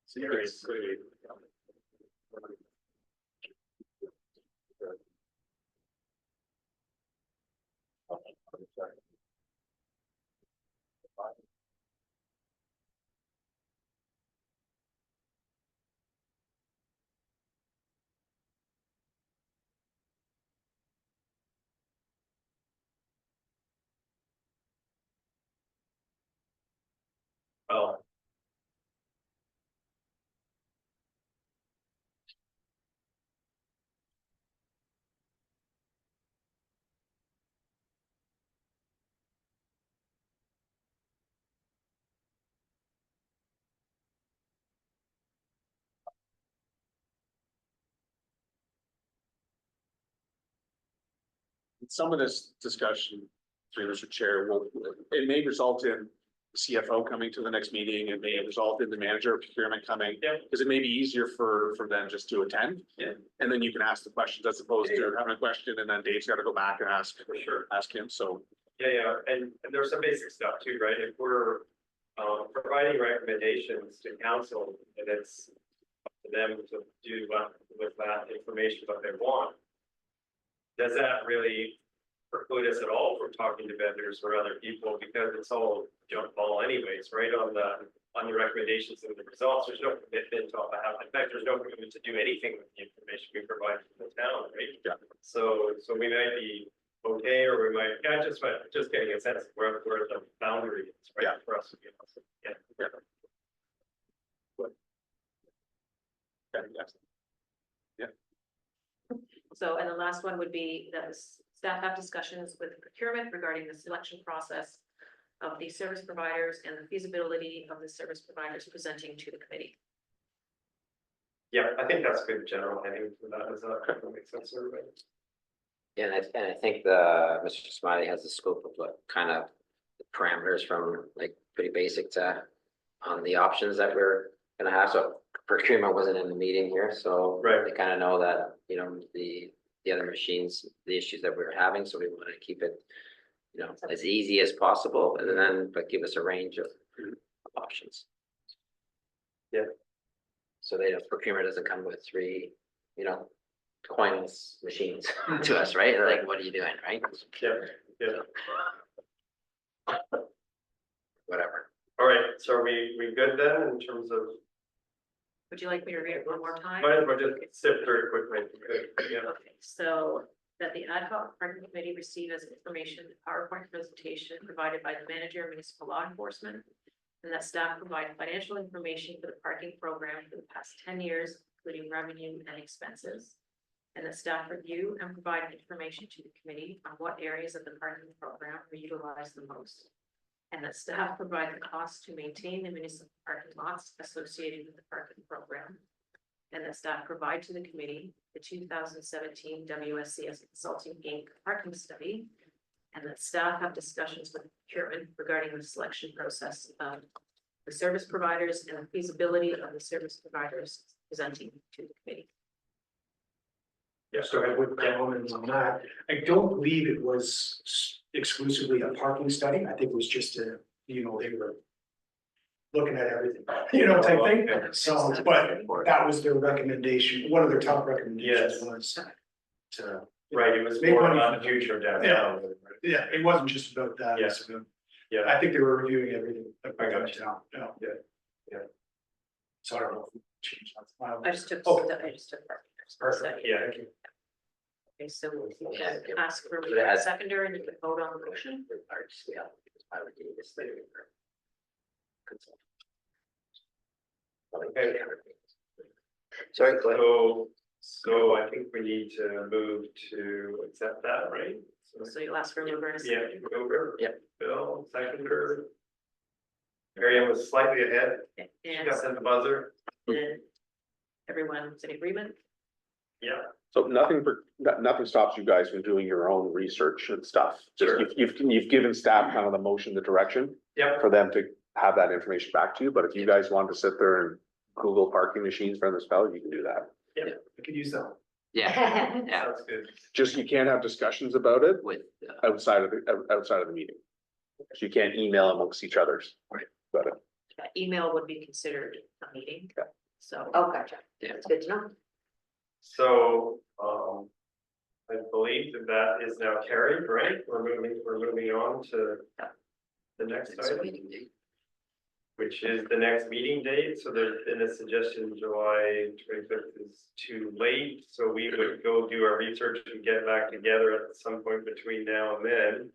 Seriously. Well, Some of this discussion, through Mr. Chair, it may result in CFO coming to the next meeting and may result in the manager of procurement coming. Yeah. Because it may be easier for them just to attend. Yeah. And then you can ask the questions as opposed to having a question and then Dave's got to go back and ask, For sure. ask him, so. Yeah, and there's some basic stuff too, right? If we're providing recommendations to council and it's up to them to do with that information what they want. Does that really preclude us at all from talking to vendors or other people, because it's all jump ball anyways, right? On the recommendations and the results, there's no commitment to in fact, there's no commitment to do anything with the information we provide to the town, right? Yeah. So we might be okay, or we might, just getting a sense of where the boundary is, right? Yeah. For us to be able to, yeah. So, and the last one would be that the staff have discussions with procurement regarding the selection process of the service providers and the feasibility of the service providers presenting to the committee. Yeah, I think that's good general heading for that, that makes sense, everybody. Yeah, and I think Mr. Smiley has the scope of what kind of the parameters from like pretty basic to on the options that we're gonna have. So procurement wasn't in the meeting here, so Right. they kind of know that, the other machines, the issues that we're having, so we want to keep it, as easy as possible, and then, but give us a range of options. Yeah. So procurement doesn't come with three, coinless machines to us, right? Like, what are you doing, right? Yeah. Whatever. All right, so are we good then in terms of, Would you like me to read it one more time? might as well just sift through it quickly. Yeah. Okay, so that the ad hoc parking committee receive as information the PowerPoint presentation provided by the manager of municipal law enforcement. And that staff provide financial information for the parking program for the past 10 years, including revenue and expenses. And that staff review and provide information to the committee on what areas of the parking program are utilized the most. And that staff provide the costs to maintain the municipal parking lots associated with the parking program. And that staff provide to the committee the 2017 WSCS Consulting Inc. parking study. And that staff have discussions with procurement regarding the selection process of the service providers and the feasibility of the service providers presenting to the committee. Yeah, So I would comment on that. I don't believe it was exclusively a parking study. I think it was just they were looking at everything, type thing. So, but that was their recommendation. One of their top recommendations Yes. was to, right, it was Make more money about from the future of downtown. yeah, it wasn't just about that. Yeah. It's about- Yeah, I think they were reviewing everything. I got you. down. Yeah. Yeah. So I don't know if we changed that. I just took, Okay. I just took. Perfect. yeah. Okay, so we Yeah. can ask for So that- a seconder and you can vote on the motion. I would do this later. Okay. Sorry, go ahead. So I think we need to move to accept that, right? So you'll ask for a mover and a Yeah, seconder. Mover. Yep. Bill, seconder. Marianne was slightly ahead. She And got sent the buzzer. then everyone's in agreement. Yeah. So nothing stops you guys from doing your own research and stuff. Just Sure. you've given staff kind of the motion, the direction Yep. for them to have that information back to you, but if you guys want to sit there and Google parking machines for the spell, you can do that. I could use that. Yeah, yeah, Sounds good. Just you can't have discussions about it with, outside of the meeting. So you can't email amongst each others. Right. Got it. Email would be considered a meeting. Okay. So. Oh, gotcha. Yeah. That's good to know. So, I believe that is now carried, right? We're moving on to the next it's a item, meeting date. which is the next meeting date. So there's been a suggestion July 25th is too late. So we would go do our research and get back together at some point between now and then.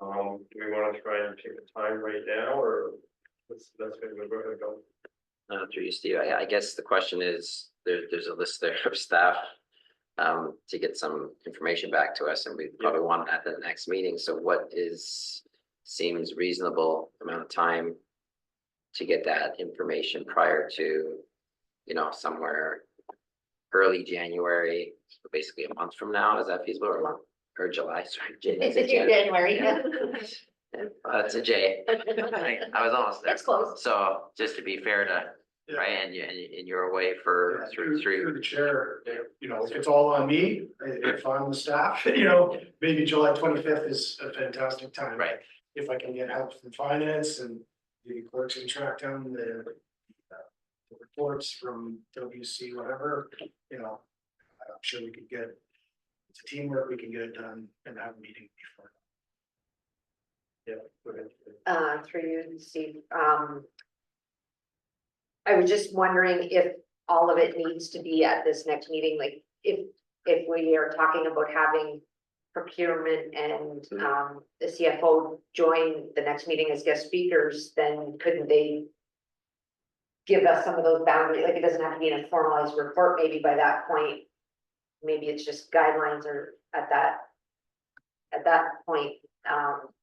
Do we want to try and pick a time right now, or that's good, we're going to go. Through you, Steve, I guess the question is, there's a list there of staff. To get some information back to us, and we probably want it at the next meeting, so what seems reasonable amount of time. To get that information prior to, somewhere early January, so basically a month from now, is that feasible, or July, sorry. January. That's a J. I was almost there. It's close. So just to be fair to, Yeah. right, and you're away for Yeah, through through the chair, you know, if it's all on me, if I'm the staff, maybe July 25th is a fantastic time. Right. If I can get help from finance and the clerks can track down the reports from WC, whatever, I'm sure we could get, it's a teamwork, we can get it done and have a meeting before. Yeah, go ahead. Through you, Steve, I was just wondering if all of it needs to be at this next meeting, like if we are talking about having procurement and the CFO join the next meeting as guest speakers, then couldn't they give us some of those boundaries? Like, it doesn't have to be in a formalized report, maybe by that point, maybe it's just guidelines or at that point,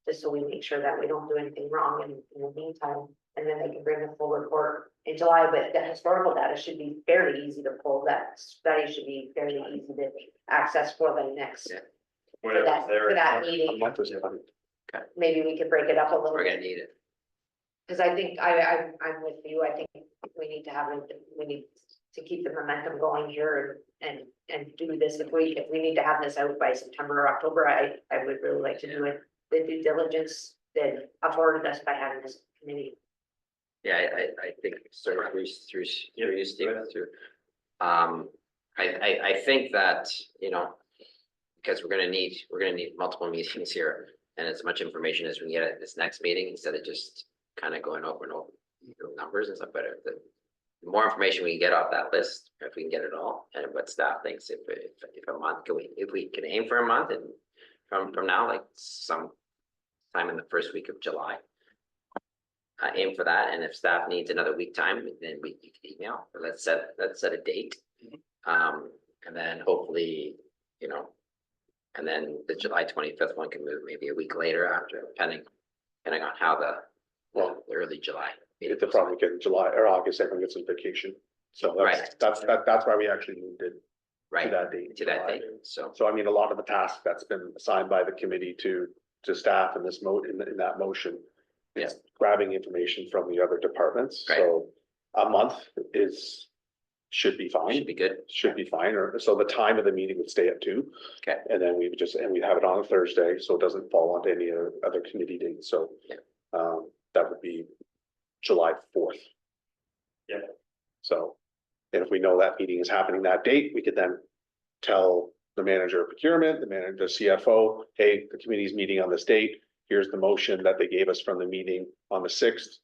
just so we make sure that we don't do anything wrong in the meantime. And then they can bring the full report in July, but the historical data should be fairly easy to pull. That study should be fairly easy to access for the next, Yeah. for Whatever's that, there. for that A meeting. month is fine. Maybe we could break it up a little we're gonna bit, need it. because I think I'm with you. I think we need to have, we need to keep the momentum going here and do this. If we need to have this out by September or October, I would really like to do it. The due diligence that afforded us by having this committee. Yeah, I think sort of through you, Steve, Yeah. through. I think that, because we're gonna need multiple meetings here. And as much information as we can get at this next meeting, instead of just kind of going over and over numbers and stuff, but the more information we can get off that list, if we can get it all, and what staff thinks, if a month, if we can aim for a month and from now, like some time in the first week of July. Aim for that, and if staff needs another week time, then you can email, or let's set a date. And then hopefully, and then the July 25th one can move maybe a week later after, depending on how the early July. It's the problem, get in July or August, everyone gets some vacation. So Right. that's why we actually moved it to Right, that date. to that July. date, so, So I mean, a lot of the task that's been assigned by the committee to staff in this in that motion. Is grabbing information from the other departments, Right. so a month should be fine. should be good. Should be fine, or so the time of the meeting would stay at 2. Okay. And then we would we'd have it on a Thursday, so it doesn't fall onto any other committee dates, so. Yeah. That would be July 4th. Yeah. So, and if we know that meeting is happening that date, we could then tell the manager of procurement, the CFO, hey, the committee's meeting on this date. Here's the motion that they gave us from the meeting on the 6th.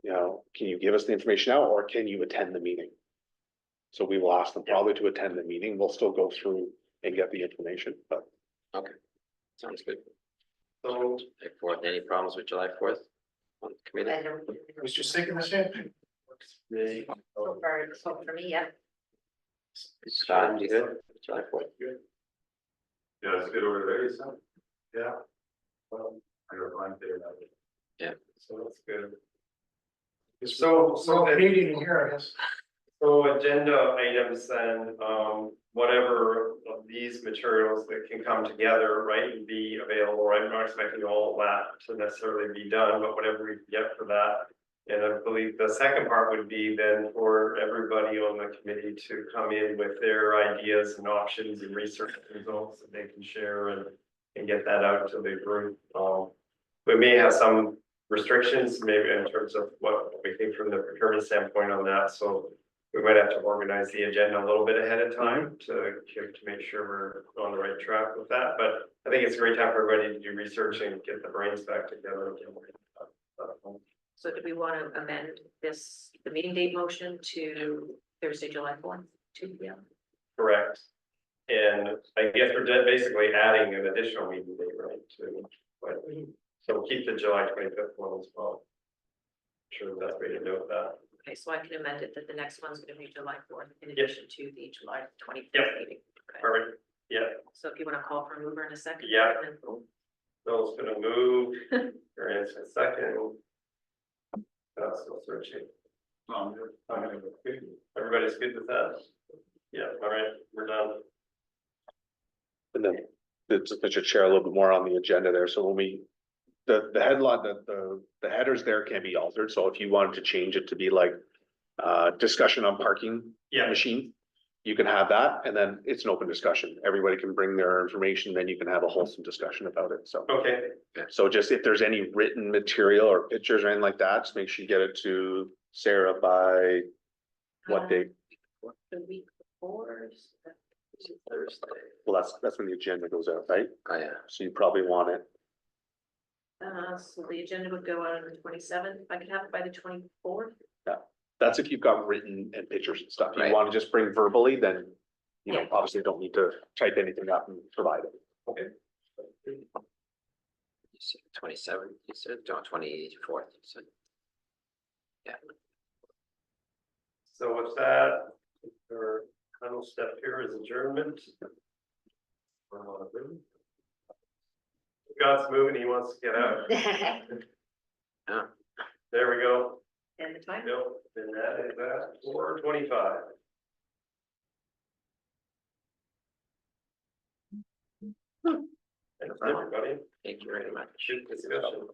Can you give us the information now, or can you attend the meeting? So we will ask them probably to attend the meeting. We'll still go through and get the information, but Sounds good. So, July 4th, any problems with July 4th? On the committee? I don't, I was just thinking the same thing. so far, so for me, yeah. Scott, you good? July 4th. Yeah, it's good over there, so. yeah. Well, I got one there. so that's good. So meeting here, I guess. So agenda items and, whatever of these materials that can come together, right, and be available, right? I'm not expecting all of that to necessarily be done, but whatever we get for that. And I believe the second part would be then for everybody on the committee to come in with their ideas and options and research results that they can share and get that out to the group. We may have some restrictions, maybe in terms of what we think from the procurement standpoint on that, so we might have to organize the agenda a little bit ahead of time to make sure we're on the right track with that, but I think it's a great time for everybody to do research and get the brains back together. So do we want to amend the meeting date motion to Thursday, July 4th, 2 p.m.? Correct. And I guess we're basically adding an additional meeting date, right, so we'll keep the July 25th one as well. Sure, that's way to note that. Okay, so I can amend it that the next one's going to be July 4th in addition to the July 25th Yep. meeting. Okay. Perfect, yeah, So if you want to call for a mover in a second. Yeah. and then- Bill's gonna move, or answer a second. Still searching. Everybody's good with that? Yeah, all right, we're done. and then just to share a little bit more on the agenda there. So when we the headline, the headers there can be altered, so if you wanted to change it to be like. Discussion on parking Yeah, machine. You can have that, and then it's an open discussion. Everybody can bring their information, then you can have a wholesome discussion about it, so. okay, So just if there's any written material or pictures or anything like that, just make sure you get it to Sarah by what date? The week before. Thursday. Well, that's when the agenda goes out, right? Oh, yeah. So you probably want it. So the agenda would go out on the 27th. If I could have it by the 24th. That's if you've got written and pictures and stuff. You Right. want to just bring verbally, then, you know, Yeah. obviously don't need to type anything up and provide it. You said 27th, you said, no, 24th, you said. Yeah, so with that, our final step here is adjournment. Scott's moving, he wants to get out, yeah. there we go, And the time. nope, and that is at 4:25. Thanks, everybody, Thank you very much. good discussion.